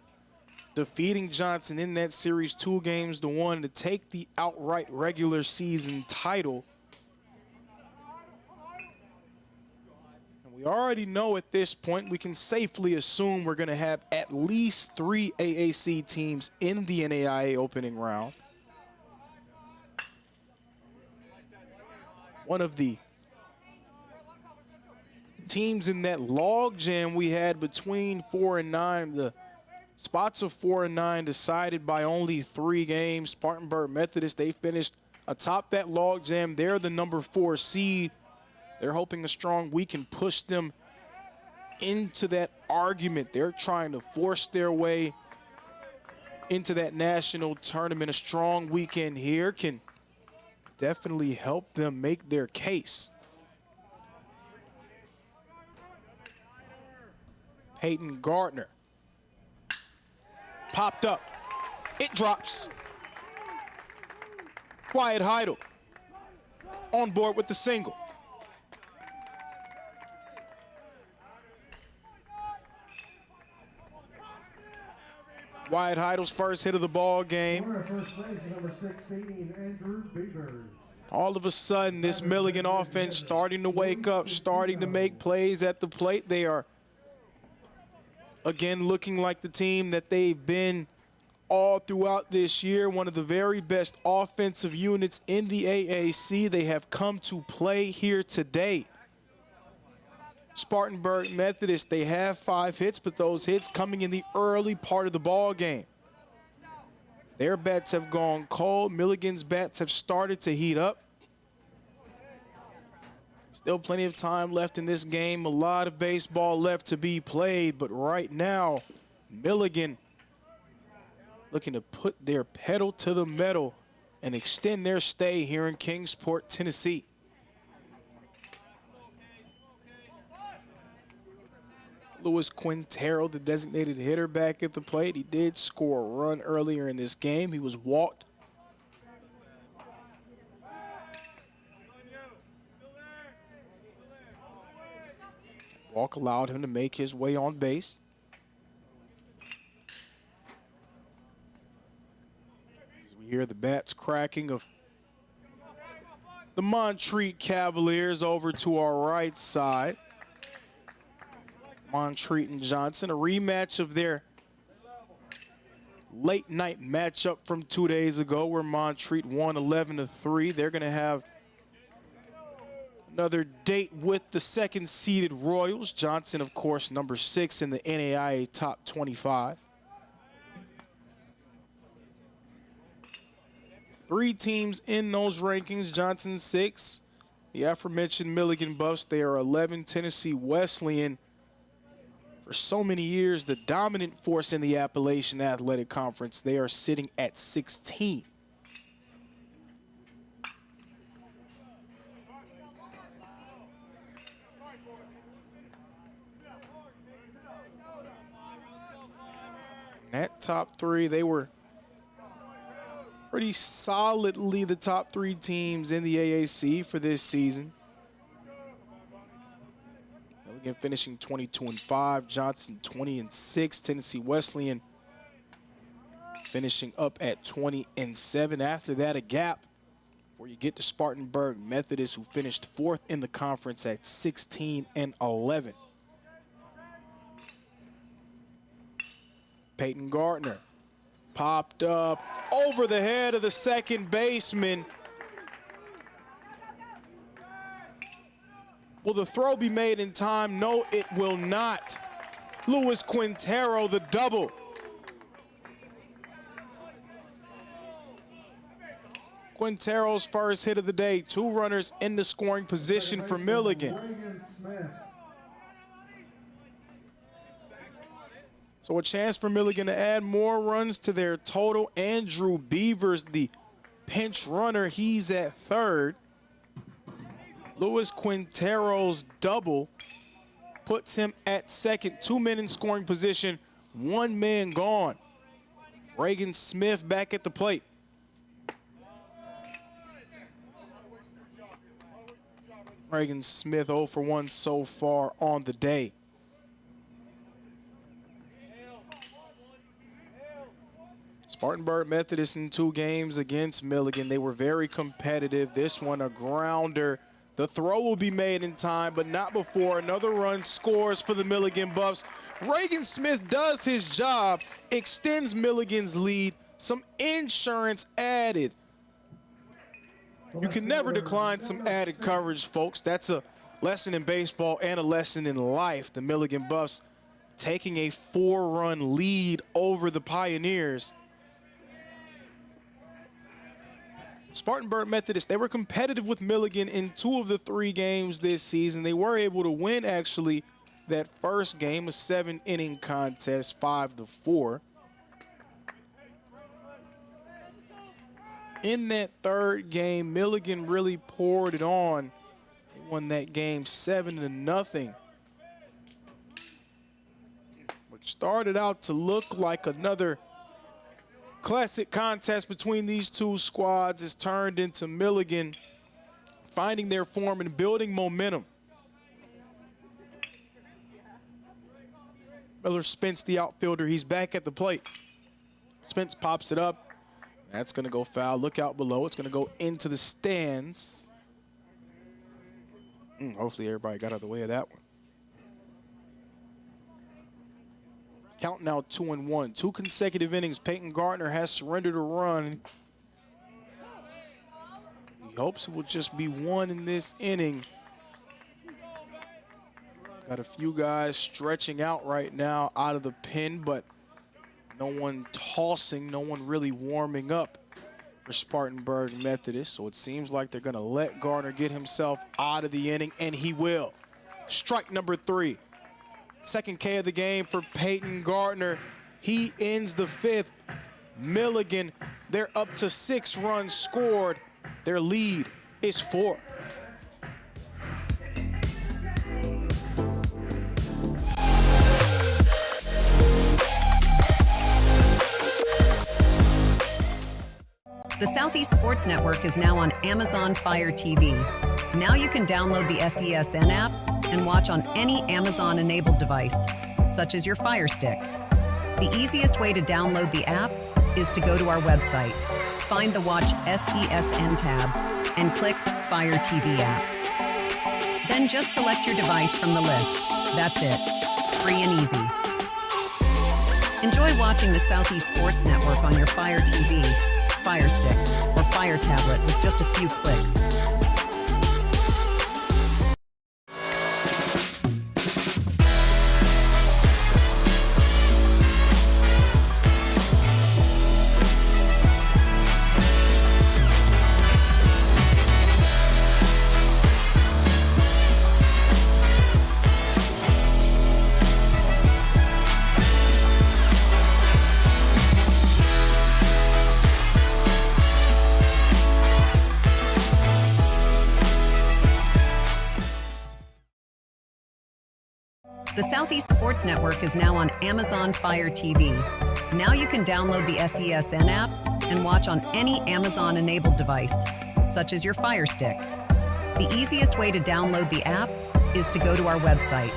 defeating Johnson in that series 2-1 to take the outright regular season title. We already know at this point, we can safely assume we're going to have at least 3 AAC teams in the NAIA opening round. One of the teams in that log jam we had between 4 and 9, the spots of 4 and 9 decided by only 3 games. Spartanburg Methodist, they finished atop that log jam. They're the number 4 seed. They're hoping a strong week can push them into that argument. They're trying to force their way into that national tournament. A strong weekend here can definitely help them make their case. Peyton Gardner popped up. It drops. Wyatt Heidel on board with the single. Wyatt Heidel's first hit of the ball game. All of a sudden, this Milligan offense starting to wake up, starting to make plays at the plate. They are again, looking like the team that they've been all throughout this year, one of the very best offensive units in the AAC. They have come to play here today. Spartanburg Methodist, they have 5 hits, but those hits coming in the early part of the ball game. Their bats have gone cold. Milligan's bats have started to heat up. Still plenty of time left in this game. A lot of baseball left to be played, but right now, Milligan looking to put their pedal to the metal and extend their stay here in Kingsport, Tennessee. Luis Quintero, the designated hitter, back at the plate. He did score a run earlier in this game. He was walked. Walk allowed him to make his way on base. As we hear the bats cracking of the Montreat Cavaliers over to our right side. Montreat and Johnson, a rematch of their late night matchup from 2 days ago where Montreat won 11-3. They're going to have another date with the second seeded Royals. Johnson, of course, number 6 in the NAIA top 25. 3 teams in those rankings. Johnson 6. The aforementioned Milligan Buffs, they are 11. Tennessee Wesleyan, for so many years, the dominant force in the Appalachian Athletic Conference, they are sitting at 16. That top 3, they were pretty solidly the top 3 teams in the AAC for this season. Milligan finishing 22-5, Johnson 20-6, Tennessee Wesleyan finishing up at 20-7. After that, a gap before you get to Spartanburg Methodist, who finished 4th in the conference at 16-11. Peyton Gardner popped up over the head of the second baseman. Will the throw be made in time? No, it will not. Luis Quintero, the double. Quintero's first hit of the day. 2 runners in the scoring position for Milligan. So a chance for Milligan to add more runs to their total. Andrew Beavers, the pinch runner, he's at 3rd. Luis Quintero's double puts him at 2nd. 2 men in scoring position, 1 man gone. Reagan Smith back at the plate. Reagan Smith 0 for 1 so far on the day. Spartanburg Methodist in 2 games against Milligan. They were very competitive. This one a grounder. The throw will be made in time, but not before another run scores for the Milligan Buffs. Reagan Smith does his job, extends Milligan's lead. Some insurance added. You can never decline some added coverage, folks. That's a lesson in baseball and a lesson in life. The Milligan Buffs taking a 4-run lead over the Pioneers. Spartanburg Methodist, they were competitive with Milligan in 2 of the 3 games this season. They were able to win, actually, that first game, a 7-inning contest, 5-4. In that 3rd game, Milligan really poured it on. They won that game 7-0. Which started out to look like another classic contest between these 2 squads has turned into Milligan finding their form and building momentum. Miller Spence, the outfielder, he's back at the plate. Spence pops it up. That's going to go foul. Look out below. It's going to go into the stands. Hopefully everybody got out of the way of that one. Count now 2-1. 2 consecutive innings. Peyton Gardner has surrendered a run. He hopes it will just be 1 in this inning. Got a few guys stretching out right now out of the pen, but no one tossing, no one really warming up for Spartanburg Methodist. So it seems like they're going to let Gardner get himself out of the inning, and he will. Strike number 3. Second K of the game for Peyton Gardner. He ends the 5th. Milligan, they're up to 6 runs scored. Their lead is 4. The Southeast Sports Network is now on Amazon Fire TV. Now you can download the SESN app and watch on any Amazon-enabled device, such as your Fire Stick. The easiest way to download the app is to go to our website, find the Watch SESN tab, and click Fire TV app. Then just select your device from the list. That's it. Free and easy. Enjoy watching the Southeast Sports Network on your Fire TV, Fire Stick, or Fire tablet with just a few clicks. The Southeast Sports Network is now on Amazon Fire TV. Now you can download the SESN app and watch on any Amazon-enabled device, such as your Fire Stick. The easiest way to download the app is to go to our website,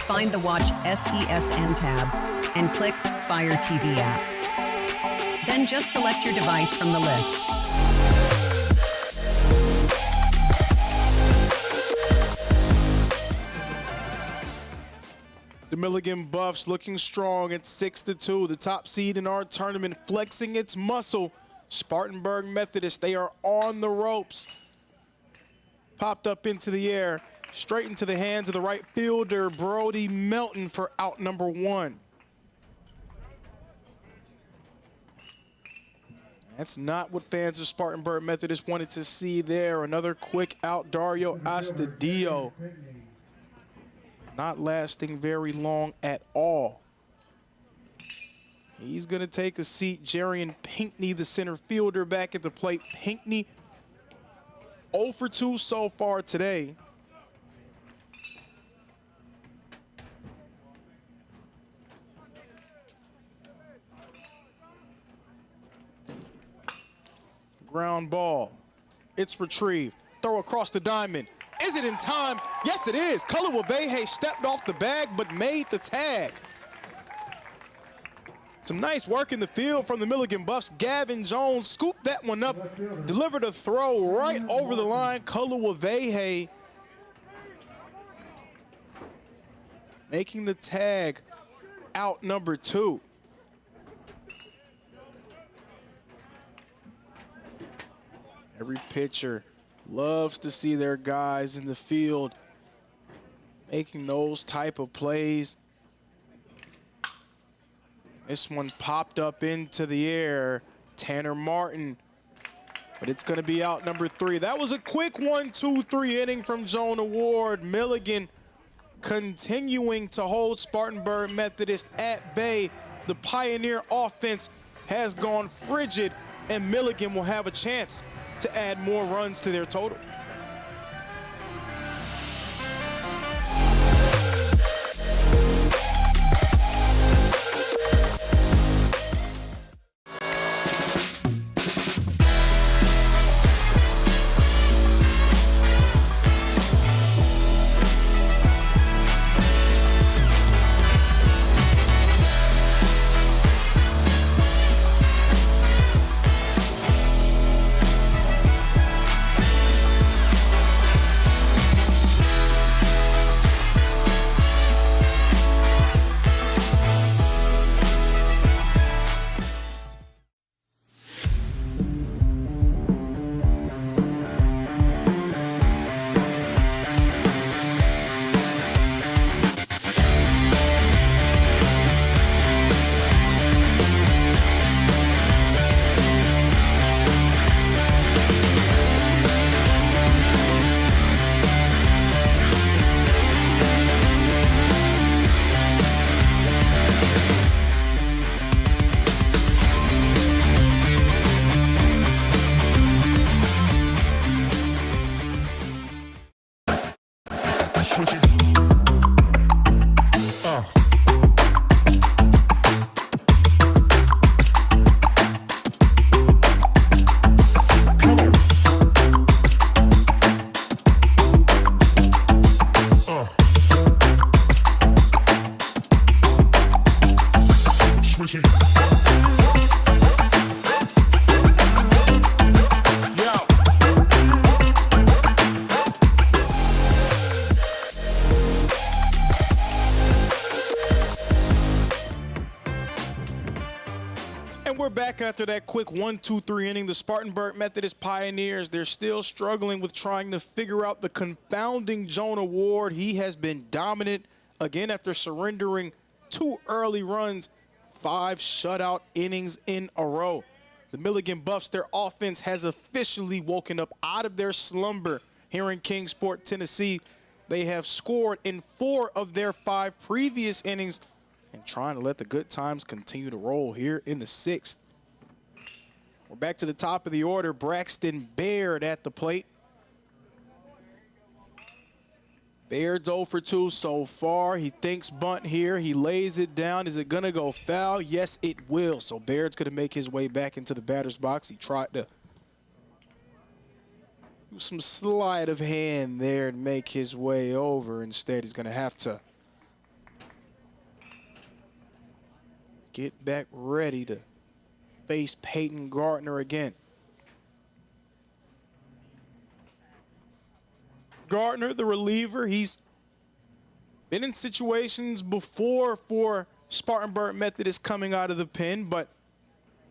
find the Watch SESN tab, and click Fire TV app. Then just select your device from the list. The Milligan Buffs looking strong at 6-2. The top seed in our tournament flexing its muscle. Spartanburg Methodist, they are on the ropes. Popped up into the air, straight into the hands of the right fielder, Brody Melton, for out number 1. That's not what fans of Spartanburg Methodist wanted to see there. Another quick out, Dario Astudillo. Not lasting very long at all. He's going to take a seat. Jarian Pinckney, the center fielder, back at the plate. Pinckney 0 for 2 so far today. Ground ball. It's retrieved. Throw across the diamond. Is it in time? Yes, it is. Kalawavehe stepped off the bag but made the tag. Some nice work in the field from the Milligan Buffs. Gavin Jones scooped that one up, delivered a throw right over the line. Kalawavehe making the tag, out number 2. Every pitcher loves to see their guys in the field making those type of plays. This one popped up into the air. Tanner Martin, but it's going to be out number 3. That was a quick 1-2-3 inning from Jonah Ward. Milligan continuing to hold Spartanburg Methodist at bay. The Pioneer offense has gone frigid, and Milligan will have a chance to add more runs to their total. And we're back after that quick 1-2-3 inning. The Spartanburg Methodist Pioneers, they're still struggling with trying to figure out the confounding Jonah Ward. He has been dominant again after surrendering 2 early runs, 5 shutout innings in a row. The Milligan Buffs, their offense has officially woken up out of their slumber here in Kingsport, Tennessee. They have scored in 4 of their 5 previous innings and trying to let the good times continue to roll here in the 6th. We're back to the top of the order. Braxton Baird at the plate. Baird's 0 for 2 so far. He thinks bunt here. He lays it down. Is it going to go foul? Yes, it will. So Baird's going to make his way back into the batter's box. He tried to do some sleight of hand there and make his way over. Instead, he's going to have to get back ready to face Peyton Gardner again. Gardner, the reliever, he's been in situations before for Spartanburg Methodist coming out of the pen, but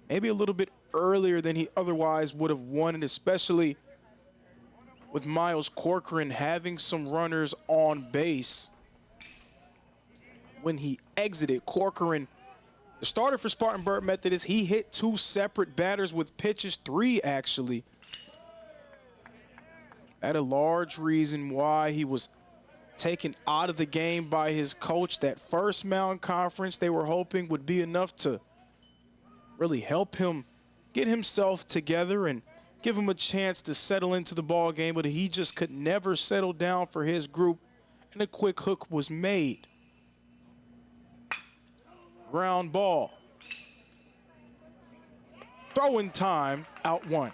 maybe a little bit earlier than he otherwise would have wanted, especially with Miles Corcoran having some runners on base. When he exited, Corcoran, the starter for Spartanburg Methodist, he hit 2 separate batters with pitches, 3 actually. That a large reason why he was taken out of the game by his coach. That first mound conference they were hoping would be enough to really help him get himself together and give him a chance to settle into the ball game, but he just could never settle down for his group, and a quick hook was made. Ground ball. Throwing time, out 1.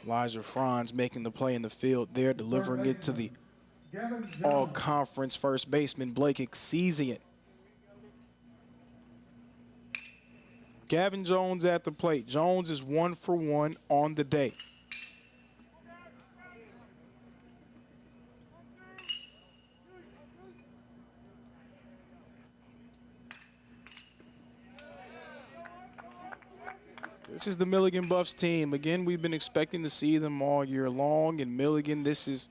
Elijah Franz making the play in the field there, delivering it to the all-conference first baseman Blake Exesian. Gavin Jones at the plate. Jones is 1 for 1 on the day. This is the Milligan Buffs team. Again, we've been expecting to see them all year long. In Milligan, this is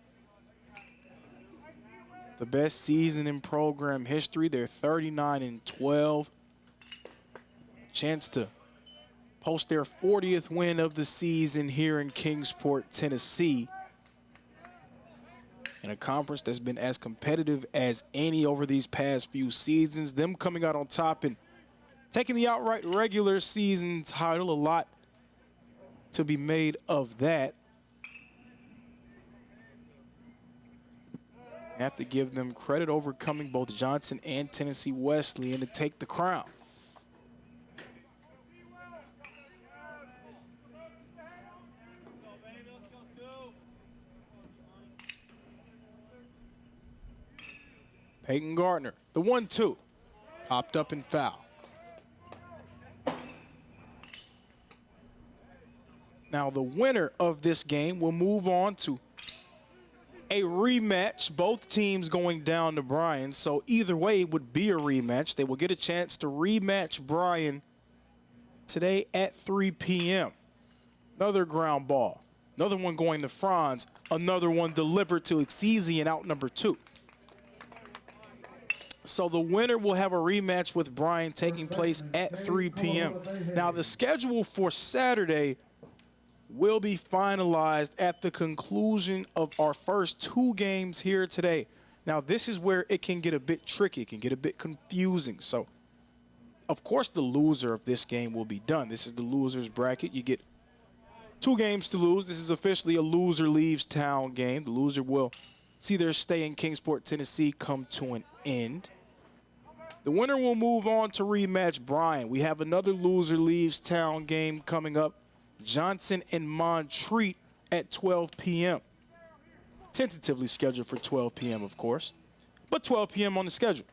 the best season in program history. They're 39-12. Chance to post their 40th win of the season here in Kingsport, Tennessee. In a conference that's been as competitive as any over these past few seasons. Them coming out on top and taking the outright regular season title, a lot to be made of that. Have to give them credit overcoming both Johnson and Tennessee Wesleyan to take the crown. Peyton Gardner, the 1-2, popped up and foul. Now the winner of this game will move on to a rematch. Both teams going down to Bryan, so either way it would be a rematch. They will get a chance to rematch Bryan today at 3 p.m. Another ground ball. Another one going to Franz. Another one delivered to Exesian, out number 2. So the winner will have a rematch with Bryan taking place at 3 p.m. Now the schedule for Saturday will be finalized at the conclusion of our first 2 games here today. Now, this is where it can get a bit tricky. It can get a bit confusing. So, of course, the loser of this game will be done. This is the loser's bracket. You get 2 games to lose. This is officially a loser leaves town game. The loser will see their stay in Kingsport, Tennessee come to an end. The winner will move on to rematch Bryan. We have another loser leaves town game coming up. Johnson and Montreat at 12 p.m. Tentatively scheduled for 12 p.m., of course, but 12 p.m. on the schedule.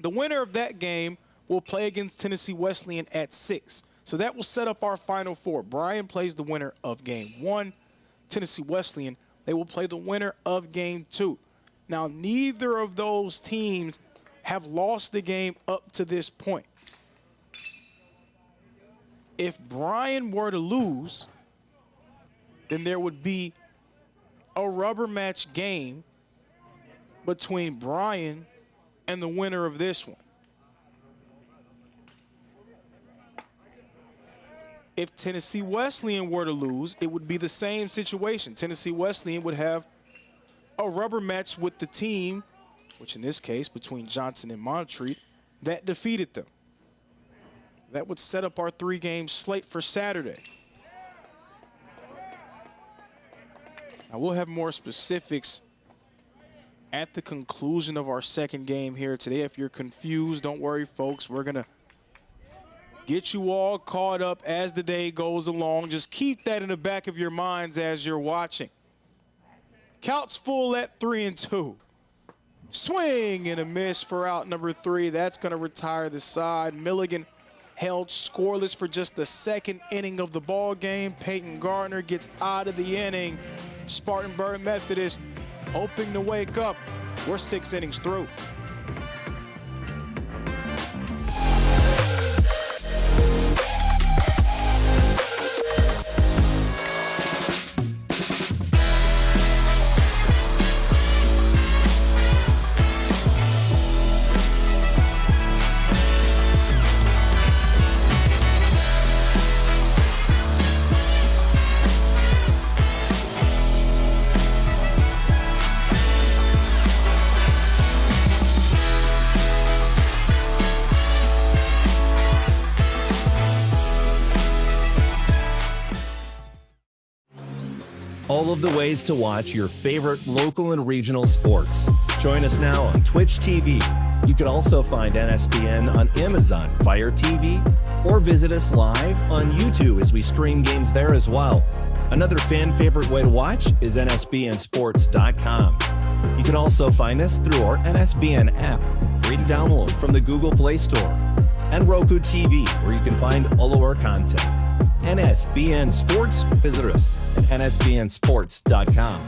The winner of that game will play against Tennessee Wesleyan at 6. So that will set up our Final Four. Bryan plays the winner of Game 1. Tennessee Wesleyan, they will play the winner of Game 2. Now, neither of those teams have lost the game up to this point. If Bryan were to lose, then there would be a rubber match game between Bryan and the winner of this one. If Tennessee Wesleyan were to lose, it would be the same situation. Tennessee Wesleyan would have a rubber match with the team, which in this case between Johnson and Montreat, that defeated them. That would set up our 3-game slate for Saturday. Now we'll have more specifics at the conclusion of our second game here today. If you're confused, don't worry, folks. We're going to get you all caught up as the day goes along. Just keep that in the back of your minds as you're watching. Counts full at 3-2. Swing and a miss for out number 3. That's going to retire the side. Milligan held scoreless for just the second inning of the ball game. Peyton Gardner gets out of the inning. Spartanburg Methodist hoping to wake up. We're 6 innings through. All of the ways to watch your favorite local and regional sports. Join us now on Twitch TV. You can also find NSBN on Amazon Fire TV or visit us live on YouTube as we stream games there as well. Another fan favorite way to watch is nsbnsports.com. You can also find us through our NSBN app, free to download from the Google Play Store, and Roku TV, where you can find all of our content. NSBN Sports, visit us at nsbnsports.com.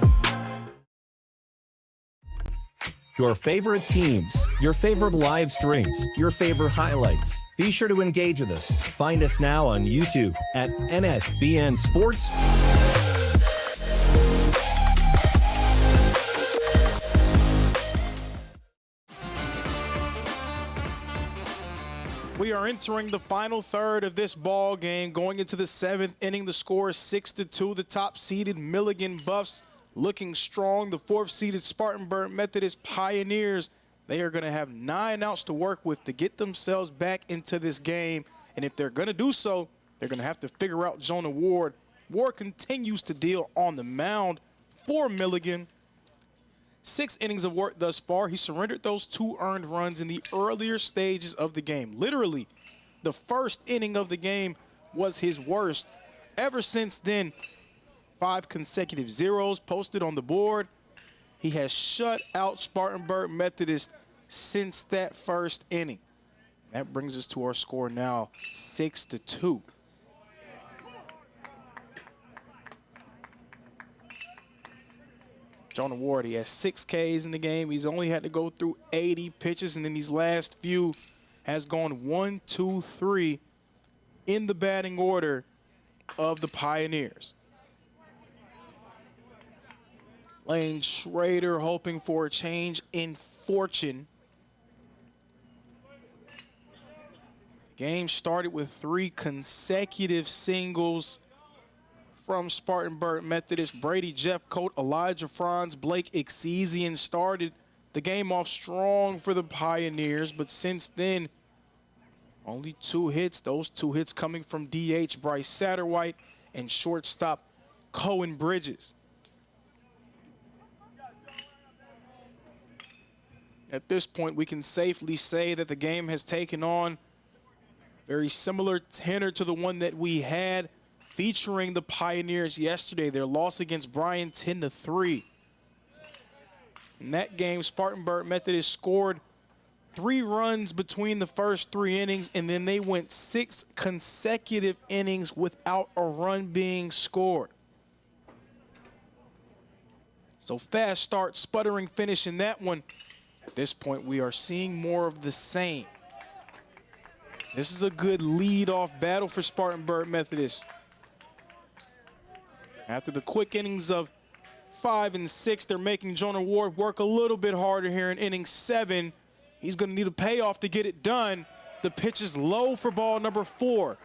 Your favorite teams, your favorite live streams, your favorite highlights. Be sure to engage with us. Find us now on YouTube at NSBN Sports. We are entering the final third of this ball game. Going into the 7th inning, the score is 6-2. The top-seeded Milligan Buffs looking strong. The 4th-seeded Spartanburg Methodist Pioneers, they are going to have 9 outs to work with to get themselves back into this game. And if they're going to do so, they're going to have to figure out Jonah Ward. Ward continues to deal on the mound for Milligan. 6 innings of work thus far. He surrendered those 2 earned runs in the earlier stages of the game. Literally, the first inning of the game was his worst. Ever since then, 5 consecutive zeros posted on the board. He has shut out Spartanburg Methodist since that first inning. That brings us to our score now, 6-2. Jonah Ward, he has 6 Ks in the game. He's only had to go through 80 pitches, and in these last few has gone 1, 2, 3 in the batting order of the Pioneers. Lane Schrader hoping for a change in fortune. The game started with 3 consecutive singles from Spartanburg Methodist. Brady Jeffcoat, Elijah Franz, Blake Exesian started the game off strong for the Pioneers, but since then, only 2 hits. Those 2 hits coming from DH Bryce Satterwhite and shortstop Cohen Bridges. At this point, we can safely say that the game has taken on very similar tenor to the one that we had featuring the Pioneers yesterday. Their loss against Bryan 10-3. In that game, Spartanburg Methodist scored 3 runs between the first 3 innings, and then they went 6 consecutive innings without a run being scored. So fast start, sputtering finish in that one. At this point, we are seeing more of the same. This is a good lead-off battle for Spartanburg Methodist. After the quick innings of 5 and 6, they're making Jonah Ward work a little bit harder here in inning 7. He's going to need a payoff to get it done. The pitch is low for ball number 4.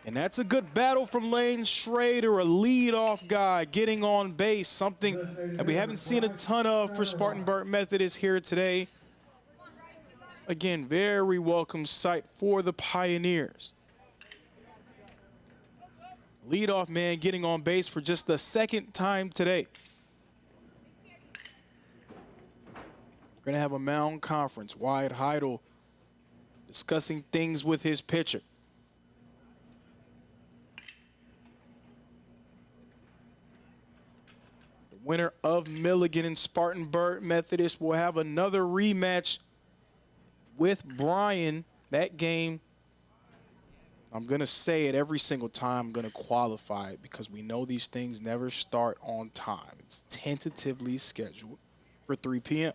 And that's a good battle from Lane Schrader, a leadoff guy getting on base, something that we haven't seen a ton of for Spartanburg Methodist here today. Again, very welcome sight for the Pioneers. Leadoff man getting on base for just the second time today. We're going to have a mound conference. Wyatt Heidel discussing things with his pitcher. The winner of Milligan and Spartanburg Methodist will have another rematch with Bryan. That game, I'm going to say it every single time, I'm going to qualify it because we know these things never start on time. It's tentatively scheduled for 3 p.m.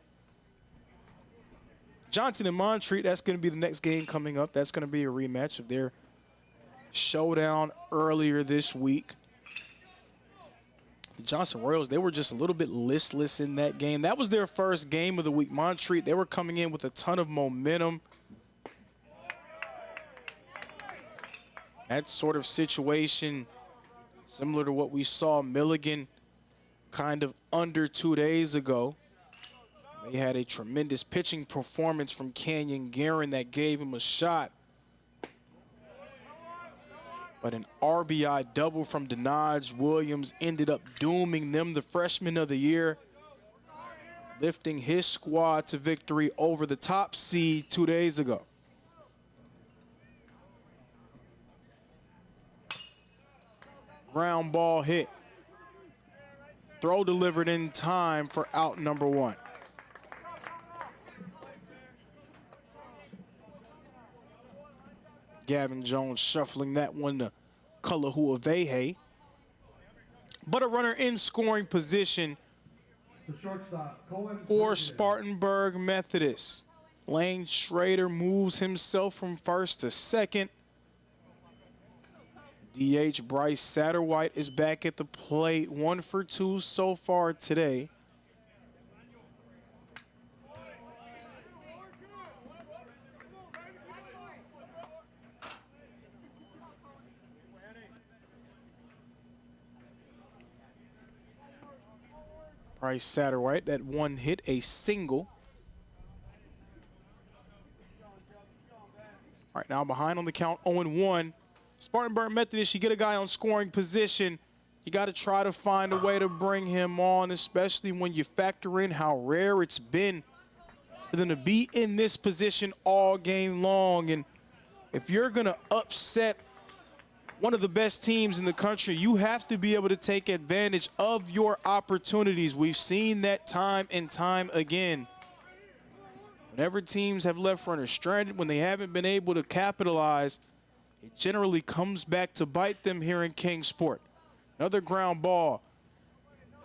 Johnson and Montreat, that's going to be the next game coming up. That's going to be a rematch of their showdown earlier this week. The Johnson Royals, they were just a little bit listless in that game. That was their first game of the week. Montreat, they were coming in with a ton of momentum. That sort of situation, similar to what we saw Milligan kind of under 2 days ago. They had a tremendous pitching performance from Canyon Guerin that gave him a shot. But an RBI double from Denaj Williams ended up dooming them. The freshman of the year, lifting his squad to victory over the top seed 2 days ago. Ground ball hit. Throw delivered in time for out number 1. Gavin Jones shuffling that one to Kalahuavehe. But a runner in scoring position for Spartanburg Methodist. Lane Schrader moves himself from first to second. DH Bryce Satterwhite is back at the plate. 1 for 2 so far today. Bryce Satterwhite, that one hit a single. All right, now behind on the count, 0-1. Spartanburg Methodist, you get a guy on scoring position, you got to try to find a way to bring him on, especially when you factor in how rare it's been for them to be in this position all game long. And if you're going to upset one of the best teams in the country, you have to be able to take advantage of your opportunities. We've seen that time and time again. Whenever teams have left runners stranded, when they haven't been able to capitalize, it generally comes back to bite them here in Kingsport. Another ground ball.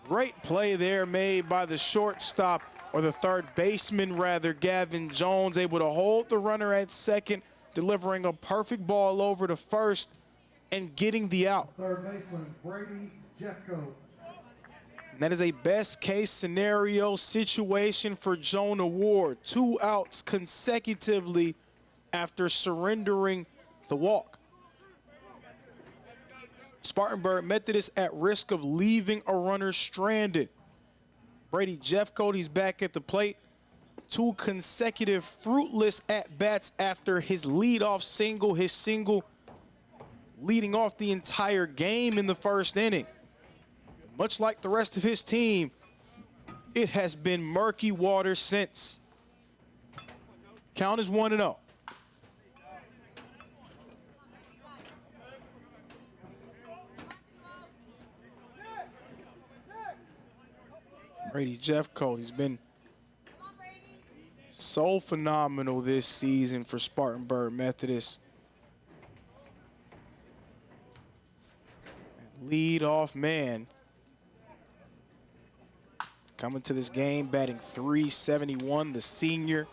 Great play there made by the shortstop, or the third baseman rather, Gavin Jones, able to hold the runner at second, delivering a perfect ball over to first and getting the out. Third baseman, Brady Jeffcoat. And that is a best case scenario situation for Jonah Ward. 2 outs consecutively after surrendering the walk. Spartanburg Methodist at risk of leaving a runner stranded. Brady Jeffcoat, he's back at the plate. 2 consecutive fruitless at-bats after his leadoff single, his single leading off the entire game in the first inning. Much like the rest of his team, it has been murky water since. Count is 1-0. Brady Jeffcoat, he's been so phenomenal this season for Spartanburg Methodist. Lead off man coming to this game batting .371, the senior.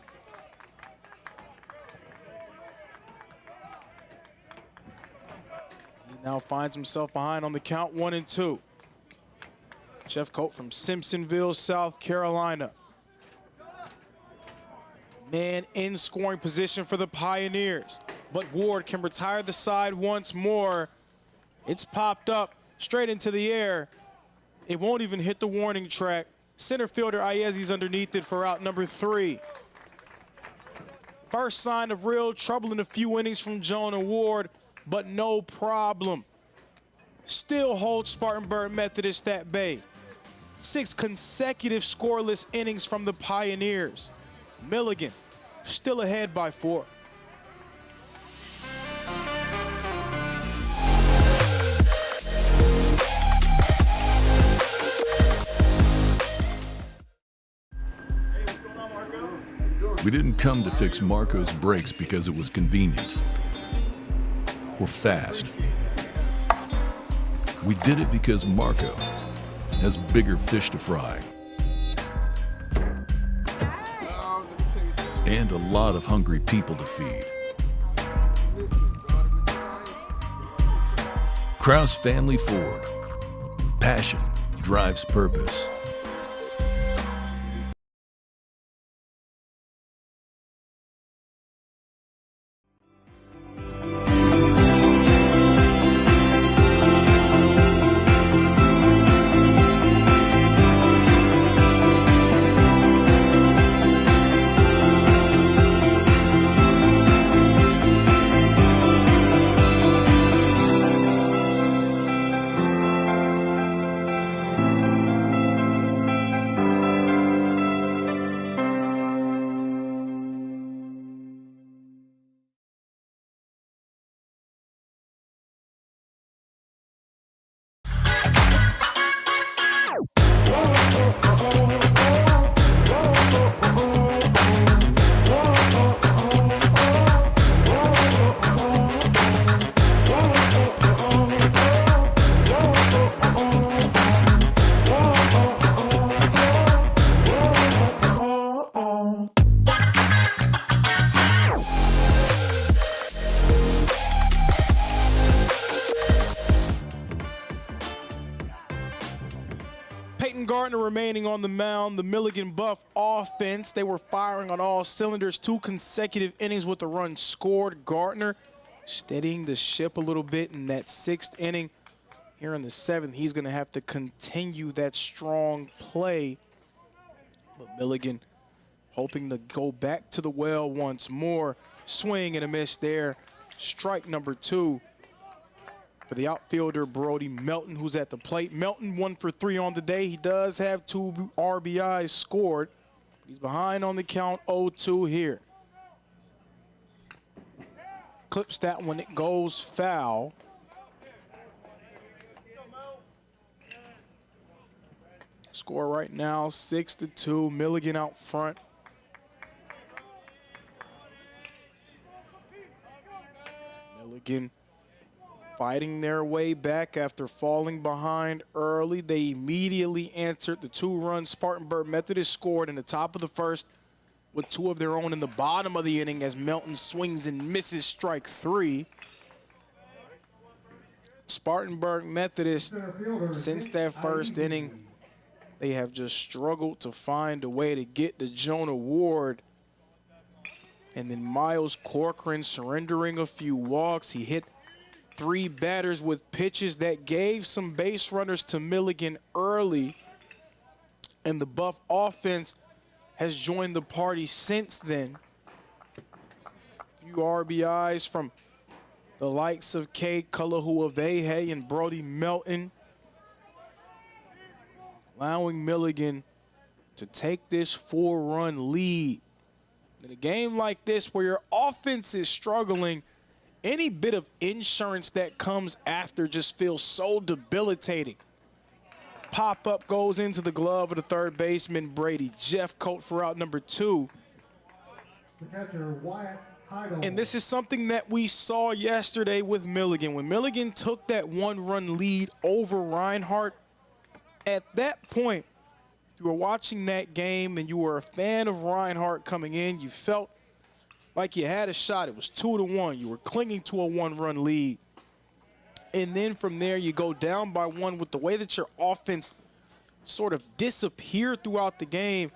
He now finds himself behind on the count 1-2. Jeffcoat from Simpsonville, South Carolina. Man in scoring position for the Pioneers, but Ward can retire the side once more. It's popped up straight into the air. It won't even hit the warning track. Center fielder Ayezi's underneath it for out number 3. First sign of real trouble in a few innings from Jonah Ward, but no problem. Still holds Spartanburg Methodist at bay. 6 consecutive scoreless innings from the Pioneers. Milligan still ahead by 4. We didn't come to fix Marco's brakes because it was convenient or fast. We did it because Marco has bigger fish to fry and a lot of hungry people to feed. Kraus Family Ford. Passion drives purpose. Gardner remaining on the mound. The Milligan Buff offense, they were firing on all cylinders. 2 consecutive innings with a run scored. Gardner steadying the ship a little bit in that 6th inning. Here in the 7th, he's going to have to continue that strong play. But Milligan hoping to go back to the well once more. Swing and a miss there. Strike number 2. For the outfielder, Brody Melton, who's at the plate. Melton 1 for 3 on the day. He does have 2 RBIs scored. He's behind on the count 0-2 here. Clips that one, it goes foul. Score right now 6-2. Milligan out front. Milligan fighting their way back after falling behind early. They immediately answered. The 2-run Spartanburg Methodist scored in the top of the 1st with 2 of their own in the bottom of the inning as Melton swings and misses strike 3. Spartanburg Methodist, since that 1st inning, they have just struggled to find a way to get to Jonah Ward. And then Miles Corcoran surrendering a few walks. He hit 3 batters with pitches that gave some base runners to Milligan early. And the Buff offense has joined the party since then. A few RBIs from the likes of K. Kalahuavehe and Brody Melton, allowing Milligan to take this 4-run lead. In a game like this where your offense is struggling, any bit of insurance that comes after just feels so debilitating. Pop-up goes into the glove of the 3rd baseman, Brady Jeffcoat, for out number 2. The catcher, Wyatt Heidel. And this is something that we saw yesterday with Milligan. When Milligan took that 1-run lead over Reinhardt, at that point, you were watching that game and you were a fan of Reinhardt coming in, you felt like you had a shot. It was 2-1. You were clinging to a 1-run lead. And then from there, you go down by 1 with the way that your offense sort of disappeared throughout the game.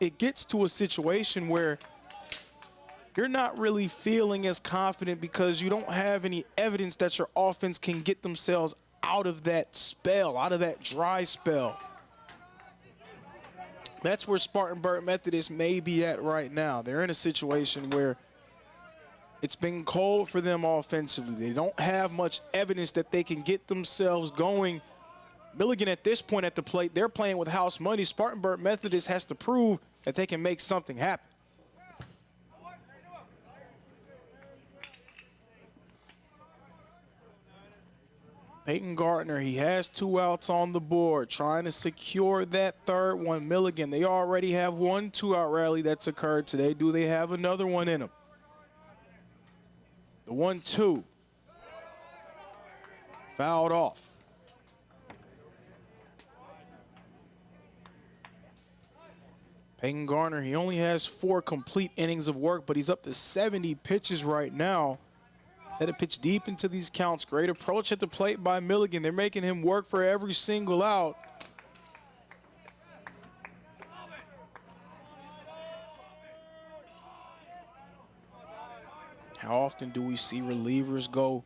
It gets to a situation where you're not really feeling as confident because you don't have any evidence that your offense can get themselves out of that spell, out of that dry spell. That's where Spartanburg Methodist may be at right now. They're in a situation where it's been cold for them offensively. They don't have much evidence that they can get themselves going. Milligan at this point at the plate, they're playing with house money. Spartanburg Methodist has to prove that they can make something happen. Peyton Gardner, he has 2 outs on the board, trying to secure that third one. Milligan, they already have 1 2-out rally that's occurred today. Do they have another one in them? The 1-2. Fouled off. Peyton Gardner, he only has 4 complete innings of work, but he's up to 70 pitches right now. Had to pitch deep into these counts. Great approach at the plate by Milligan. They're making him work for every single out. How often do we see relievers go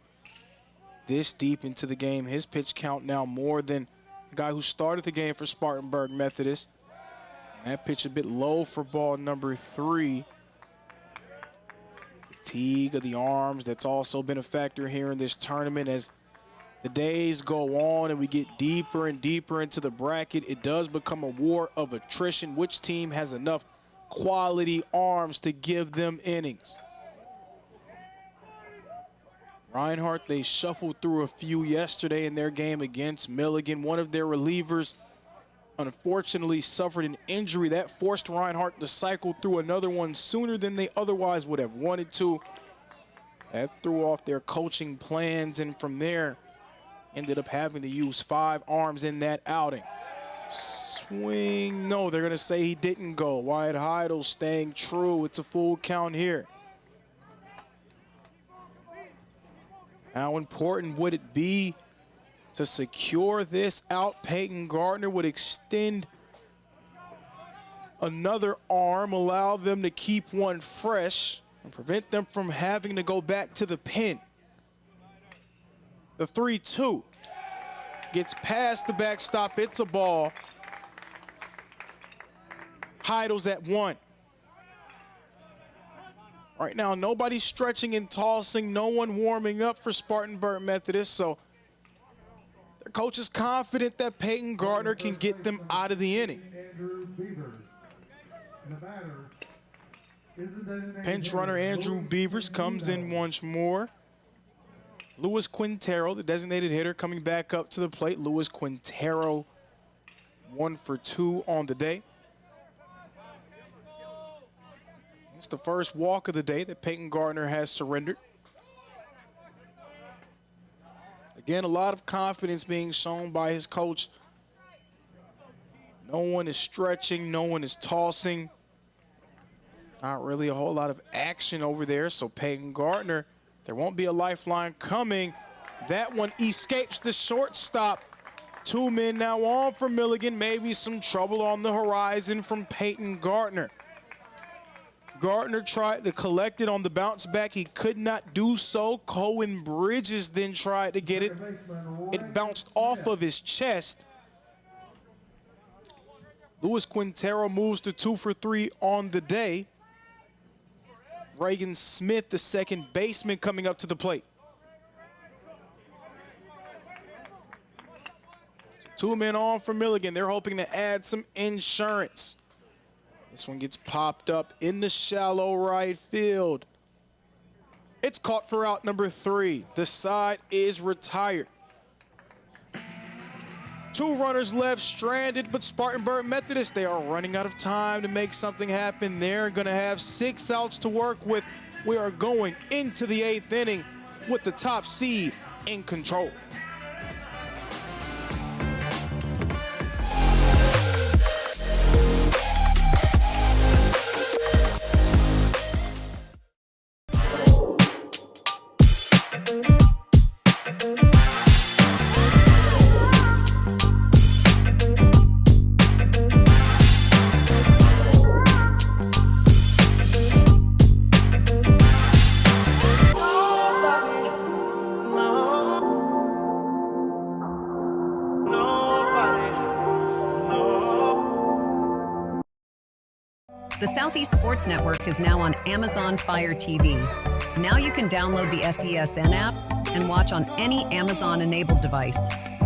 this deep into the game? His pitch count now more than the guy who started the game for Spartanburg Methodist. That pitch a bit low for ball number 3. Fatigue of the arms, that's also been a factor here in this tournament. As the days go on and we get deeper and deeper into the bracket, it does become a war of attrition. Which team has enough quality arms to give them innings? Reinhardt, they shuffled through a few yesterday in their game against Milligan. One of their relievers unfortunately suffered an injury that forced Reinhardt to cycle through another one sooner than they otherwise would have wanted to. That threw off their coaching plans, and from there ended up having to use 5 arms in that outing. Swing, no, they're gonna say he didn't go. Wyatt Heidel staying true. It's a full count here. How important would it be to secure this out? Peyton Gardner would extend another arm, allow them to keep one fresh, and prevent them from having to go back to the pen. The 3-2 gets past the backstop. It's a ball. Heidel's at 1. Right now, nobody's stretching and tossing, no one warming up for Spartanburg Methodist, so their coach is confident that Peyton Gardner can get them out of the inning. Pinch runner Andrew Beavers comes in once more. Luis Quintero, the designated hitter, coming back up to the plate. Luis Quintero, 1 for 2 on the day. It's the first walk of the day that Peyton Gardner has surrendered. Again, a lot of confidence being shown by his coach. No one is stretching, no one is tossing. Not really a whole lot of action over there, so Peyton Gardner, there won't be a lifeline coming. That one escapes the shortstop. 2 men now on for Milligan. Maybe some trouble on the horizon from Peyton Gardner. Gardner tried to collect it on the bounce back. He could not do so. Cohen Bridges then tried to get it. It bounced off of his chest. Luis Quintero moves to 2 for 3 on the day. Reagan Smith, the second baseman, coming up to the plate. So 2 men on for Milligan. They're hoping to add some insurance. This one gets popped up in the shallow right field. It's caught for out number 3. The side is retired. 2 runners left stranded, but Spartanburg Methodist, they are running out of time to make something happen. They're going to have 6 outs to work with. We are going into the 8th inning with the top seed in control. The Southeast Sports Network is now on Amazon Fire TV. Now you can download the SESN app and watch on any Amazon-enabled device,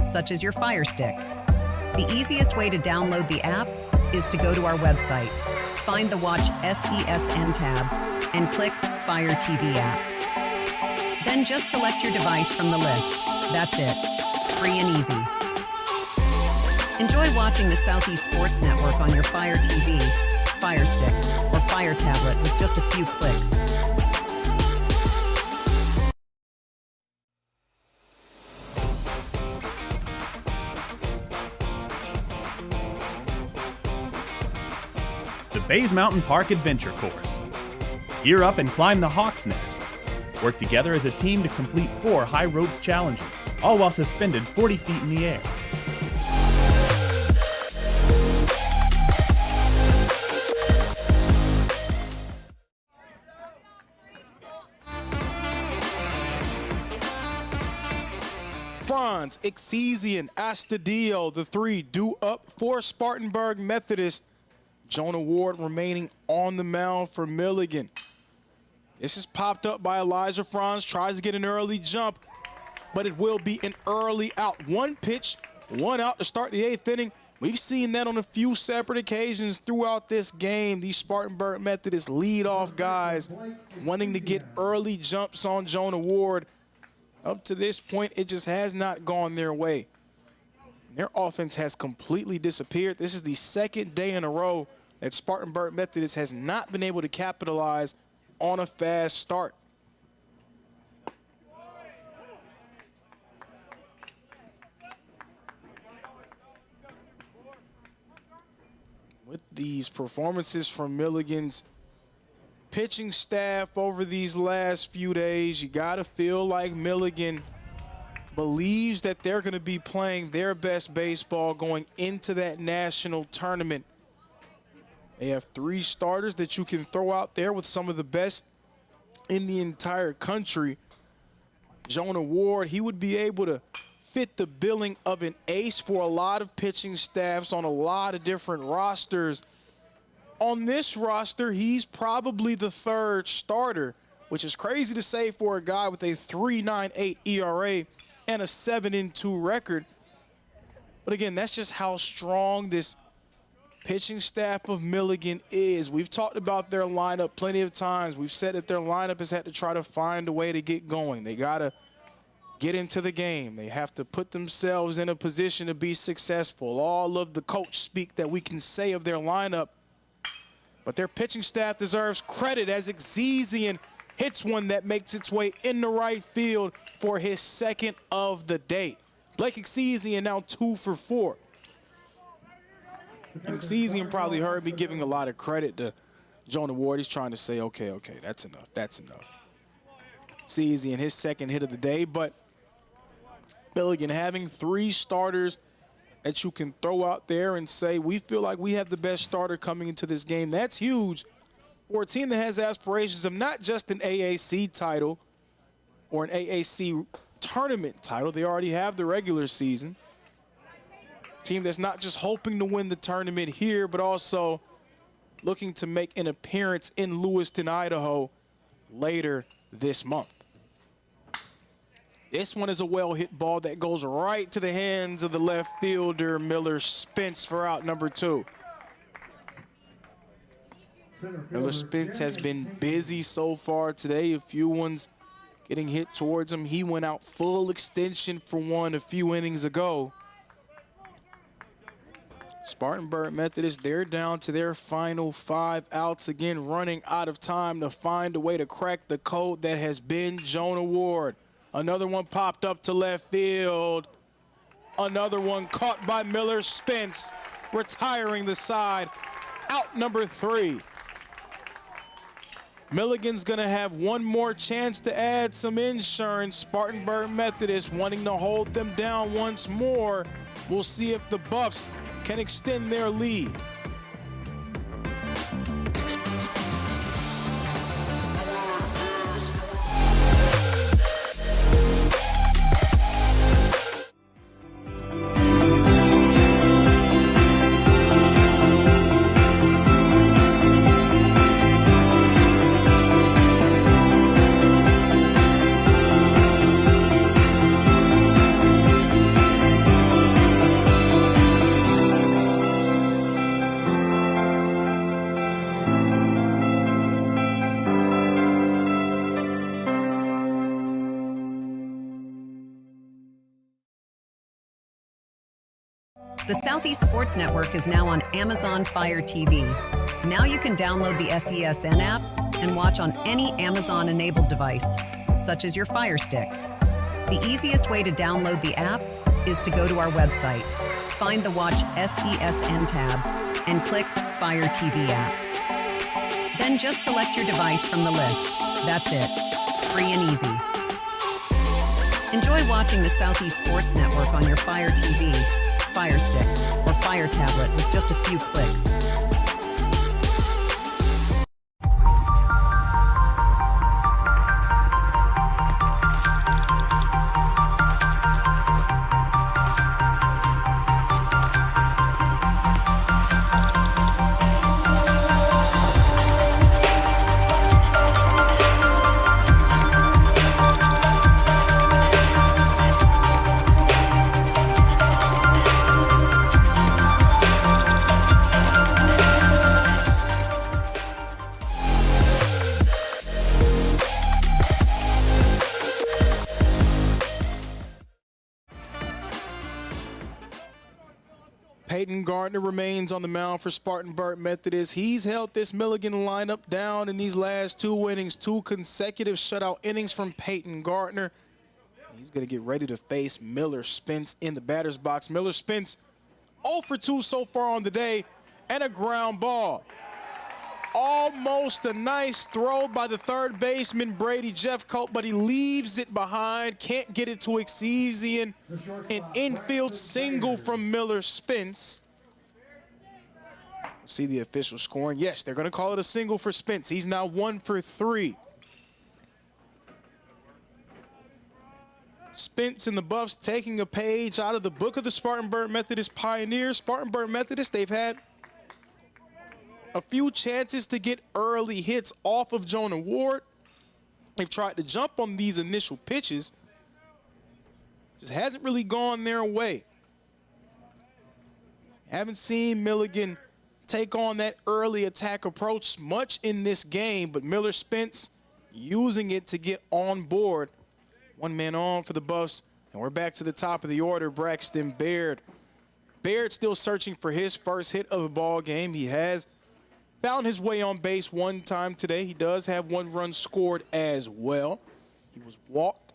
such as your Fire Stick. The easiest way to download the app is to go to our website, find the Watch SESN tab, and click Fire TV app. Then just select your device from the list. That's it. Free and easy. Enjoy watching the Southeast Sports Network on your Fire TV, Fire Stick, or Fire tablet with just a few clicks. The Bays Mountain Park Adventure Course. Gear up and climb the Hawk's Nest. Work together as a team to complete 4 high ropes challenges, all while suspended 40 feet in the air. Franz, Exesian, Astadio, the 3 due up for Spartanburg Methodist. Jonah Ward remaining on the mound for Milligan. This is popped up by Elijah Franz, tries to get an early jump, but it will be an early out. 1 pitch, 1 out to start the 8th inning. We've seen that on a few separate occasions throughout this game. These Spartanburg Methodist leadoff guys wanting to get early jumps on Jonah Ward. Up to this point, it just has not gone their way. Their offense has completely disappeared. This is the 2nd day in a row that Spartanburg Methodist has not been able to capitalize on a fast start. With these performances from Milligan's pitching staff over these last few days, you got to feel like Milligan believes that they're going to be playing their best baseball going into that national tournament. They have 3 starters that you can throw out there with some of the best in the entire country. Jonah Ward, he would be able to fit the billing of an ace for a lot of pitching staffs on a lot of different rosters. On this roster, he's probably the 3rd starter, which is crazy to say for a guy with a 3.98 ERA and a 7-2 record. But again, that's just how strong this pitching staff of Milligan is. We've talked about their lineup plenty of times. We've said that their lineup has had to try to find a way to get going. They got to get into the game. They have to put themselves in a position to be successful. All of the coach speak that we can say of their lineup. But their pitching staff deserves credit as Exesian hits one that makes its way in the right field for his 2nd of the day. Blake Exesian now 2 for 4. And Exesian probably heard me giving a lot of credit to Jonah Ward. He's trying to say, okay, that's enough, that's enough. Exesian, his 2nd hit of the day, but Milligan having 3 starters that you can throw out there and say, we feel like we have the best starter coming into this game. That's huge for a team that has aspirations of not just an AAC title or an AAC tournament title. They already have the regular season. Team that's not just hoping to win the tournament here, but also looking to make an appearance in Lewiston, Idaho later this month. This one is a well-hit ball that goes right to the hands of the left fielder, Miller Spence, for out number 2. Miller Spence has been busy so far today. A few ones getting hit towards him. He went out full extension for one a few innings ago. Spartanburg Methodist, they're down to their final 5 outs. Again, running out of time to find a way to crack the code that has been Jonah Ward. Another one popped up to left field. Another one caught by Miller Spence, retiring the side. Out number 3. Milligan's going to have one more chance to add some insurance. Spartanburg Methodist wanting to hold them down once more. We'll see if the Buffs can extend their lead. The Southeast Sports Network is now on Amazon Fire TV. Now you can download the SESN app and watch on any Amazon-enabled device, such as your Fire Stick. The easiest way to download the app is to go to our website, find the Watch SESN tab, and click Fire TV app. Then just select your device from the list. That's it. Free and easy. Enjoy watching the Southeast Sports Network on your Fire TV, Fire Stick, or Fire tablet with just a few clicks. Peyton Gardner remains on the mound for Spartanburg Methodist. He's held this Milligan lineup down in these last 2 innings, 2 consecutive shutout innings from Peyton Gardner. He's going to get ready to face Miller Spence in the batter's box. Miller Spence 0 for 2 so far on the day, and a ground ball. Almost a nice throw by the third baseman, Brady Jeffcoat, but he leaves it behind, can't get it to Exezian. An infield single from Miller Spence. See the official scoring. Yes, they're going to call it a single for Spence. He's now 1 for 3. Spence and the Buffs taking a page out of the book of the Spartanburg Methodist Pioneers. Spartanburg Methodist, they've had a few chances to get early hits off of Jonah Ward. They've tried to jump on these initial pitches. Just hasn't really gone their way. Haven't seen Milligan take on that early attack approach much in this game, but Miller Spence using it to get on board. 1 man on for the Buffs, and we're back to the top of the order, Braxton Baird. Baird still searching for his first hit of the ball game. He has found his way on base 1 time today. He does have 1 run scored as well. He was walked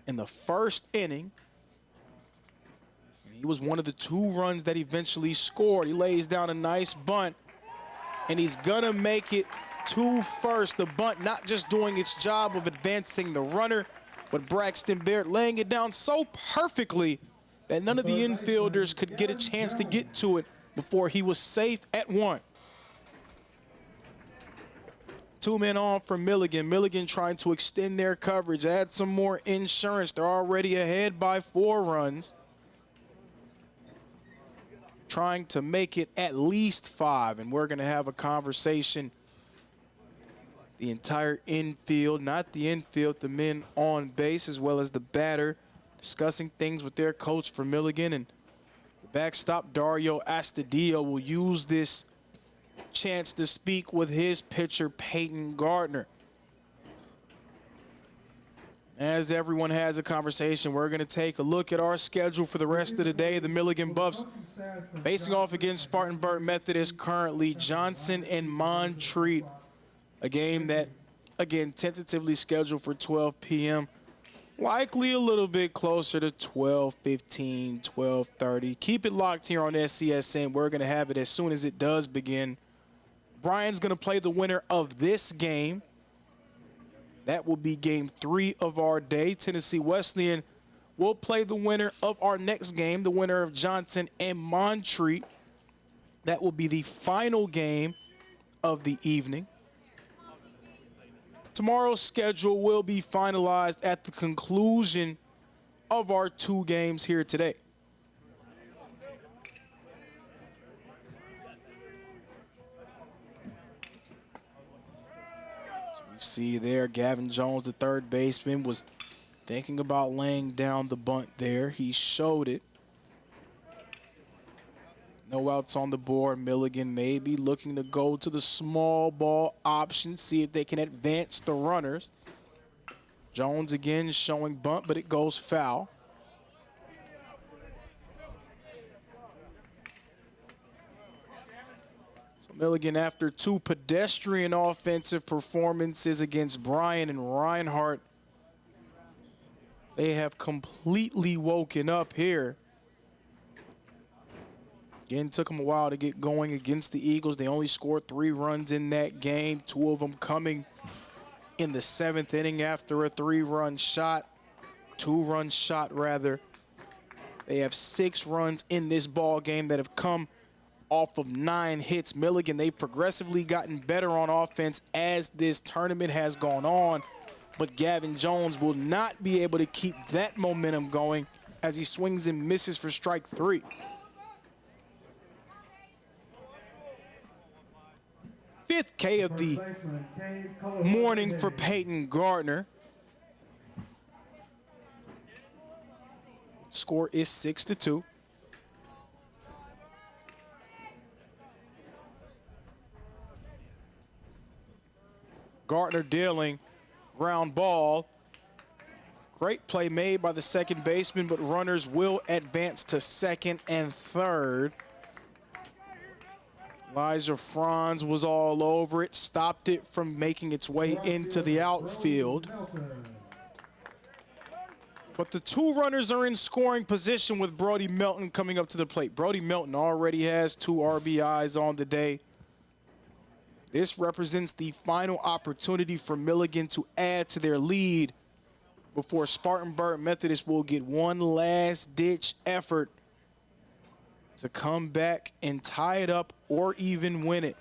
in the first inning. And he was one of the 2 runs that eventually scored. He lays down a nice bunt, and he's gonna make it to first. The bunt not just doing its job of advancing the runner, but Braxton Baird laying it down so perfectly that none of the infielders could get a chance to get to it before he was safe at 1. 2 men on for Milligan. Milligan trying to extend their coverage, add some more insurance. They're already ahead by 4 runs. Trying to make it at least 5, and we're going to have a conversation. The entire infield, not the infield, the men on base as well as the batter, discussing things with their coach for Milligan. And the backstop, Dario Astudillo, will use this chance to speak with his pitcher, Peyton Gardner. As everyone has a conversation, we're going to take a look at our schedule for the rest of the day. The Milligan Buffs facing off against Spartanburg Methodist currently, Johnson and Montreat. A game that, again, tentatively scheduled for 12 p.m. Likely a little bit closer to 12:15, 12:30. Keep it locked here on SESN. We're going to have it as soon as it does begin. Brian's going to play the winner of this game. That will be game 3 of our day. Tennessee Wesleyan will play the winner of our next game, the winner of Johnson and Montreat. That will be the final game of the evening. Tomorrow's schedule will be finalized at the conclusion of our 2 games here today. See there, Gavin Jones, the third baseman, was thinking about laying down the bunt there. He showed it. No outs on the board. Milligan may be looking to go to the small ball option, see if they can advance the runners. Jones again showing bunt, but it goes foul. Milligan, after two pedestrian offensive performances against Bryan and Reinhardt, they have completely woken up here. Again, took them a while to get going against the Eagles. They only scored 3 runs in that game, 2 of them coming in the 7th inning after a 3-run shot, 2-run shot rather. They have 6 runs in this ball game that have come off of 9 hits. Milligan, they've progressively gotten better on offense as this tournament has gone on, but Gavin Jones will not be able to keep that momentum going as he swings and misses for strike 3. Fifth K of the morning for Peyton Gardner. Score is 6-2. Gardner dealing, ground ball. Great play made by the second baseman, but runners will advance to second and third. Elijah Franz was all over it, stopped it from making its way into the outfield. But the 2 runners are in scoring position with Brody Melton coming up to the plate. Brody Melton already has 2 RBIs on the day. This represents the final opportunity for Milligan to add to their lead before Spartanburg Methodist will get one last-ditch effort to come back and tie it up or even win it.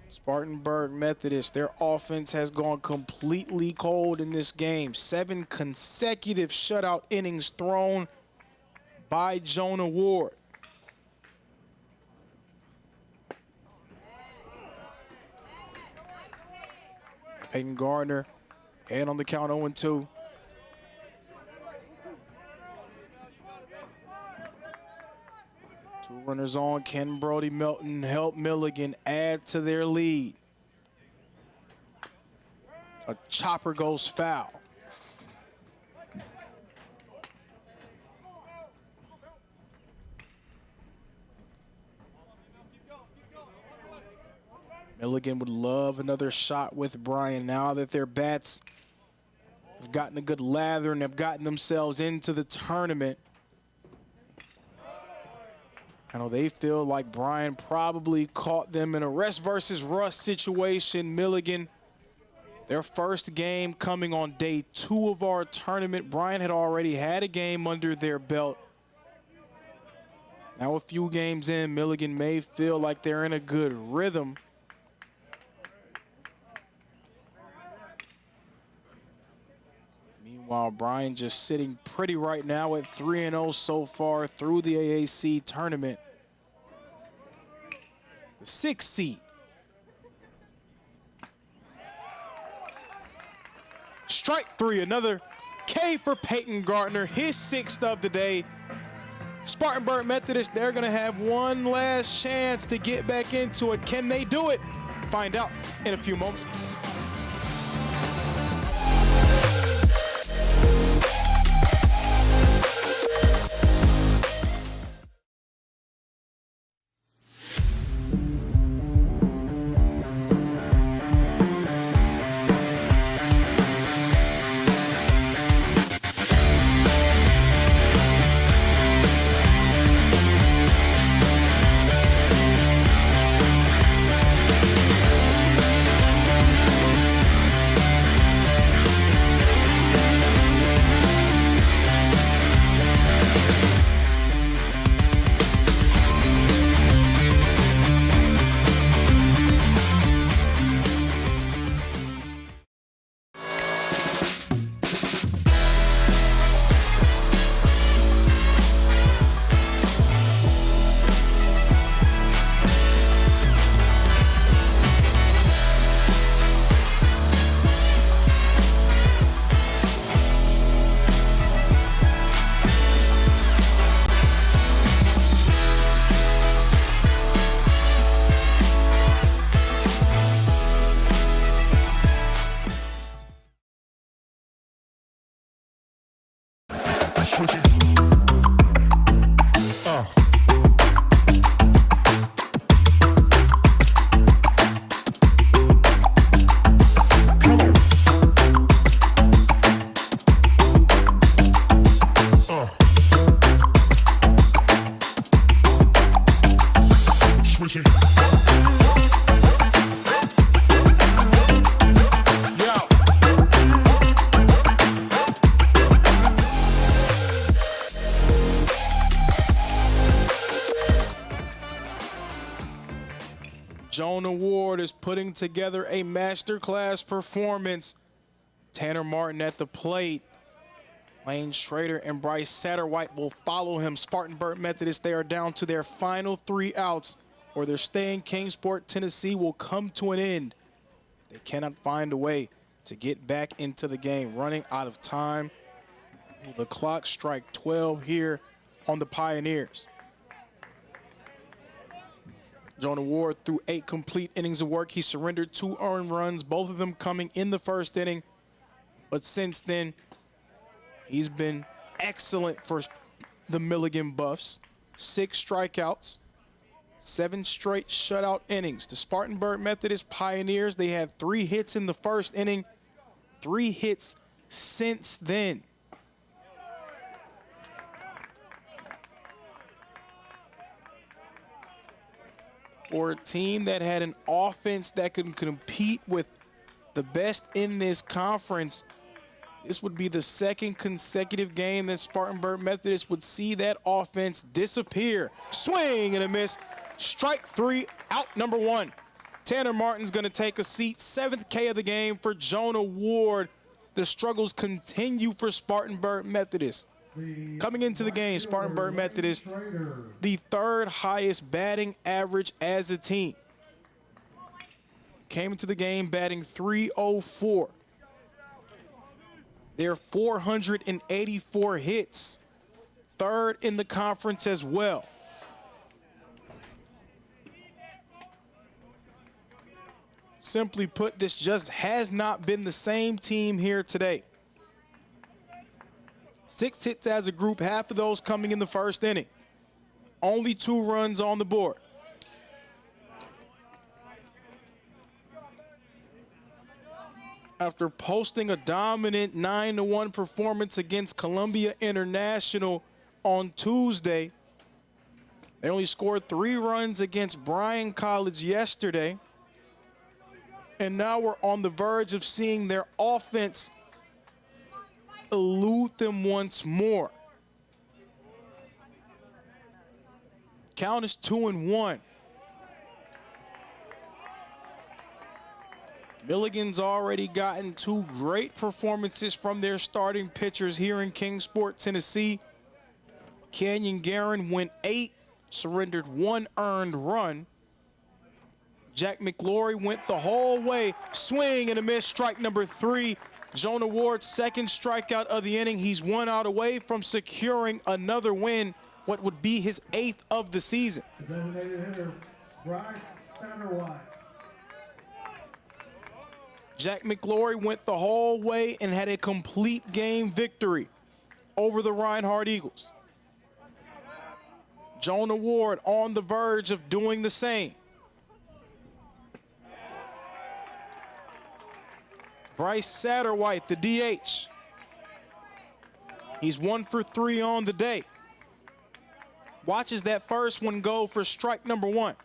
Spartanburg Methodist, their offense has gone completely cold in this game. 7 consecutive shutout innings thrown by Jonah Ward. Peyton Gardner, and on the count 0-2. Two runners on. Can Brody Melton help Milligan add to their lead? A chopper goes foul. Milligan would love another shot with Bryan now that their bats have gotten a good lather and have gotten themselves into the tournament. I know they feel like Bryan probably caught them in a rest versus rust situation. Milligan, their first game coming on day 2 of our tournament. Bryan had already had a game under their belt. Now a few games in, Milligan may feel like they're in a good rhythm. Meanwhile, Bryan just sitting pretty right now at 3-0 so far through the AAC tournament. The 6th seed. Strike 3, another K for Peyton Gardner, his 6th of the day. Spartanburg Methodist, they're gonna have one last chance to get back into it. Can they do it? Find out in a few moments. push it. Jonah Ward is putting together a masterclass performance. Tanner Martin at the plate. Lane Schrader and Bryce Satterwhite will follow him. Spartanburg Methodist, they are down to their final 3 outs, or their stay in Kingsport, Tennessee will come to an end. They cannot find a way to get back into the game. Running out of time. The clock strike 12 here on the Pioneers. Jonah Ward threw 8 complete innings of work. He surrendered 2 earned runs, both of them coming in the first inning. But since then, he's been excellent for the Milligan Buffs. 6 strikeouts, 7 straight shutout innings. The Spartanburg Methodist Pioneers, they had 3 hits in the first inning, 3 hits since then. For a team that had an offense that could compete with the best in this conference, this would be the 2nd consecutive game that Spartanburg Methodist would see that offense disappear. Swing and a miss. Strike 3, out number 1. Tanner Martin's going to take a seat. 7th K of the game for Jonah Ward. The struggles continue for Spartanburg Methodist. Coming into the game, Spartanburg Methodist, the 3rd highest batting average as a team. Came into the game batting .304. They're 484 hits, 3rd in the conference as well. Simply put, this just has not been the same team here today. 6 hits as a group, half of those coming in the first inning. Only 2 runs on the board. After posting a dominant 9-1 performance against Columbia International on Tuesday, they only scored 3 runs against Bryan College yesterday. And now we're on the verge of seeing their offense elude them once more. Count is 2-1. Milligan's already gotten 2 great performances from their starting pitchers here in Kingsport, Tennessee. Canyon Guerin went 8, surrendered 1 earned run. Jack McLaury went the whole way. Swing and a miss, strike number 3. Jonah Ward's 2nd strikeout of the inning. He's 1 out away from securing another win, what would be his 8th of the season. The designated hitter, Bryce Satterwhite. Jack McLaury went the whole way and had a complete game victory over the Reinhardt Eagles. Jonah Ward on the verge of doing the same. Bryce Satterwhite, the DH. He's 1 for 3 on the day. Watches that first one go for strike number 1.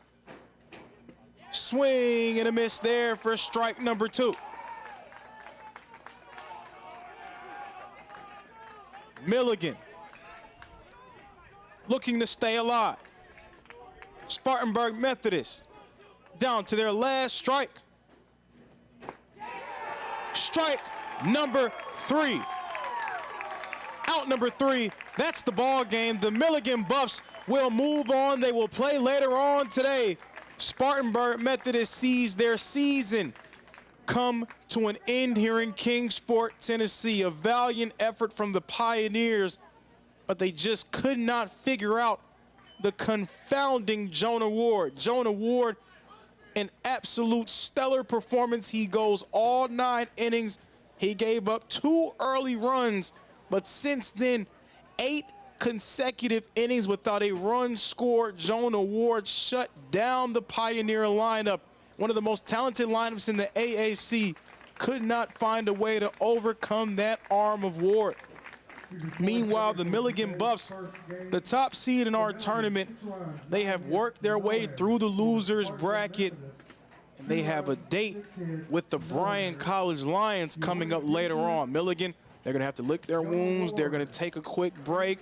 Swing and a miss there for strike number 2. Milligan looking to stay alive. Spartanburg Methodist down to their last strike. Strike number 3. Out number 3. That's the ball game. The Milligan Buffs will move on. They will play later on today. Spartanburg Methodist sees their season come to an end here in Kingsport, Tennessee. A valiant effort from the Pioneers, but they just could not figure out the confounding Jonah Ward. Jonah Ward, an absolute stellar performance. He goes all 9 innings. He gave up 2 early runs, but since then, 8 consecutive innings without a run scored. Jonah Ward shut down the Pioneer lineup. One of the most talented lineups in the AAC could not find a way to overcome that arm of Ward. Meanwhile, the Milligan Buffs, the top seed in our tournament, they have worked their way through the losers bracket, and they have a date with the Bryan College Lions coming up later on. Milligan, they're going to have to lick their wounds. They're going to take a quick break.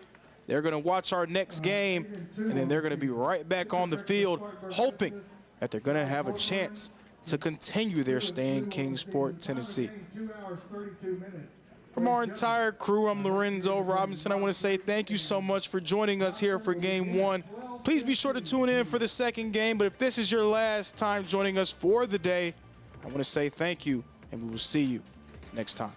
They're going to watch our next game, and then they're going to be right back on the field, hoping that they're going to have a chance to continue their stay in Kingsport, Tennessee. From our entire crew, I'm Lorenzo Robinson. I want to say thank you so much for joining us here for Game 1. Please be sure to tune in for the second game, but if this is your last time joining us for the day, I want to say thank you, and we will see you next time.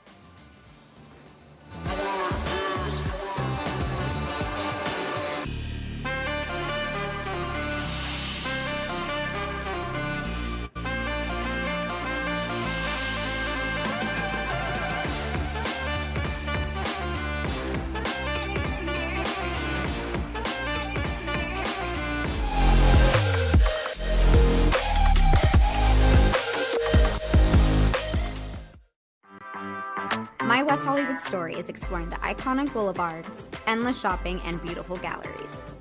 My West Hollywood story is exploring the iconic boulevards, endless shopping, and beautiful galleries.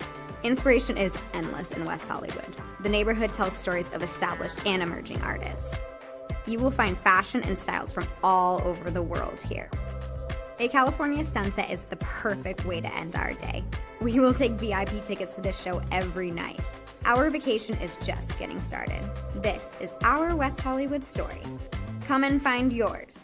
Inspiration is endless in West Hollywood. The neighborhood tells stories of established and emerging artists. You will find fashion and styles from all over the world here. A California sunset is the perfect way to end our day. We will take VIP tickets to this show every night. Our vacation is just getting started. This is our West Hollywood story. Come and find yours.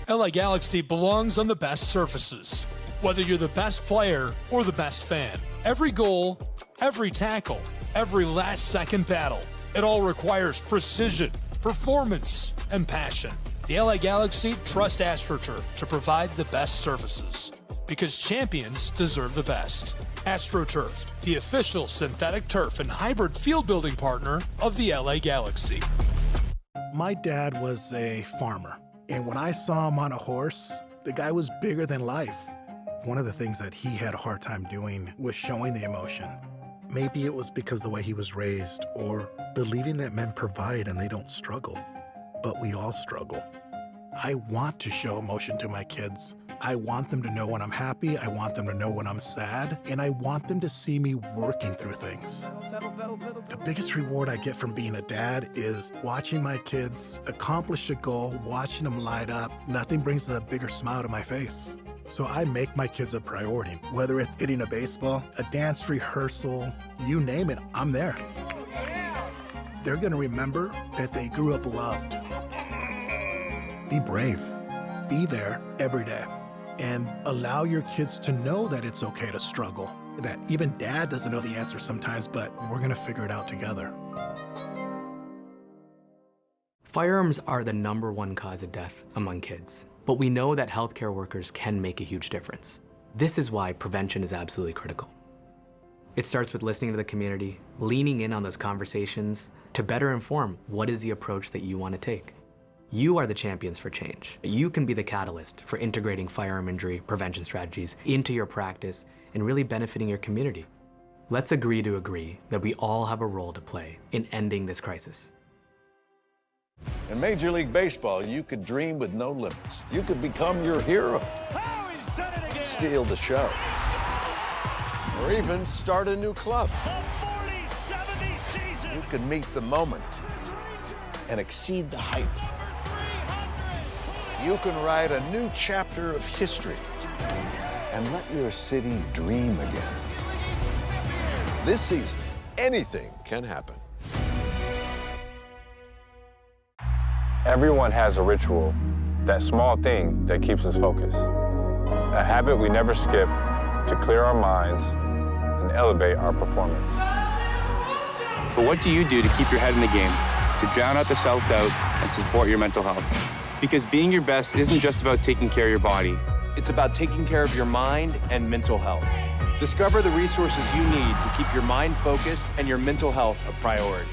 LA Galaxy belongs on the best surfaces. Whether you're the best player or the best fan, every goal, every tackle, every last-second battle, it all requires precision, performance, and passion. The LA Galaxy trust AstroTurf to provide the best surfaces, because champions deserve the best. AstroTurf, the official synthetic turf and hybrid field building partner of the LA Galaxy. My dad was a farmer. And when I saw him on a horse, the guy was bigger than life. One of the things that he had a hard time doing was showing the emotion. Maybe it was because the way he was raised, or believing that men provide and they don't struggle. But we all struggle. I want to show emotion to my kids. I want them to know when I'm happy, I want them to know when I'm sad, and I want them to see me working through things. The biggest reward I get from being a dad is watching my kids accomplish a goal, watching them light up. Nothing brings a bigger smile to my face. So I make my kids a priority. Whether it's hitting a baseball, a dance rehearsal, you name it, I'm there. They're gonna remember that they grew up loved. Be brave. Be there every day. And allow your kids to know that it's okay to struggle. That even dad doesn't know the answer sometimes, but we're gonna figure it out together. Firearms are the #1 cause of death among kids, but we know that healthcare workers can make a huge difference. This is why prevention is absolutely critical. It starts with listening to the community, leaning in on those conversations to better inform what is the approach that you want to take. You are the champions for change. You can be the catalyst for integrating firearm injury prevention strategies into your practice and really benefiting your community. Let's agree to agree that we all have a role to play in ending this crisis. In Major League Baseball, you could dream with no limits. You could become your hero, steal the show, or even start a new club. You could meet the moment and exceed the hype. You can write a new chapter of history and let your city dream again. This season, anything can happen. Everyone has a ritual, that small thing that keeps us focused. A habit we never skip to clear our minds and elevate our performance. But what do you do to keep your head in the game, to drown out the self-doubt and support your mental health? Because being your best isn't just about taking care of your body, It's about taking care of your mind and mental health. Discover the resources you need to keep your mind focused and your mental health a priority.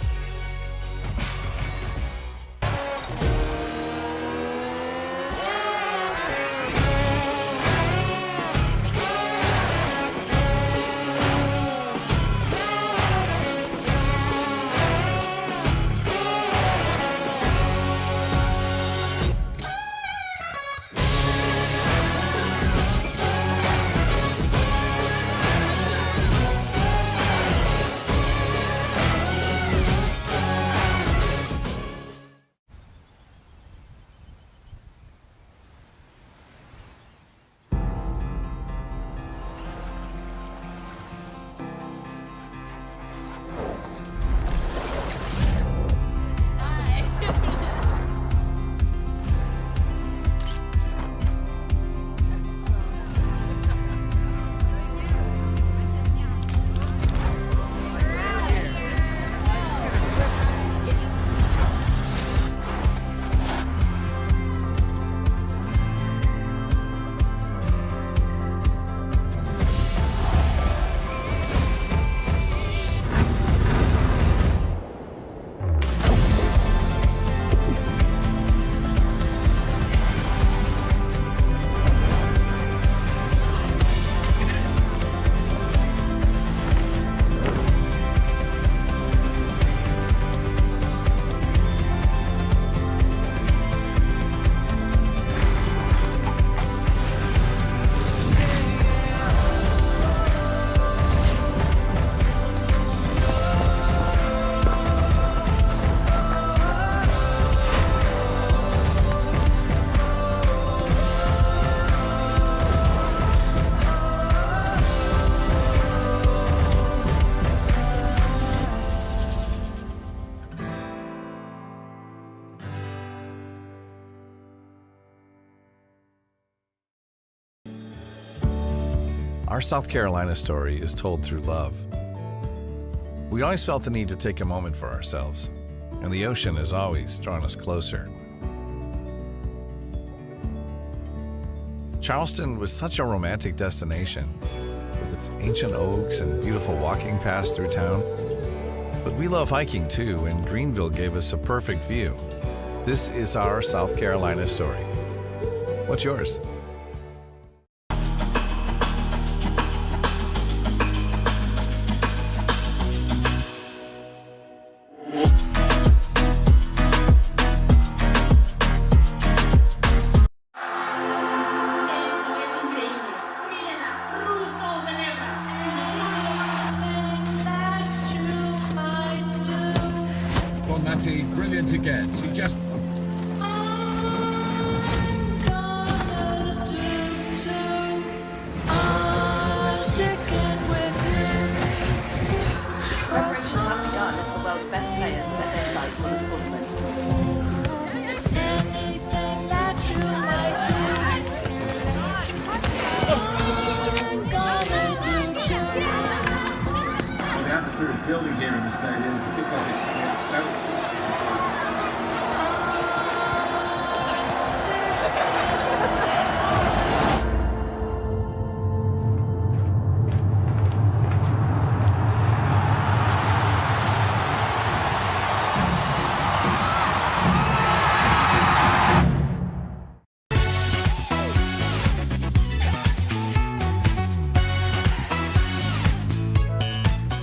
Our South Carolina story is told through love. We always felt the need to take a moment for ourselves, and the ocean has always drawn us closer. Charleston was such a romantic destination, with its ancient oaks and beautiful walking paths through town. But we love hiking too, and Greenville gave us a perfect view. This is our South Carolina story. What's yours? Brilliant again. She just... Preparations have begun as the world's best players set their sights on the tournament. Anything that you might do, I'm gonna do too. The atmosphere is building here in the stadium, particularly this coming out very short.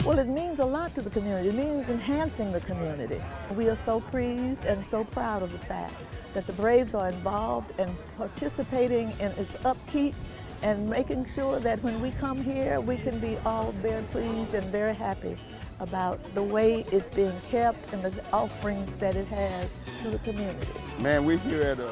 Well, it means a lot to the community. It means enhancing the community. We are so pleased and so proud of the fact that the Braves are involved and participating in its upkeep and making sure that when we come here, we can be all very pleased and very happy about the way it's being kept and the offerings that it has to the community. Man, we're here at a